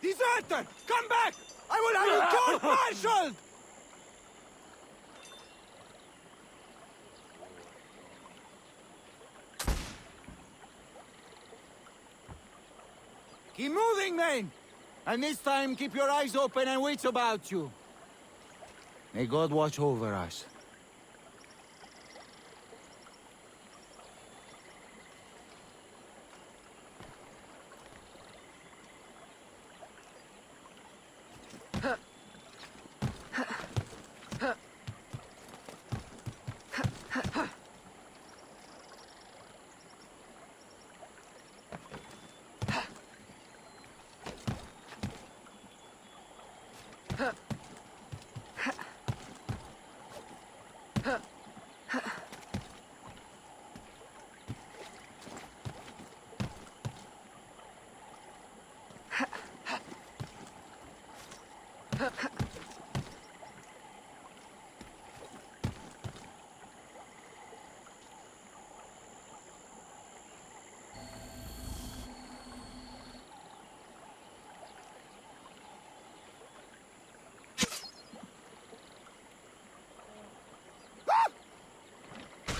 Deserter! Come back! I will have you court-martialed! Keep moving, men! And this time, keep your eyes open and wits about you. May God watch over us.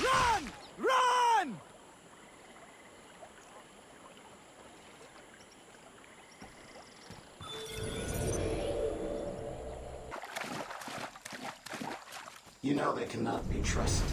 Run! Run! You know they cannot be trusted.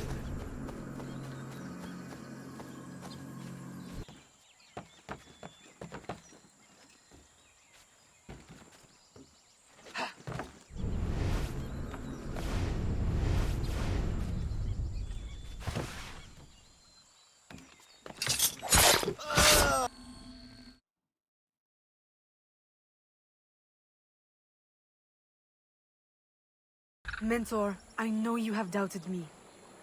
Mentor, I know you have doubted me.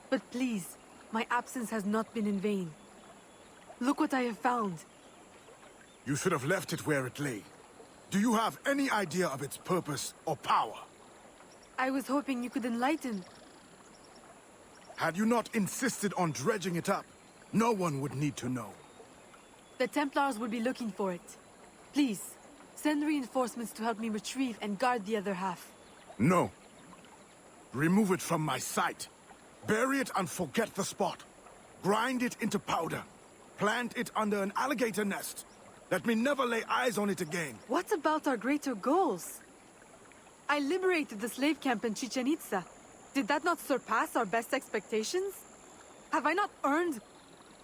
But please, my absence has not been in vain. Look what I have found. You should have left it where it lay. Do you have any idea of its purpose or power? I was hoping you could enlighten. Had you not insisted on dredging it up, no one would need to know. The Templars will be looking for it. Please, send reinforcements to help me retrieve and guard the other half. No. Remove it from my sight. Bury it and forget the spot. Grind it into powder. Plant it under an alligator nest. Let me never lay eyes on it again. What about our greater goals? I liberated the slave camp in Chichen Itza. Did that not surpass our best expectations? Have I not earned...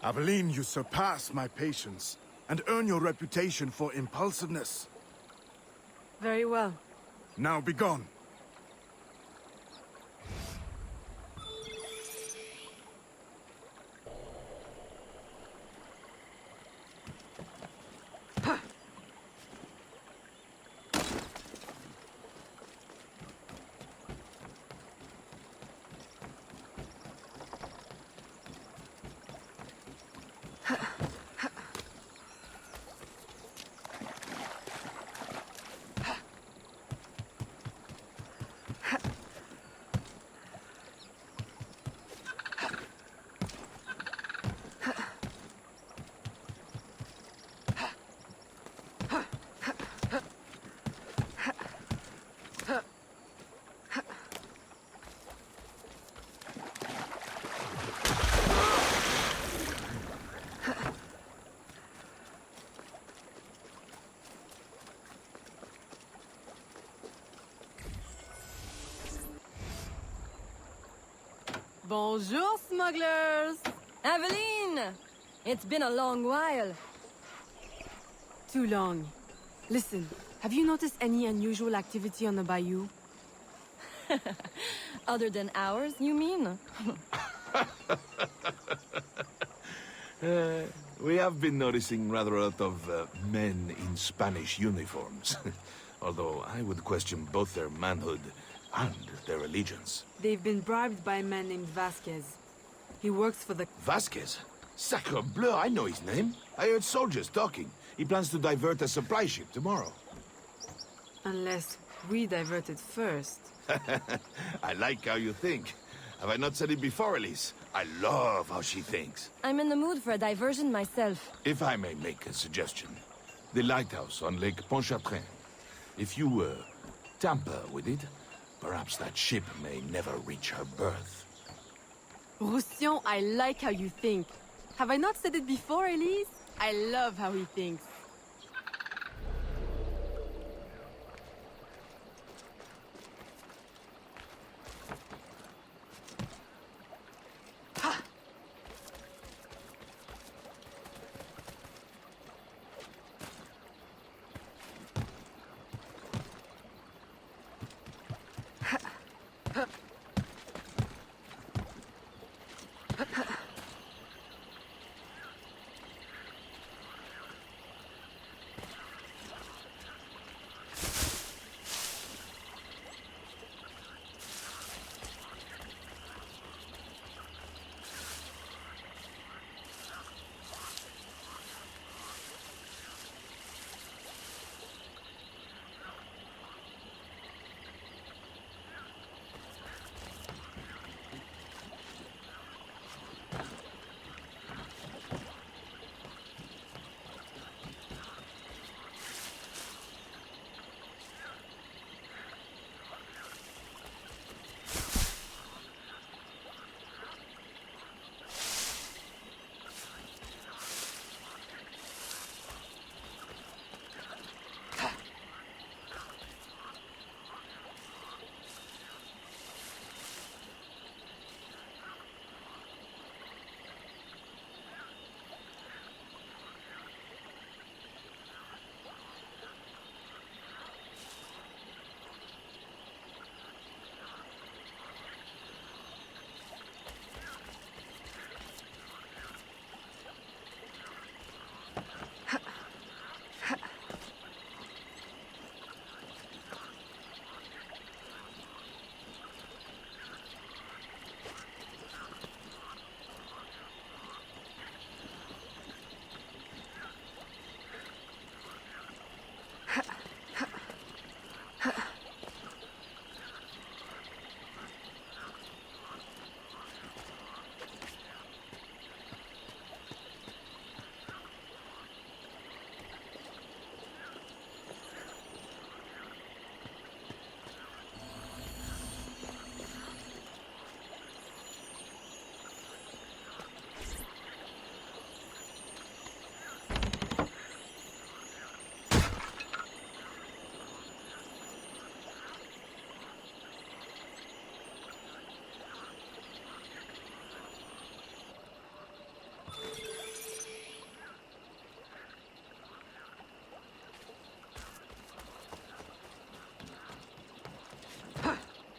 Aveline, you surpass my patience and earn your reputation for impulsiveness. Very well. Now be gone. Bonjour, smugglers! Aveline! It's been a long while. Too long. Listen, have you noticed any unusual activity on the bayou? Other than ours, you mean? We have been noticing rather a lot of men in Spanish uniforms. Although I would question both their manhood and their allegiance. They've been bribed by a man named Vasquez. He works for the... Vasquez? Sacre bleu, I know his name. I heard soldiers talking. He plans to divert a supply ship tomorrow. Unless We diverted first. I like how you think. Have I not said it before, Elise? I love how she thinks. I'm in the mood for a diversion myself. If I may make a suggestion. The lighthouse on Lake Pontchartrain. If you, tamper with it, perhaps that ship may never reach her berth. Roussillon, I like how you think. Have I not said it before, Elise? I love how he thinks.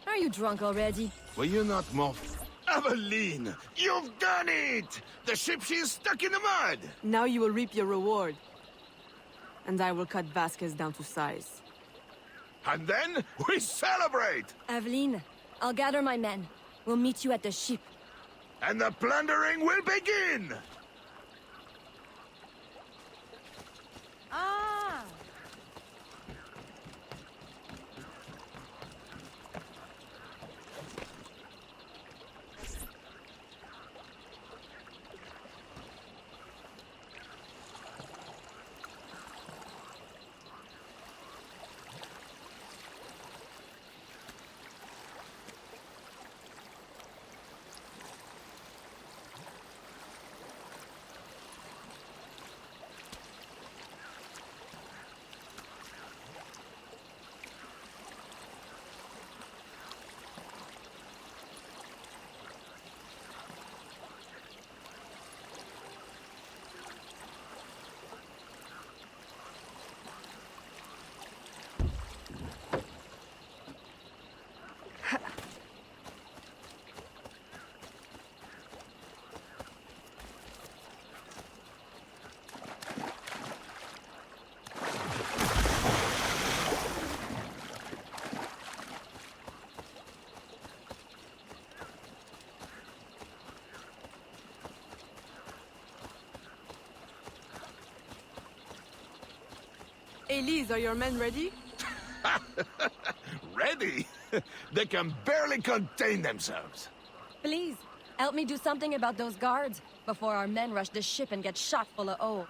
Are you drunk already? Were you not more... Aveline! You've done it! The ship, she's stuck in the mud! Now you will reap your reward. And I will cut Vasquez down to size. And then we celebrate! Aveline, I'll gather my men. We'll meet you at the ship. And the plundering will begin! Ah! Elise, are your men ready? already! They can barely contain themselves. Please, help me do something about those guards before our men rush the ship and get shot full of ore.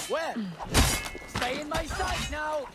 Where? Stay in my sight now!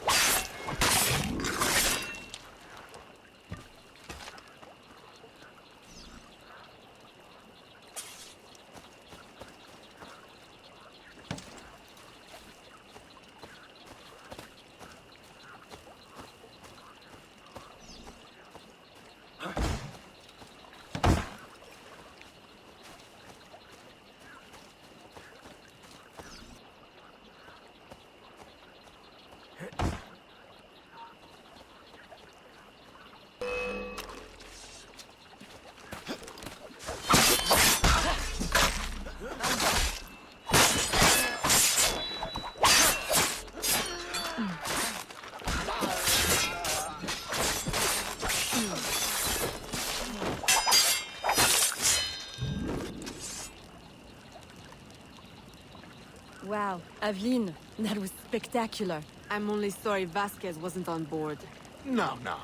Wow, Aveline, that was spectacular. I'm only sorry Vasquez wasn't on board. No, no.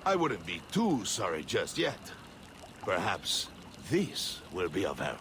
I wouldn't be too sorry just yet. Perhaps this will be of help.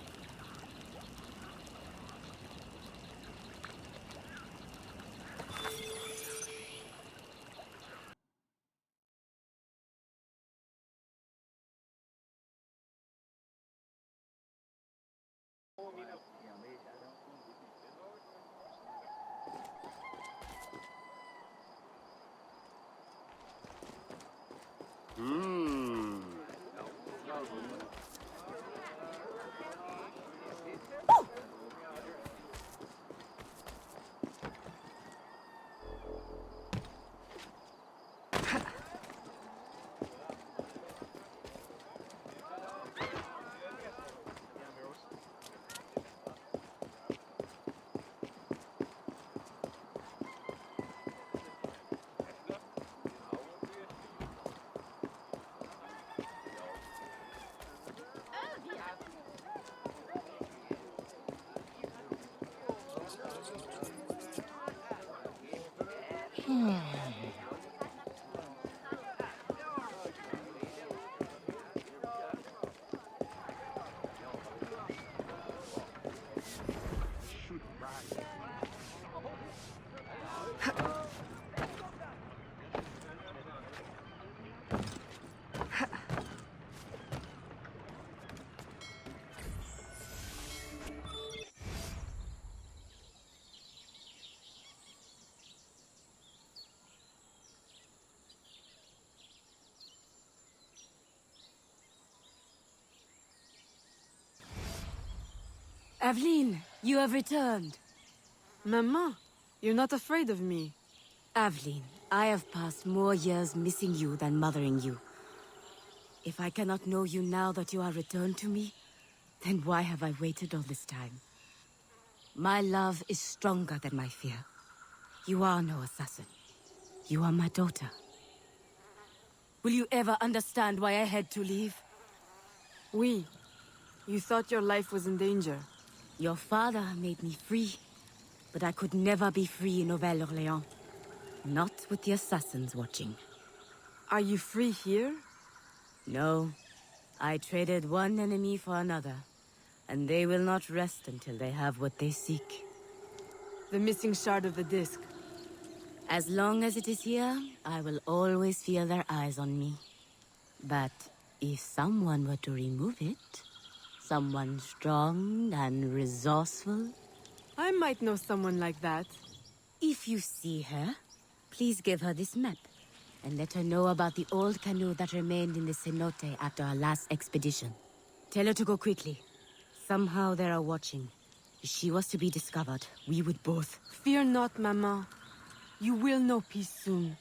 Aveline, you have returned. Maman, you're not afraid of me. Aveline, I have passed more years missing you than mothering you. If I cannot know you now that you are returned to me, then why have I waited all this time? My love is stronger than my fear. You are no assassin. You are my daughter. Will you ever understand why I had to leave? Oui. You thought your life was in danger. Your father made me free, but I could never be free in Nouvelle-Orléans. Not with the assassins watching. Are you free here? No. I traded one enemy for another, and they will not rest until they have what they seek. The missing shard of the disc. As long as it is here, I will always feel their eyes on me. But if someone were to remove it, someone strong and resourceful... I might know someone like that. If you see her, please give her this map, and let her know about the old canoe that remained in the cenote after our last expedition. Tell her to go quickly. Somehow they are watching. If she was to be discovered, we would both... Fear not, Maman. You will know peace soon.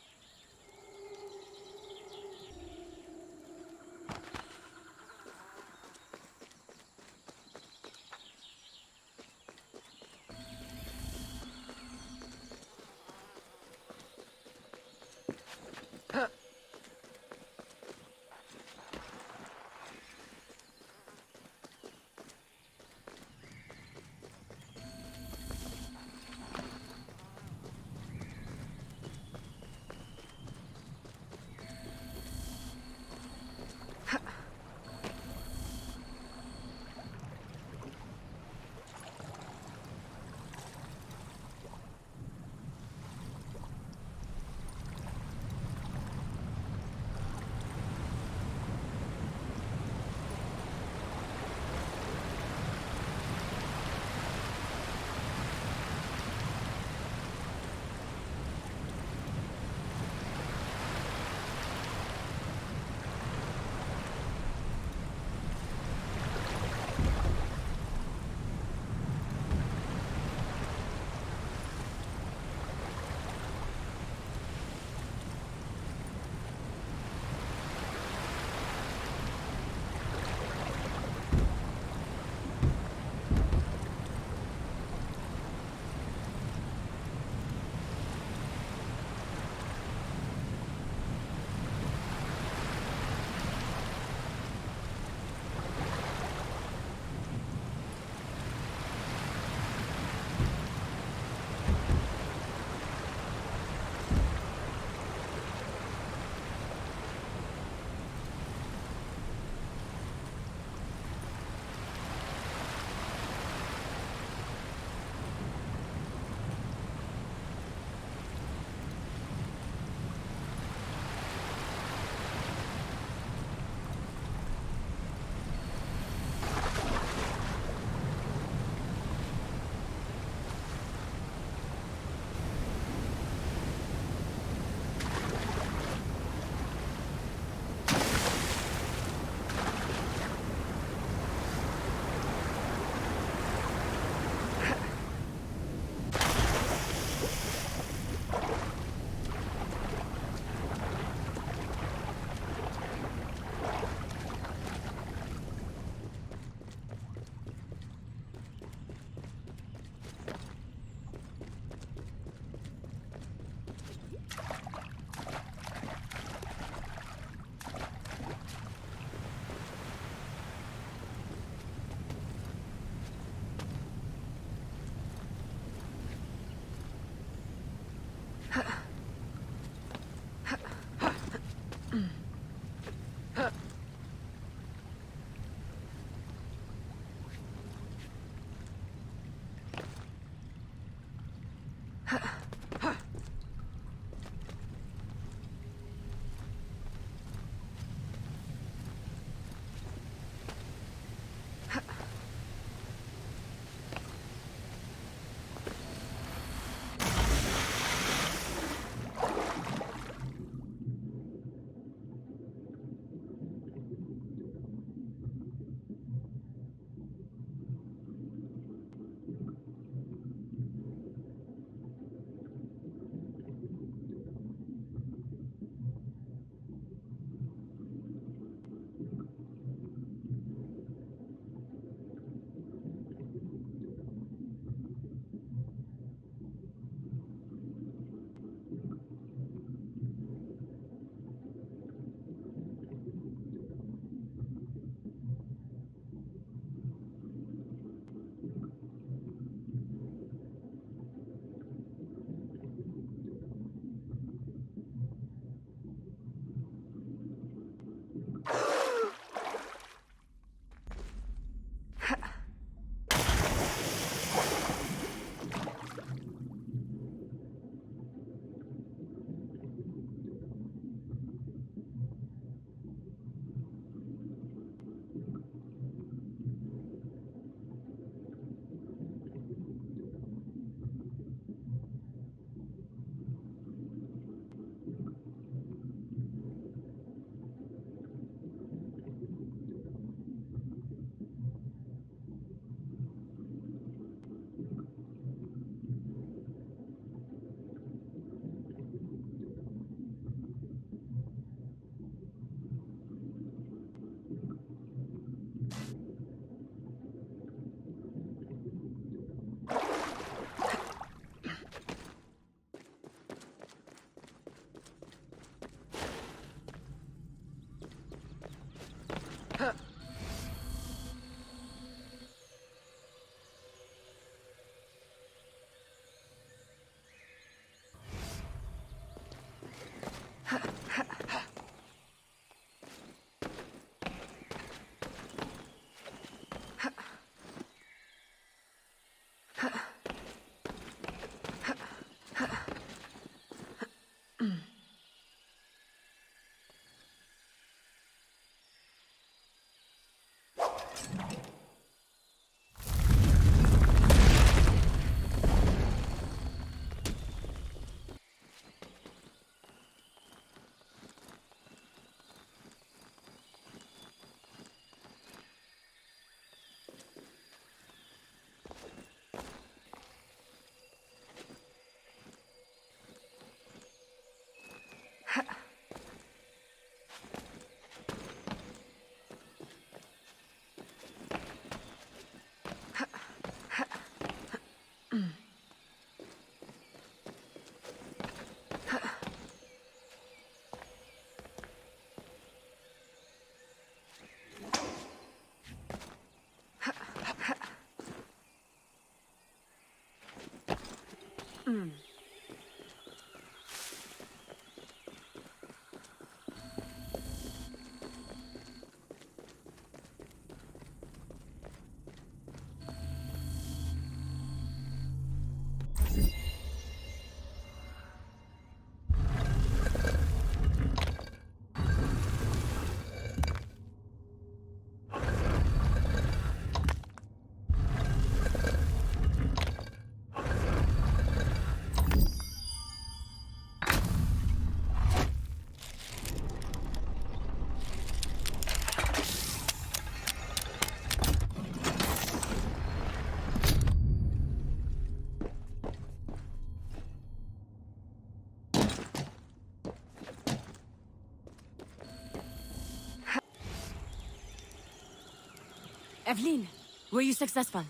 Evelyn, were you successful?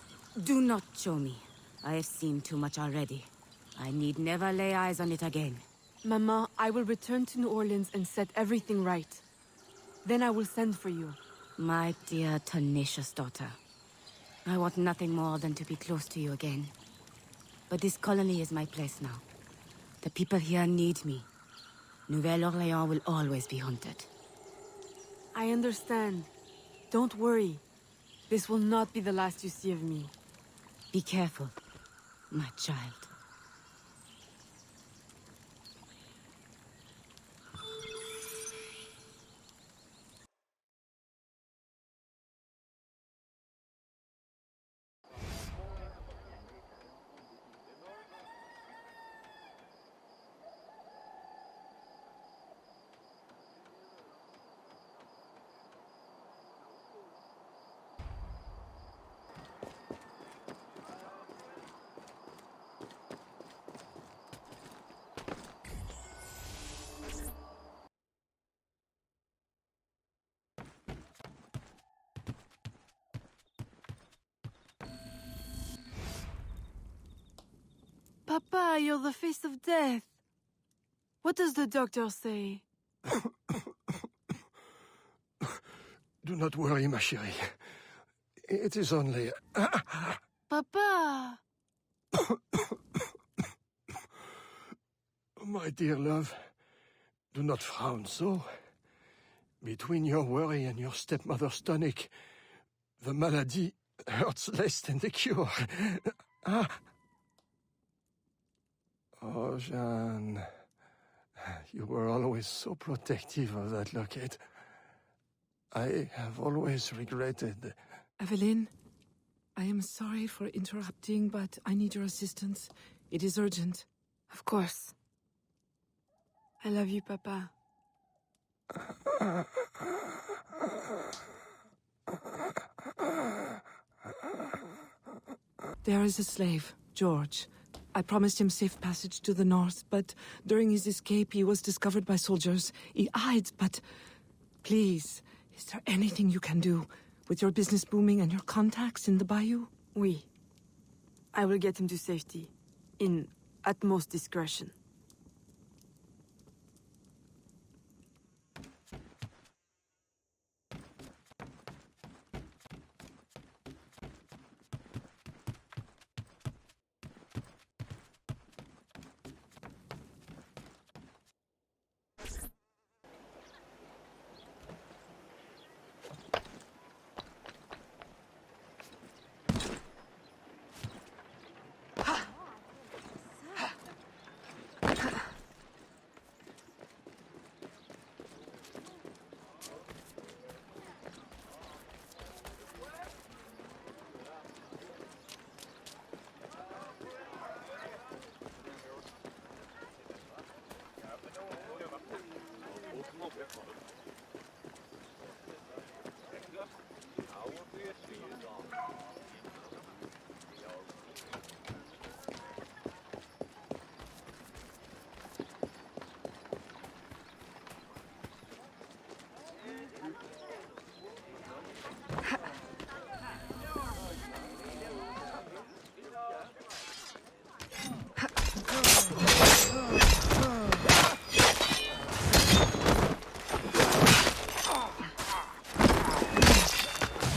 Do not show me. I have seen too much already. I need never lay eyes on it again. Mama, I will return to New Orleans and set everything right. Then I will send for you. My dear, tenacious daughter. I want nothing more than to be close to you again. But this colony is my place now. The people here need me. Nouvelle-Orléans will always be haunted. I understand. Don't worry. This will not be the last you see of me. Be careful, my child. Papa, you're the face of death. What does the doctor say? Do not worry, ma chérie. It is only... Papa! My dear love, do not frown so. Between your worry and your stepmother's tonic, the malady hurts less than the cure. Oh, Jeanne, you were always so protective of that locket. I have always regretted... Evelyn, I am sorry for interrupting, but I need your assistance. It is urgent. Of course. I love you, Papa. There is a slave, George. I promised him safe passage to the north, but during his escape he was discovered by soldiers. He hides, but... Please, is there anything you can do? With your business booming and your contacts in the bayou? Oui. I will get him to safety. In utmost discretion.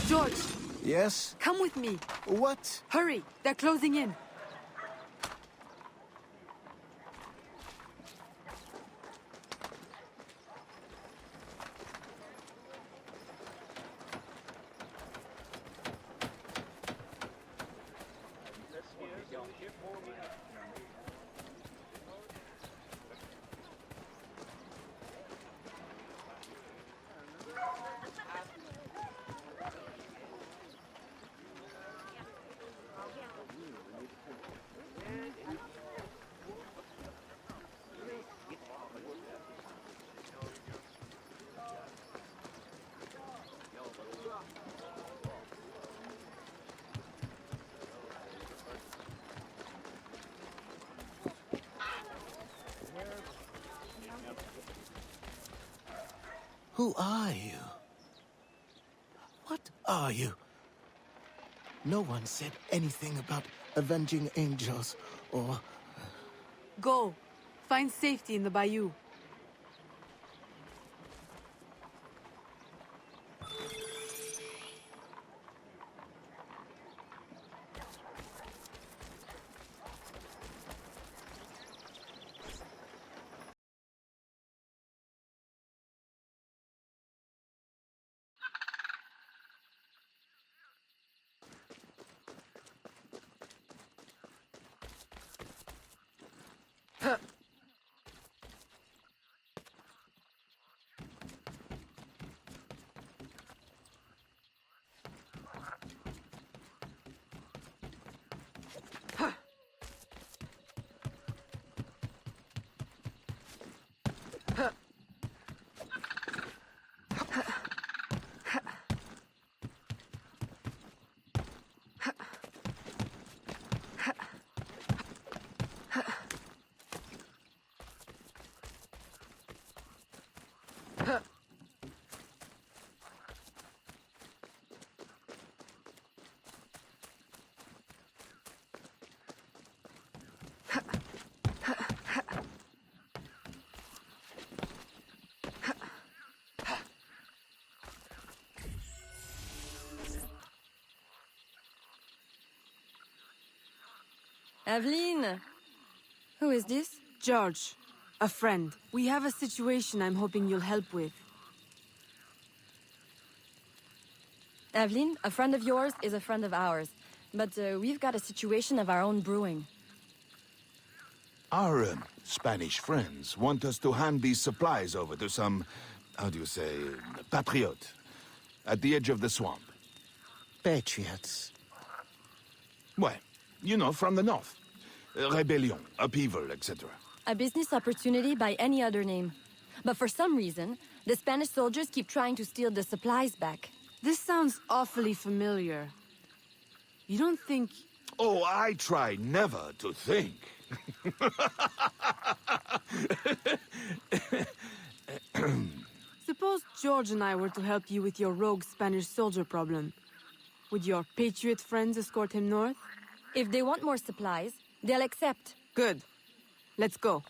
George! Yes? Come with me. What? Hurry! They're closing in. Who are you? What are you? No one said anything about avenging angels or... Go. Find safety in the bayou. Aveline! Who is this? George. A friend. We have a situation I'm hoping you'll help with. Aveline, a friend of yours is a friend of ours. But we've got a situation of our own brewing. Our Spanish friends want us to hand these supplies over to some, how do you say, patriot, at the edge of the swamp. Patriots. Well, you know, from the north. Rebellion, upheaval, etc. A business opportunity by any other name. But for some reason, the Spanish soldiers keep trying to steal the supplies back. This sounds awfully familiar. You don't think... Oh, I try never to think. Suppose George and I were to help you with your rogue Spanish soldier problem. Would your patriot friends escort him north? If they want more supplies, they'll accept. Good. Let's go.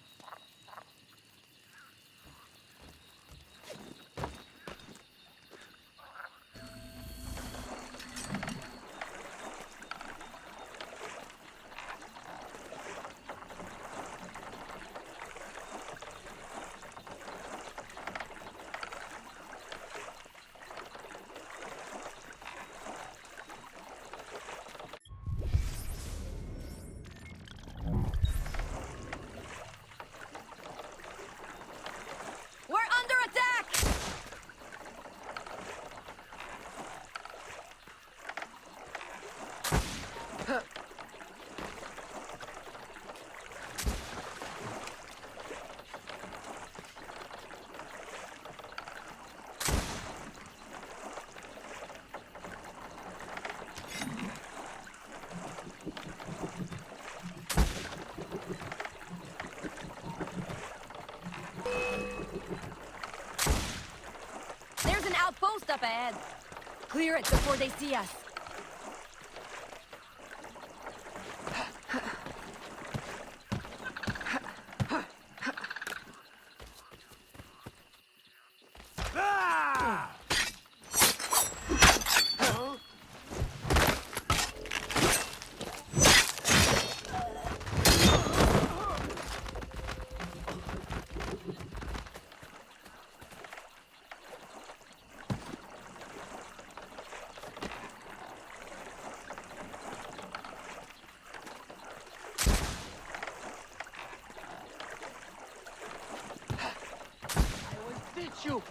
There's an outpost up ahead. Clear it before they see us. You.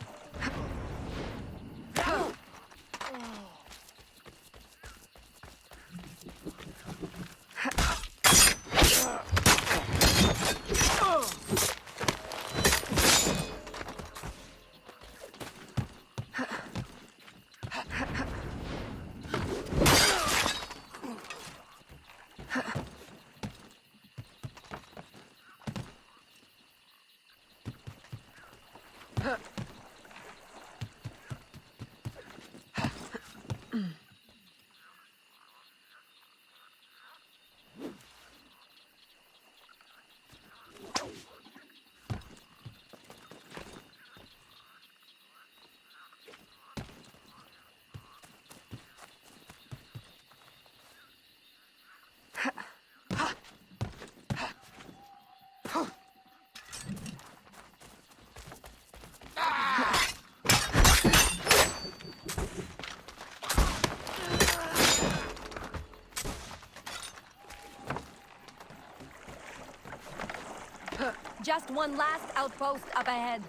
just one last outpost up ahead.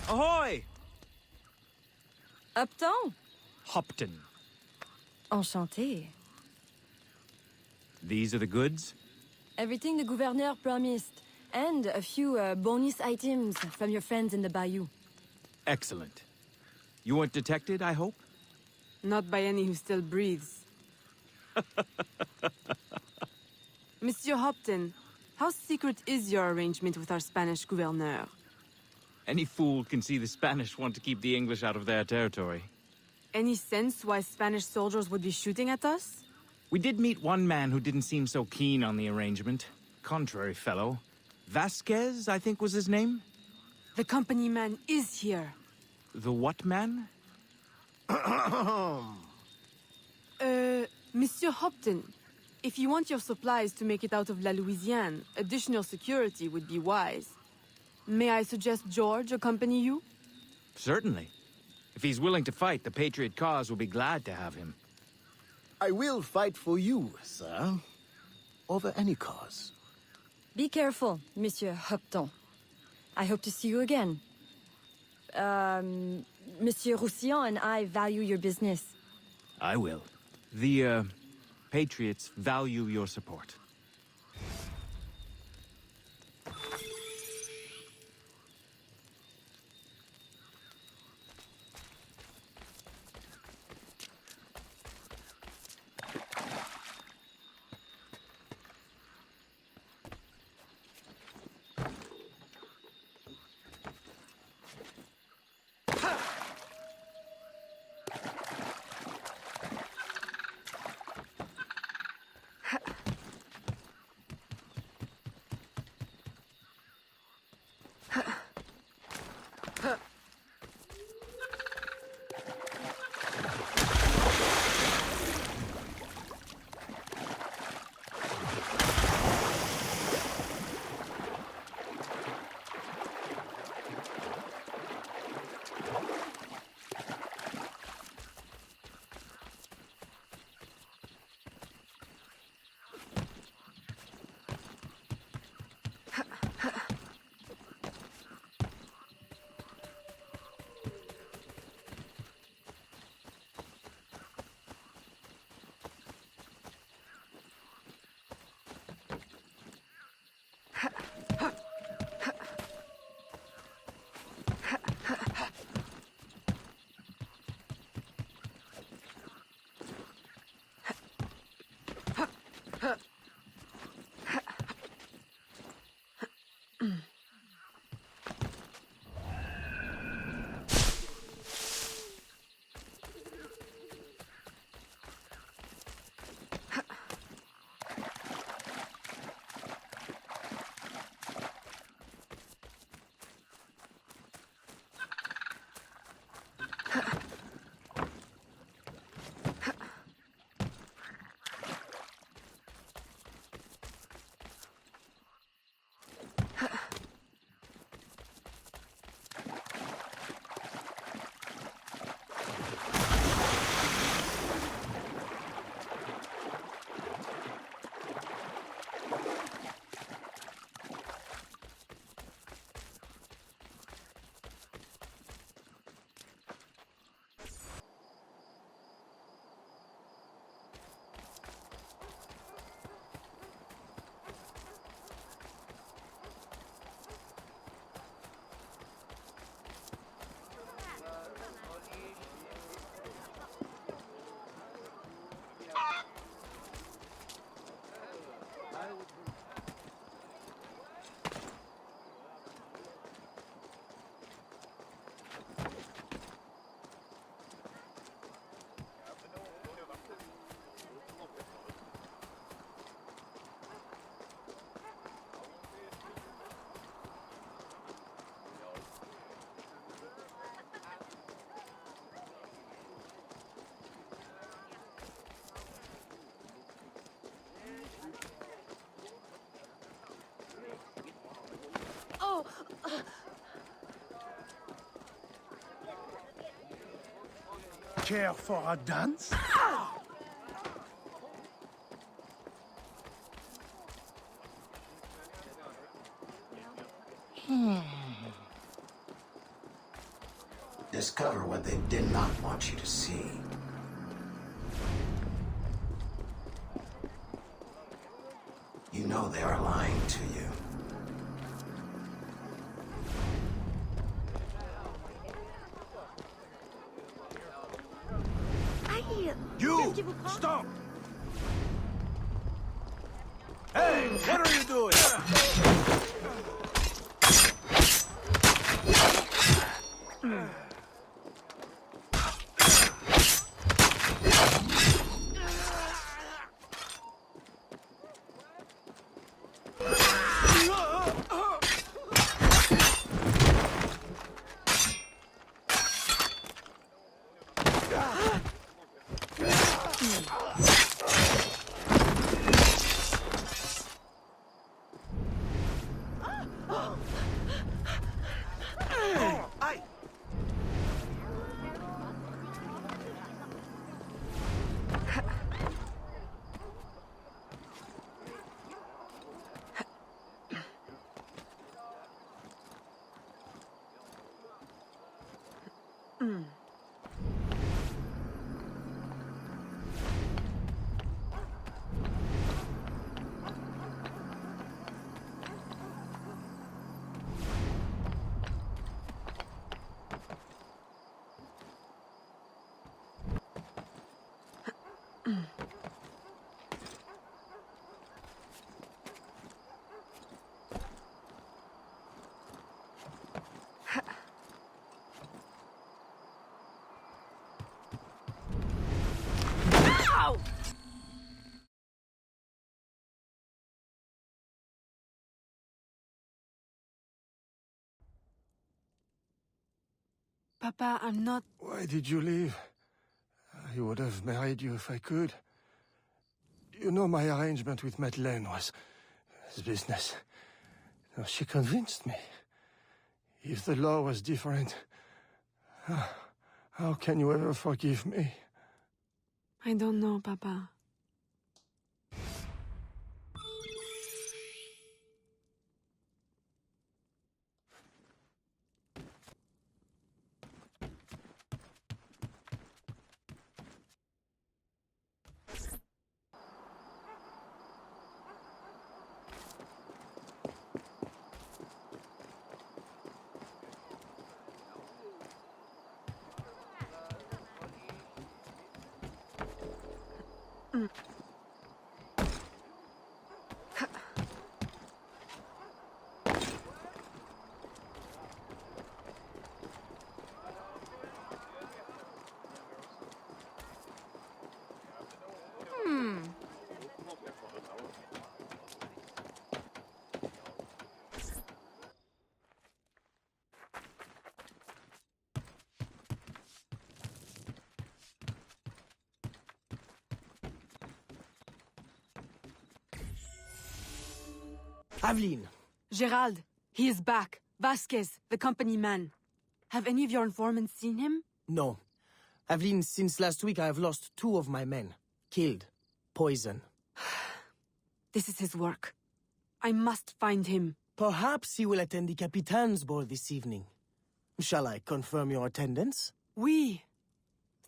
Ahoy! Upton? Hopton. Enchanté. These are the goods? Everything the gouverneur promised. And a few bonus items from your friends in the bayou. Excellent. You weren't detected, I hope? Not by any who still breathes. Monsieur Hopton, how secret is your arrangement with our Spanish gouverneur? Any fool can see the Spanish want to keep the English out of their territory. Any sense why Spanish soldiers would be shooting at us? We did meet one man who didn't seem so keen on the arrangement. Contrary fellow. Vasquez, I think was his name? The company man is here. The what man? Monsieur Hopton, if you want your supplies to make it out of La Louisiane, additional security would be wise. May I suggest George accompany you? Certainly. If he's willing to fight, the Patriot cause will be glad to have him. I will fight for you, sir. Over any cause. Be careful, Monsieur Hopton. I hope to see you again. Monsieur Roussillon and I value your business. I will. The, Patriots value your support. Care for a dance? Discover what they did not want you to see. You know they are lying to you. You! Stop! Hey, what are you doing? Papa, I'm not... Why did you leave? I would have married you if I could. You know my arrangement with Madeleine was business. No, she convinced me. If the law was different, how can you ever forgive me? I don't know, Papa. Aveline! Gerald, he is back. Vasquez, the company man. Have any of your informants seen him? No. Aveline, since last week I have lost 2 of my men. Killed. Poison. This is his work. I must find him. Perhaps he will attend the Capitan's ball this evening. Shall I confirm your attendance? Oui.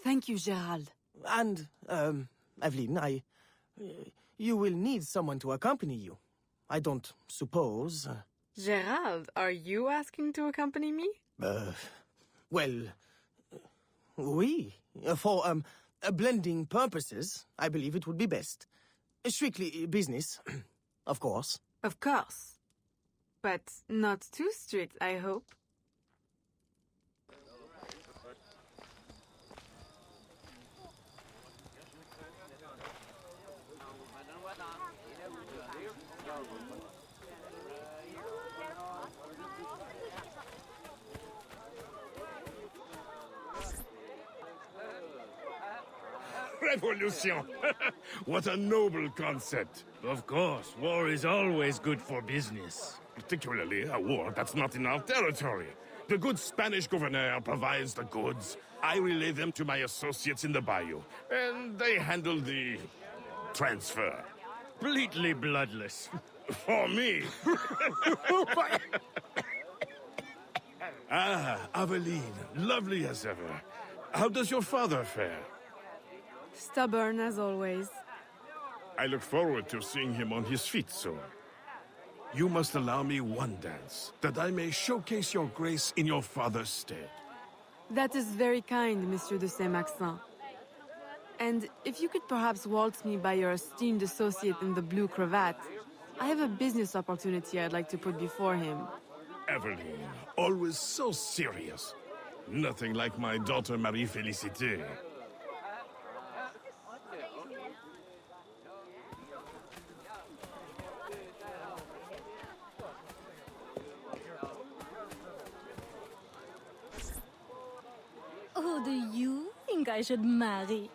Thank you, Gerald. And, Aveline, you will need someone to accompany you. I don't suppose... Gerald, are you asking to accompany me? Well... oui. For, blending purposes, I believe it would be best. Strictly business, of course. Of course. But not too strict, I hope. Revolution! What a noble concept. Of course, war is always good for business. particularly a war that's not in our territory. The good Spanish governor provides the goods. I relay them to my associates in the bayou, and they handle the transfer. Completely bloodless. For me. Ah, Aveline, lovely as ever. How does your father fare? Stubborn as always. I look forward to seeing him on his feet soon. You must allow me one dance, that I may showcase your grace in your father's stead. That is very kind, Monsieur de Saint-Maxent. And if you could perhaps waltz me by your esteemed associate in the blue cravat, I have a business opportunity I'd like to put before him. Eveline, always so serious. Nothing like my daughter Marie-Félicité. Who do you think I should marry?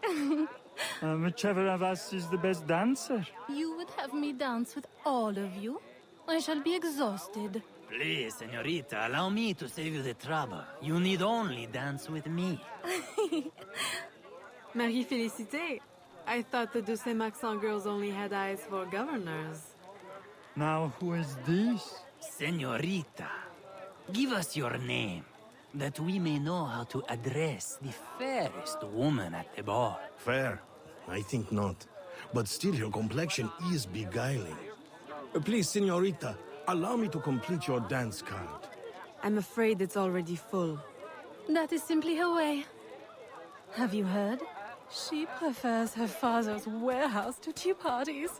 Whichever of us is the best dancer. You would have me dance with all of you? I shall be exhausted. Please, senorita, allow me to save you the trouble. You need only dance with me. Marie-Félicité, I thought the de Saint-Maxent girls only had eyes for governors. Now who is this? Senorita, give us your name, that we may know how to address the fairest woman at the ball. Fair? I think not. But still, your complexion is beguiling. Please, senorita, allow me to complete your dance card. I'm afraid it's already full. That is simply her way. Have you heard? She prefers her father's warehouse to tea parties.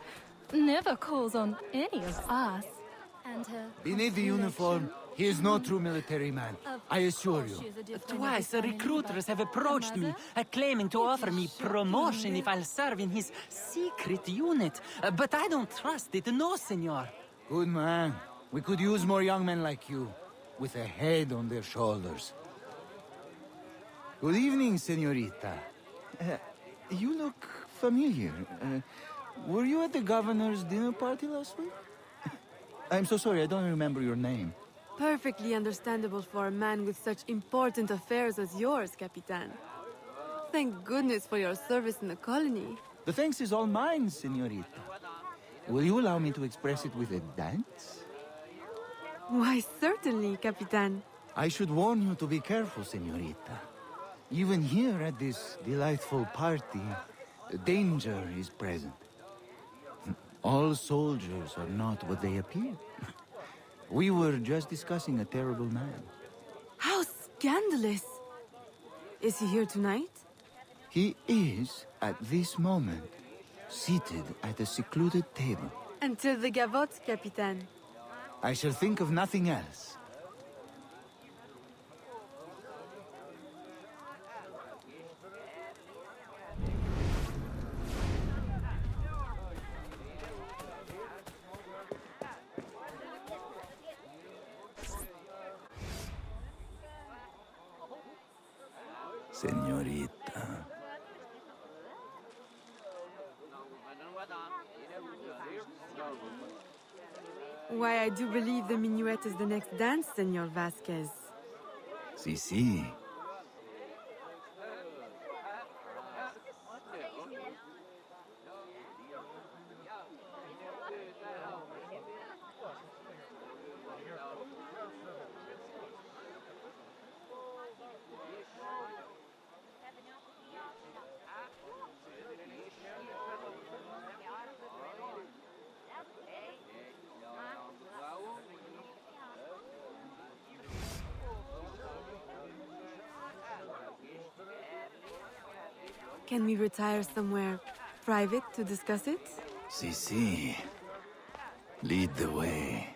Never calls on any of us. And her beneath the uniform, he is no true military man, I assure you. Twice, recruiters have approached me, claiming to offer me promotion if I'll serve in his secret unit. But I don't trust it, no, senor. Good man. We could use more young men like you, with a head on their shoulders. Good evening, senorita. You look familiar. Were you at the governor's dinner party last week? I'm so sorry, I don't remember your name. Perfectly understandable for a man with such important affairs as yours, Capitan. Thank goodness for your service in the colony. The thanks is all mine, senorita. Will you allow me to express it with a dance? Why, certainly, Capitan. I should warn you to be careful, senorita. Even here at this delightful party, danger is present. All soldiers are not what they appear. We were just discussing a terrible man. How scandalous! Is he here tonight? He is, at this moment, seated at a secluded table. Until the gavotte, Capitan. I shall think of nothing else. Señorita. Why, I do believe the minuet is the next dance, Senor Vasquez. Sí, sí. Can we retire somewhere private to discuss it? Sí, sí. Lead the way.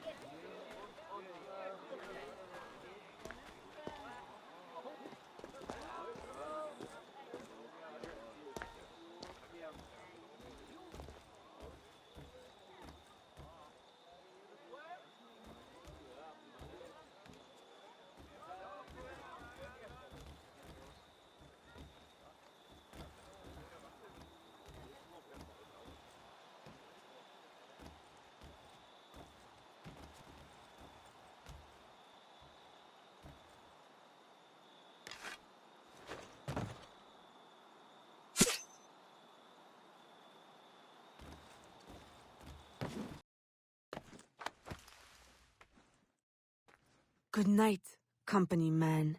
Good night, company man.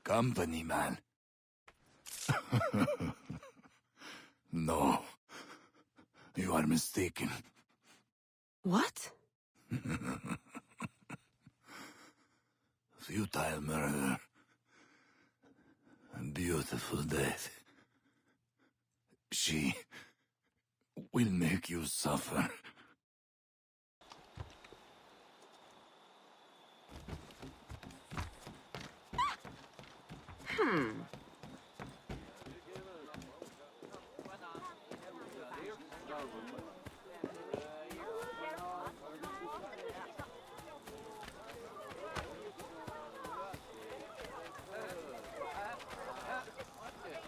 Company man. No. You are mistaken. What? Futile murder. A beautiful death. She will make you suffer.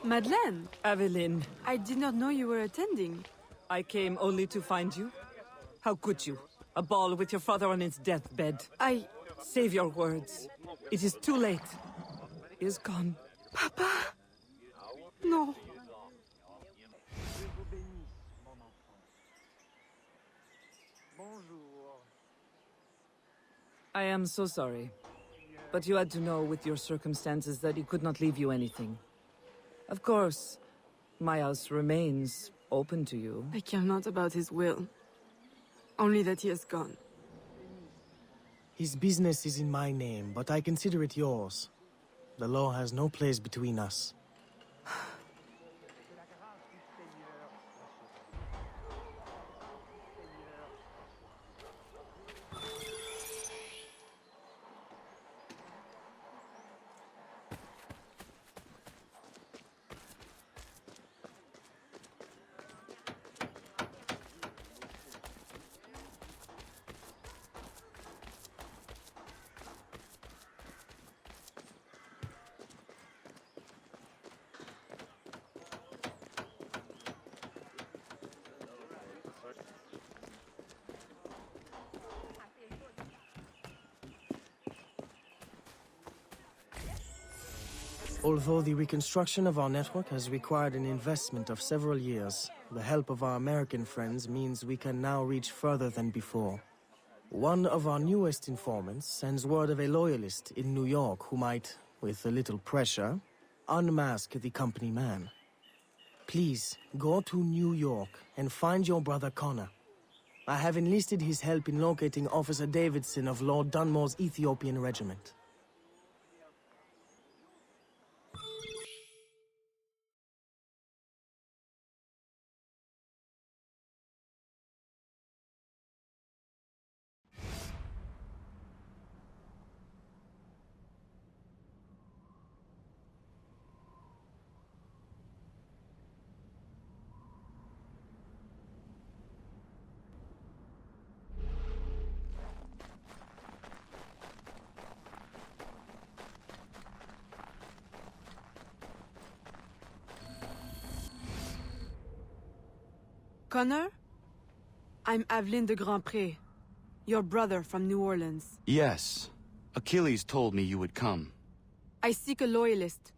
Madeleine! Aveline, I did not know you were attending. I came only to find you. How could you? A ball with your father on his deathbed. Save your words. It is too late. He is gone. Papa! No. I am so sorry. But you had to know with your circumstances that he could not leave you anything. Of course, my house remains open to you. I care not about his will. Only that he is gone. His business is in my name, but I consider it yours. The law has no place between us. Although the reconstruction of our network has required an investment of several years, the help of our American friends means we can now reach further than before. One of our newest informants sends word of a loyalist in New York who might, with a little pressure, unmask the company man. Please, go to New York and find your brother Connor. I have enlisted his help in locating Officer Davidson of Lord Dunmore's Ethiopian regiment. Connor? I'm Aveline de Grandpré, your brother from New Orleans. Yes. Achilles told me you would come. I seek a loyalist,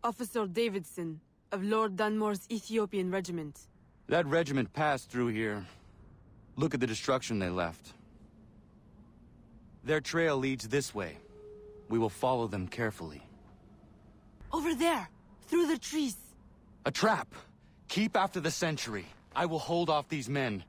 Officer Davidson, of Lord Dunmore's Ethiopian regiment. That regiment passed through here. Look at the destruction they left. Their trail leads this way. We will follow them carefully. Over there! Through the trees! A trap! Keep after the sentry. I will hold off these men.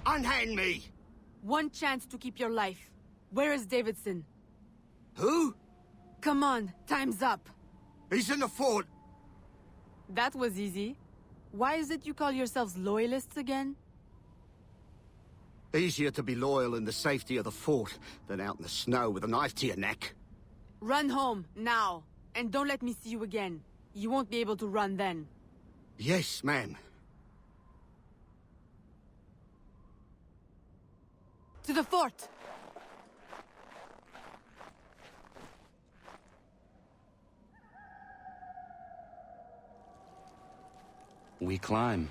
Unhand me! One chance to keep your life. Where is Davidson? Who? Come on, time's up. He's in the fort. That was easy. Why is it you call yourselves loyalists again? Easier to be loyal in the safety of the fort than out in the snow with a knife to your neck. Run home, now. And don't let me see you again. You won't be able to run then. Yes, ma'am. To the fort! We climb.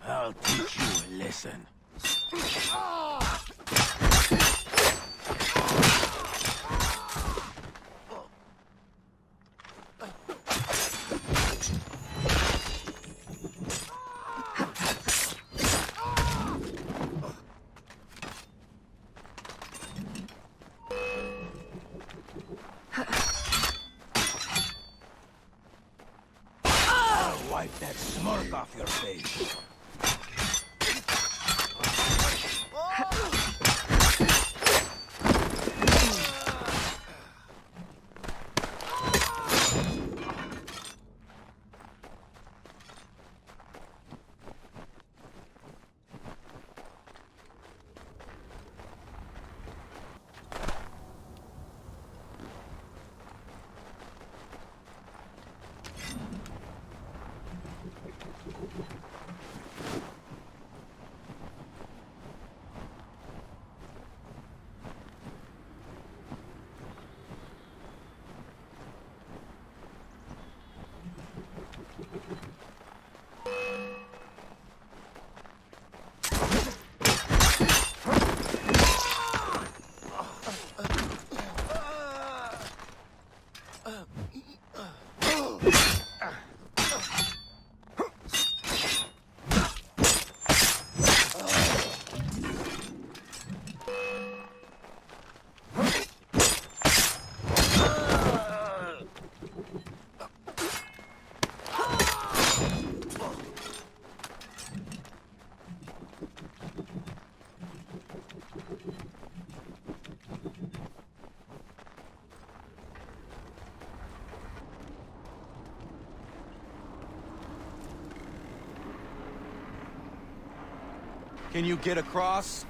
I'll teach you a lesson. I'll wipe that smirk off your face. Can you get across?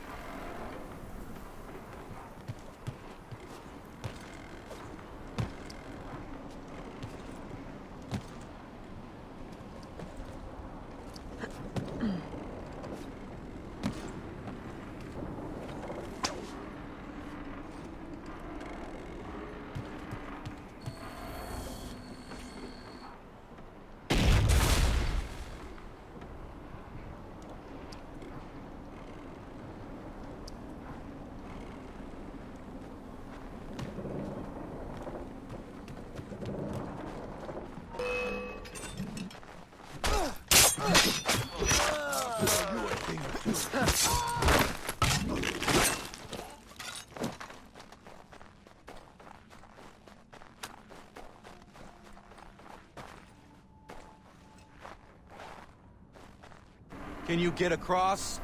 Can you get across?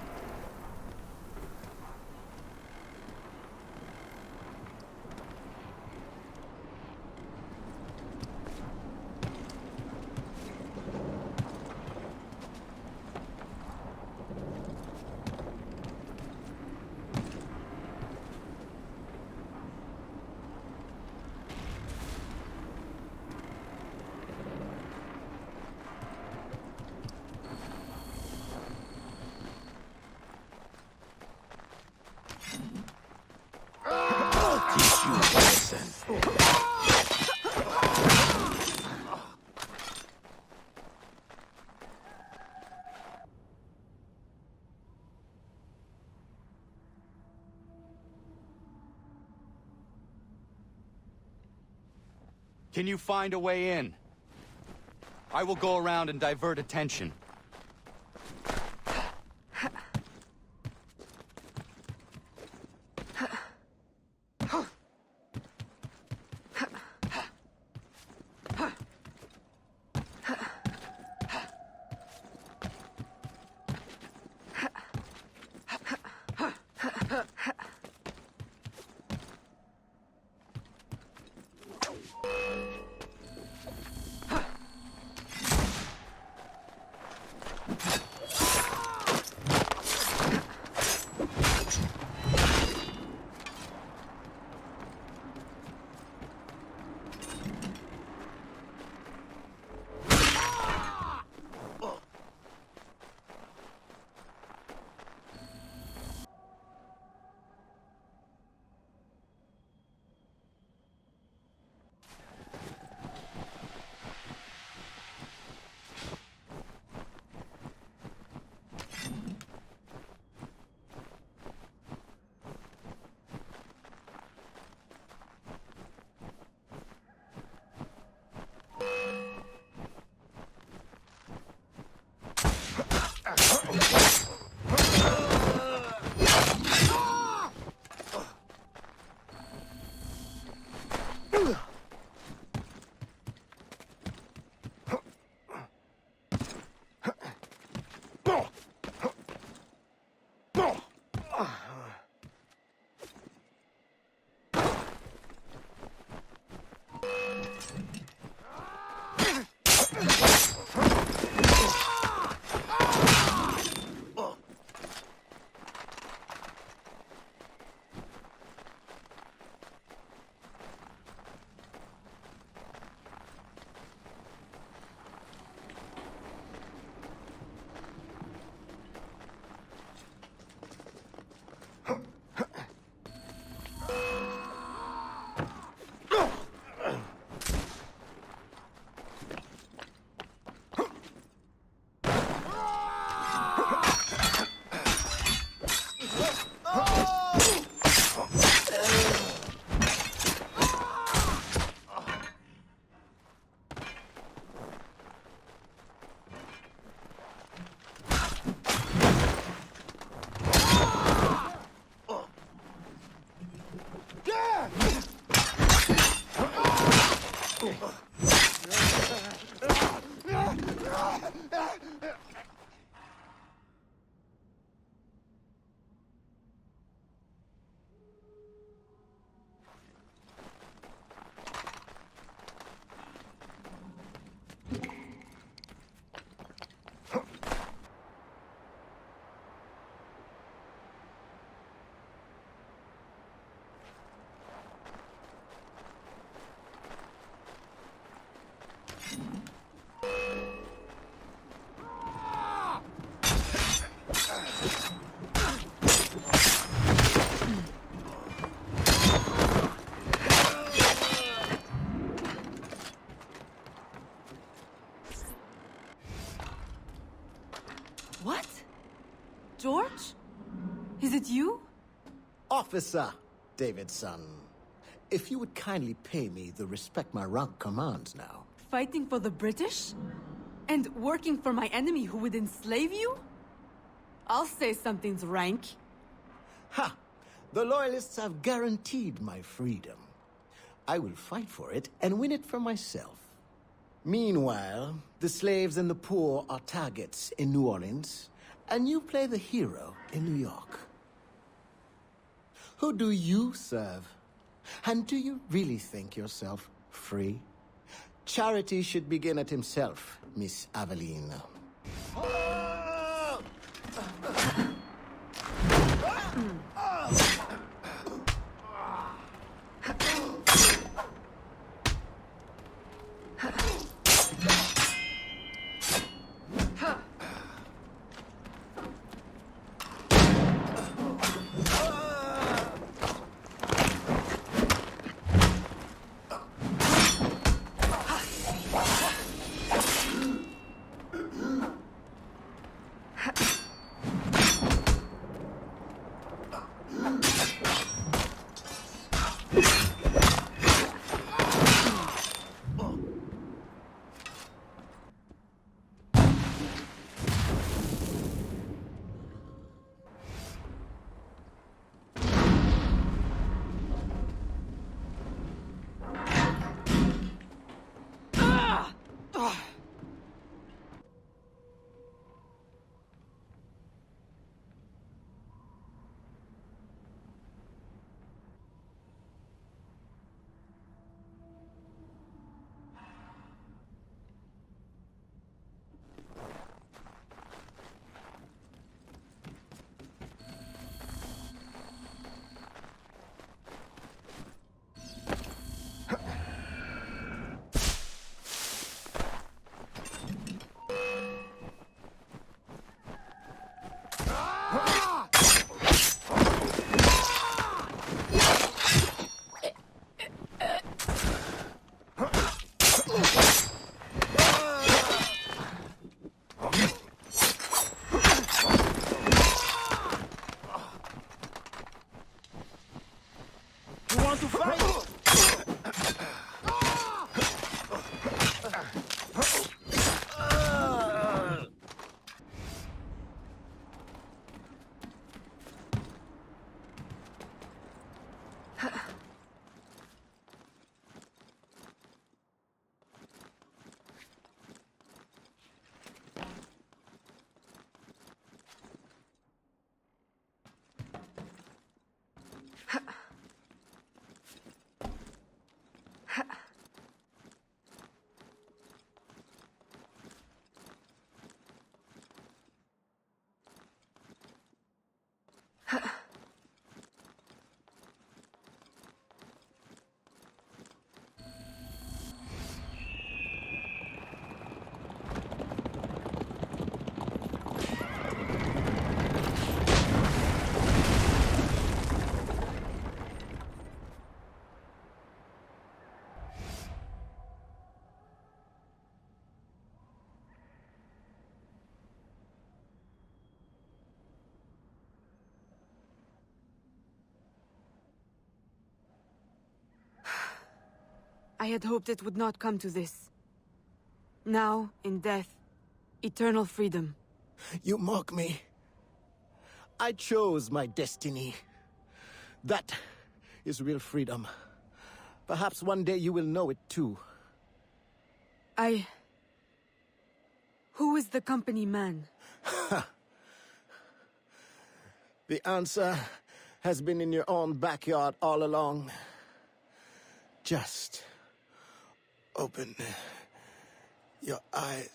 Can you find a way in? I will go around and divert attention. What? George? Is it you? Officer Davidson, if you would kindly pay me the respect my rank commands now. Fighting for the British? And working for my enemy who would enslave you? I'll say something's rank. Ha! The Loyalists have guaranteed my freedom. I will fight for it and win it for myself. Meanwhile, the slaves and the poor are targets in New Orleans, and you play the hero in New York. Who do you serve? And do you really think yourself free? Charity should begin at himself, Miss Aveline. I had hoped it would not come to this. Now, in death, eternal freedom. You mock me. I chose my destiny. That is real freedom. Perhaps one day you will know it too. Who is the company man? The answer has been in your own backyard all along. Just open your eyes.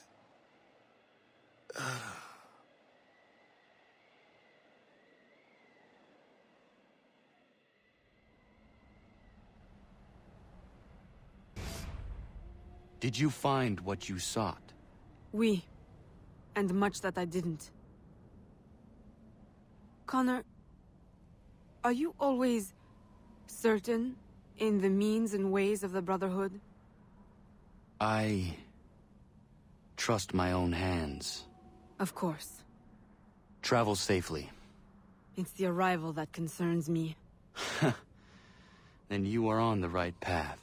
Did you find what you sought? Oui. And much that I didn't. Connor, are you always certain in the means and ways of the Brotherhood? I trust my own hands. Of course. Travel safely. It's the arrival that concerns me. Then you are on the right path.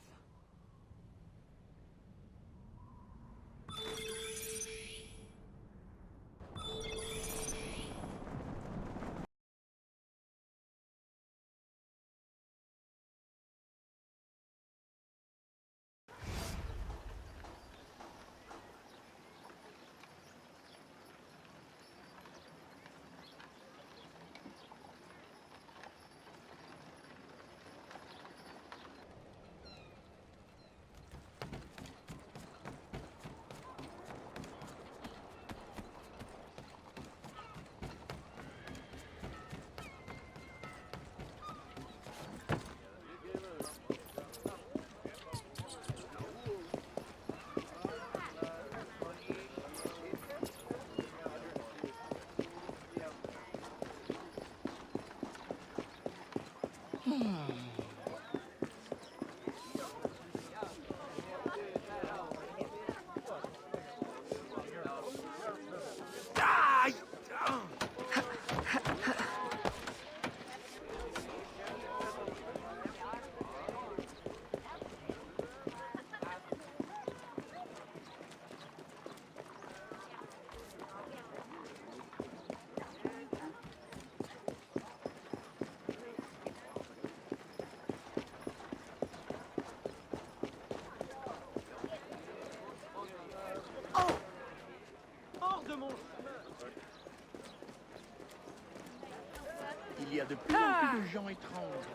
Il y a de plus en plus de gens étranges.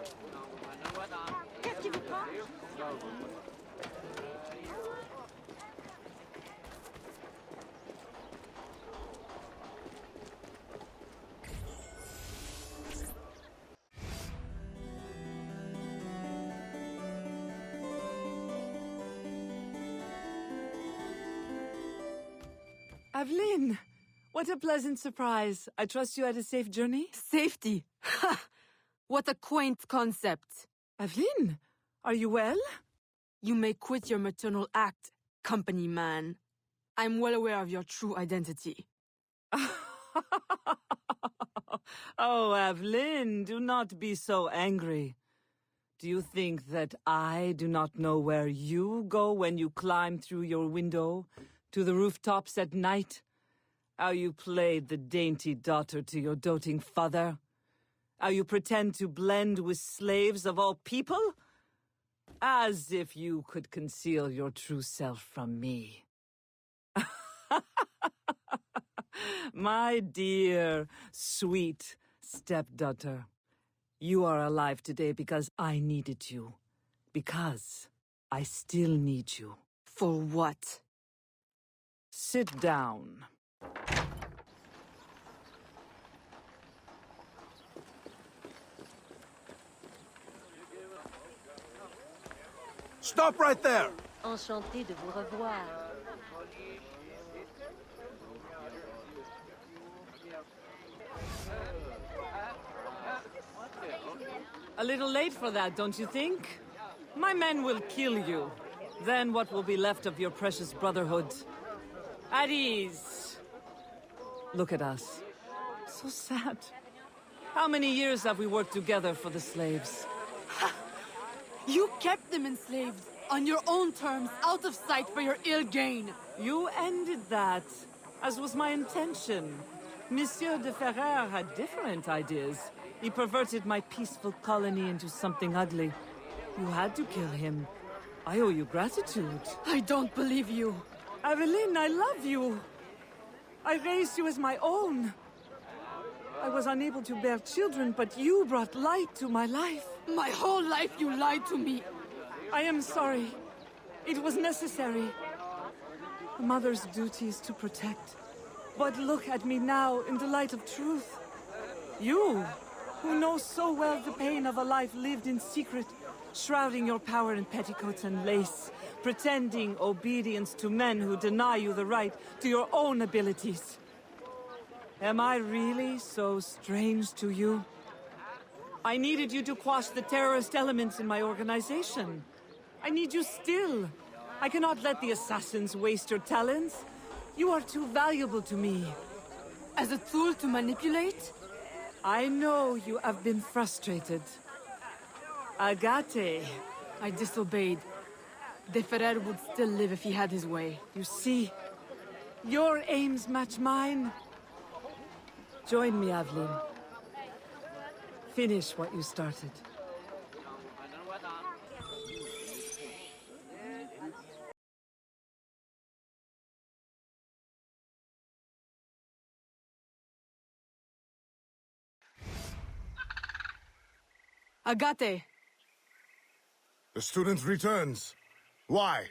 Qu'est-ce qui vous prend? Aveline! What a pleasant surprise. I trust you had a safe journey? Safety? Ha! What a quaint concept. Aveline, are you well? You may quit your maternal act, company man. I'm well aware of your true identity. Oh, Aveline, do not be so angry. Do you think that I do not know where you go when you climb through your window to the rooftops at night? How you played the dainty daughter to your doting father? How you pretend to blend with slaves of all people? As if you could conceal your true self from me. My dear, sweet stepdaughter, you are alive today because I needed you. Because I still need you. For what? Sit down. Stop right there! Enchanté de vous revoir. A little late for that, don't you think? My men will kill you. Then what will be left of your precious brotherhood? At ease. Look at us. So sad. How many years have we worked together for the slaves? You kept them enslaved, on your own terms, out of sight for your ill gain. You ended that, as was my intention. Monsieur de Ferrer had different ideas. He perverted my peaceful colony into something ugly. You had to kill him. I owe you gratitude. I don't believe you. Aveline, I love you. I raised you as my own. I was unable to bear children, but you brought light to my life. My whole life you lied to me. I am sorry. It was necessary. A mother's duty is to protect. But look at me now in the light of truth. You, who know so well the pain of a life lived in secret, shrouding your power in petticoats and lace, pretending obedience to men who deny you the right to your own abilities. Am I really so strange to you? I needed you to quash the terrorist elements in my organization. I need you still. I cannot let the assassins waste your talents. You are too valuable to me. As a tool to manipulate? I know you have been frustrated. Agate. I disobeyed. De Ferrer would still live if he had his way. You see, your aims match mine. Join me, Aveline. Finish what you started. Agate! The student returns. Why?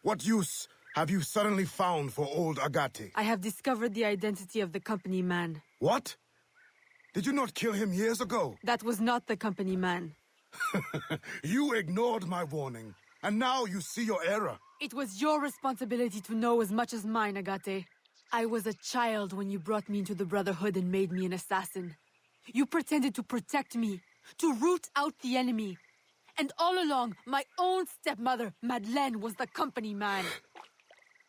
What use have you suddenly found for old Agate? I have discovered the identity of the company man. What? Did you not kill him years ago? That was not the company man. You ignored my warning, and now you see your error. It was your responsibility to know as much as mine, Agate. I was a child when you brought me into the Brotherhood and made me an assassin. You pretended to protect me, to root out the enemy. And all along, my own stepmother, Madeleine, was the company man.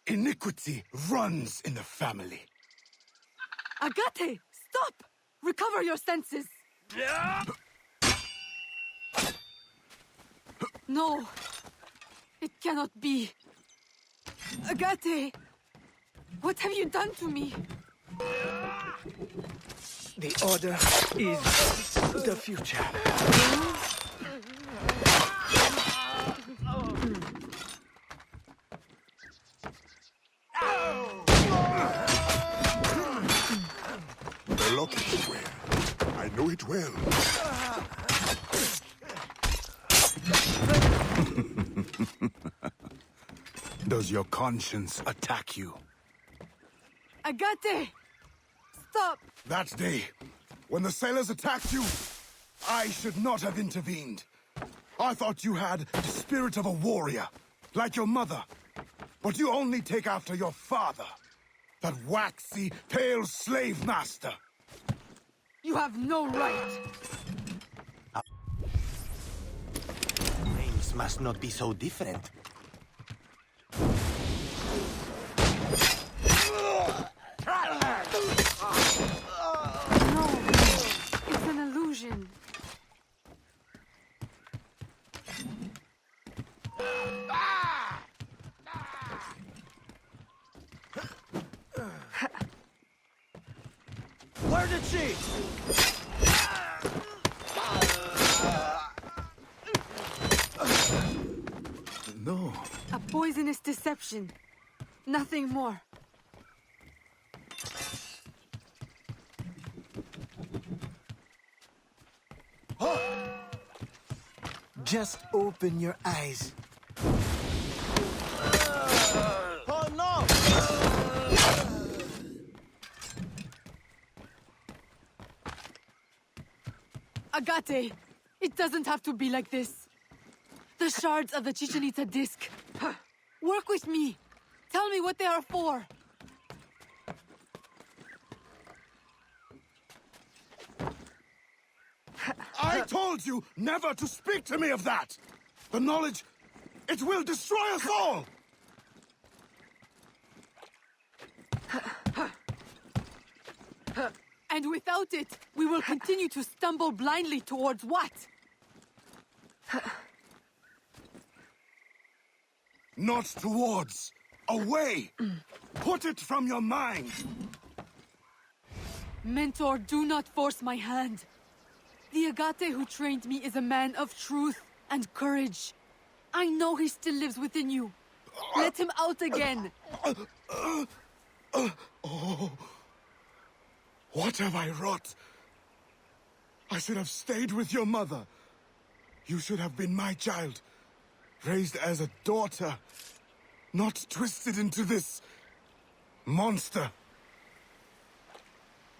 Iniquity runs in the family. Agate, stop! Recover your senses! No, it cannot be. Agate, what have you done to me? The Order is the future. The lock is square. I know it well. Does your conscience attack you? Agate! Stop! That day, when the sailors attacked you, I should not have intervened. I thought you had the spirit of a warrior, like your mother. But you only take after your father, that waxy, pale slave master. You have no right! Names must not be so different. No, it's an illusion. Where did she? No. A poisonous deception. Nothing more. Just open your eyes. Oh no! Agate, it doesn't have to be like this. The shards of the Chichen Itza disc. Work with me. Tell me what they are for. I told you never to speak to me of that! The knowledge, it will destroy us all! And without it, we will continue to stumble blindly towards what? Not towards. Away! Put it from your mind! Mentor, do not force my hand. The Agate who trained me is a man of truth and courage. I know he still lives within you. Let him out again. Oh. What have I wrought? I should have stayed with your mother. You should have been my child. Raised as a daughter. Not twisted into this monster.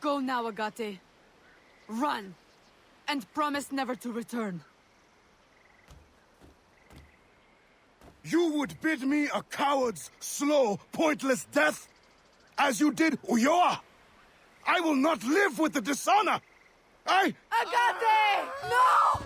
Go now, Agate. Run. And promise never to return. You would bid me a coward's slow, pointless death? As you did Ulloa? I will not live with the dishonor! Agate! No!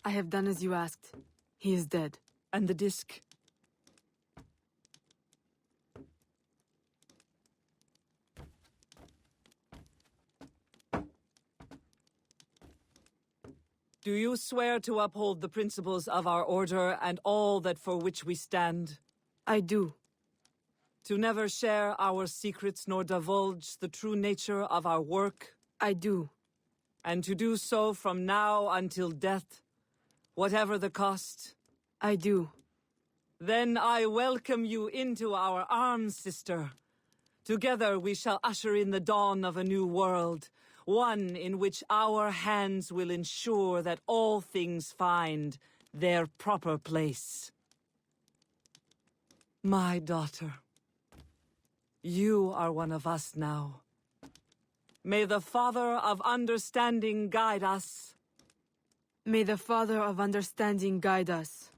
I have done as you asked. He is dead. And the disc? Do you swear to uphold the principles of our order and all that for which we stand? I do. To never share our secrets nor divulge the true nature of our work? I do. And to do so from now until death, whatever the cost? I do. Then I welcome you into our arms, sister. Together we shall usher in the dawn of a new world, one in which our hands will ensure that all things find their proper place. My daughter, You are one of us now. May the Father of Understanding guide us. May the Father of Understanding guide us.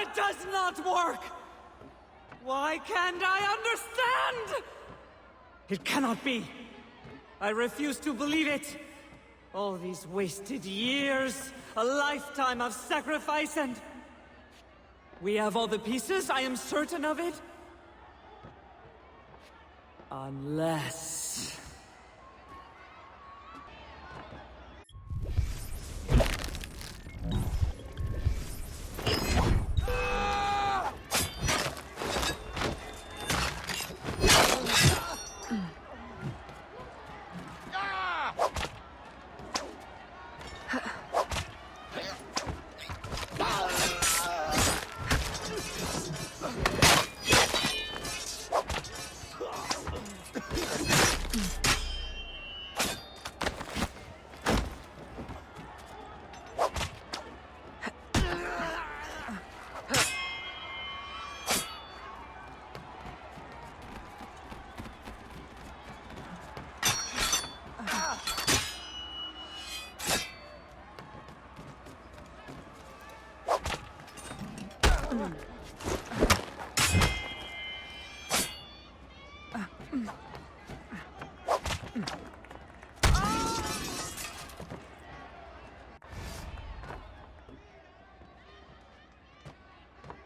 It does not work! Why can't I understand? It cannot be. I refuse to believe it. All these wasted years, a lifetime of sacrifice, and... We have all the pieces, I am certain of it. Unless...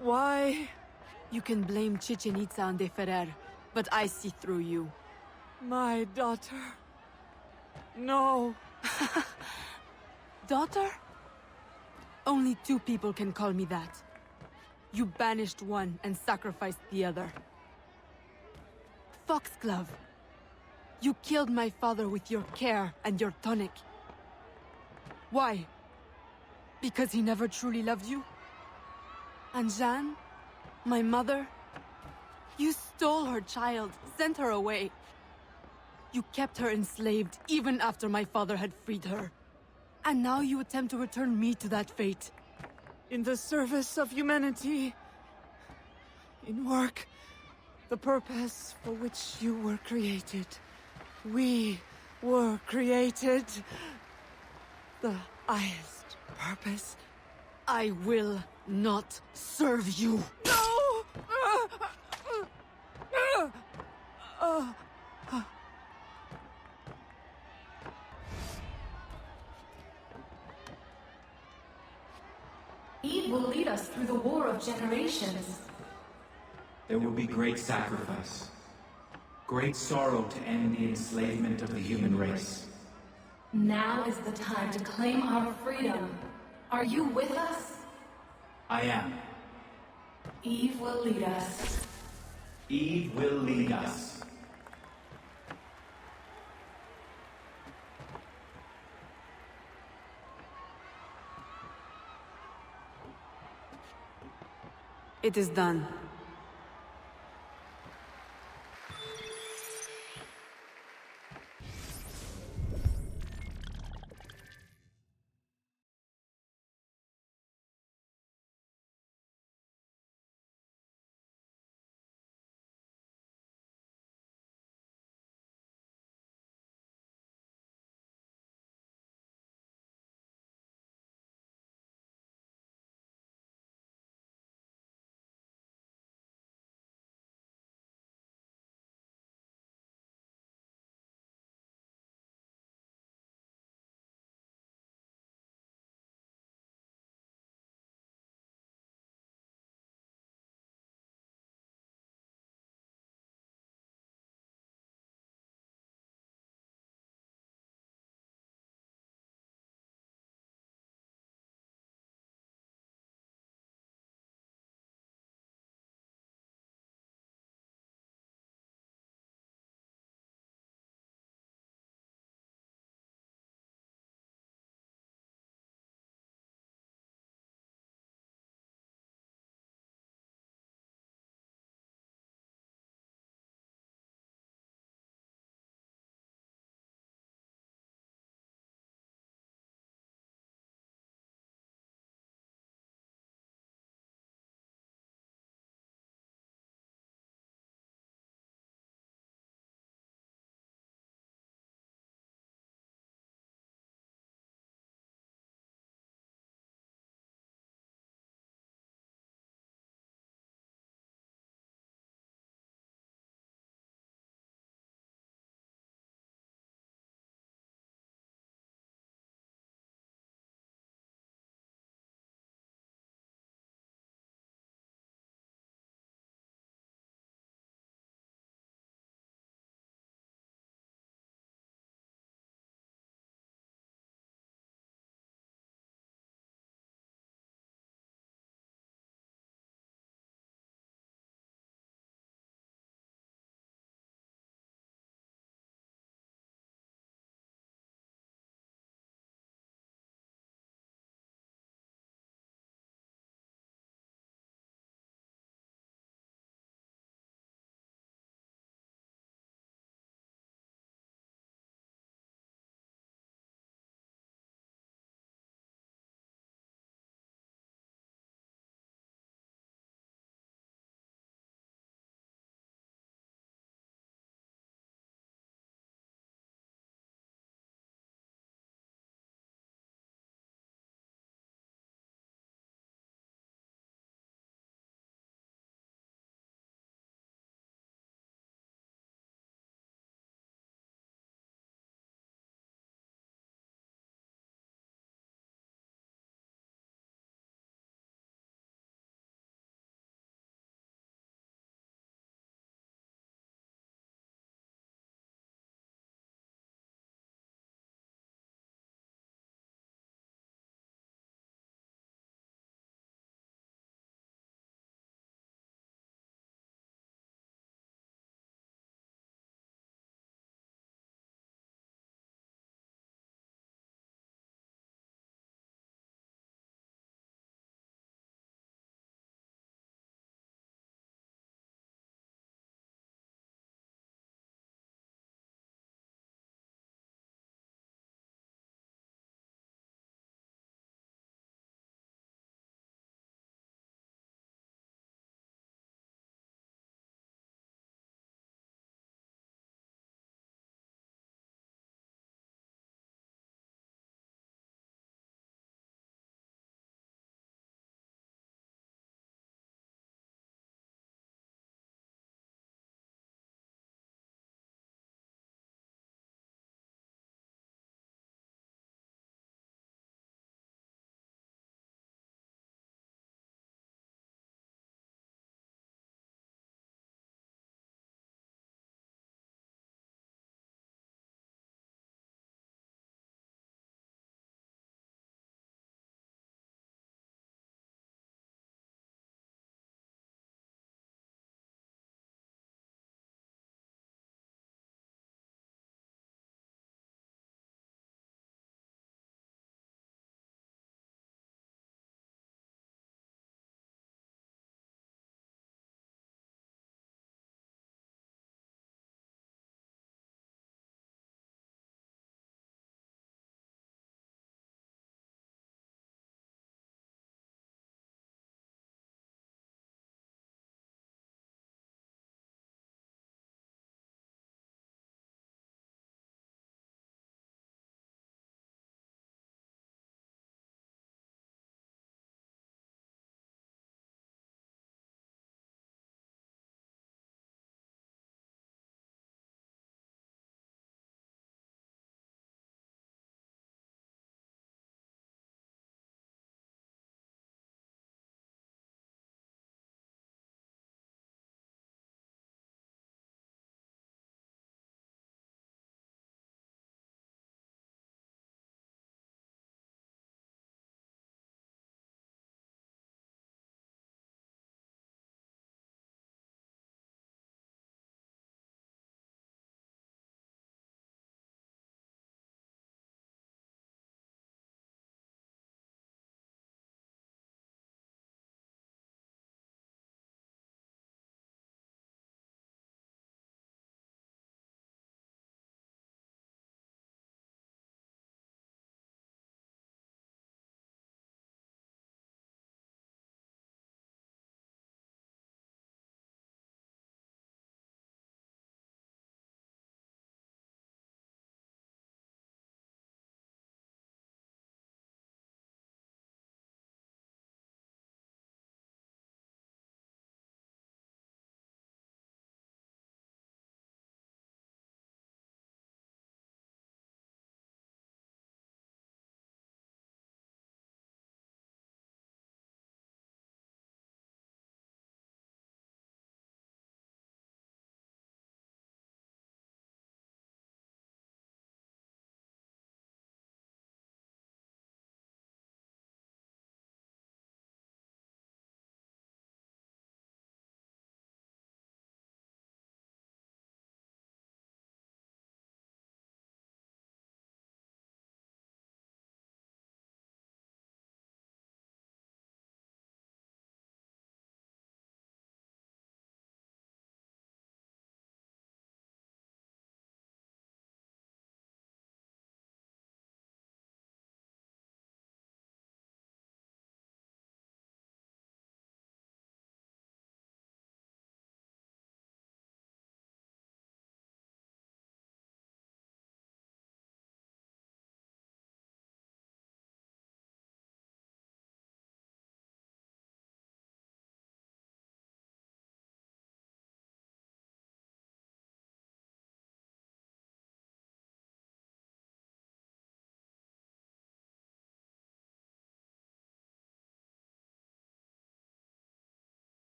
Why? You can blame Chichen Itza and De Ferrer, but I see through you. My daughter... No. Daughter? Only two people can call me that. You banished one and sacrificed the other. Foxglove. You killed my father with your care and your tonic. Why? Because he never truly loved you? And Jeanne? My mother? You stole her child, sent her away. You kept her enslaved even after my father had freed her. And now you attempt to return me to that fate. In the service of humanity. In work. The purpose for which you were created. We were created. The highest purpose. I will not serve you. No! Eve will lead us through the war of generations. There will be great sacrifice. Great sorrow to end the enslavement of the human race. Now is the time to claim our freedom. Are you with us? I am. Eve will lead us. Eve will lead us. It is done.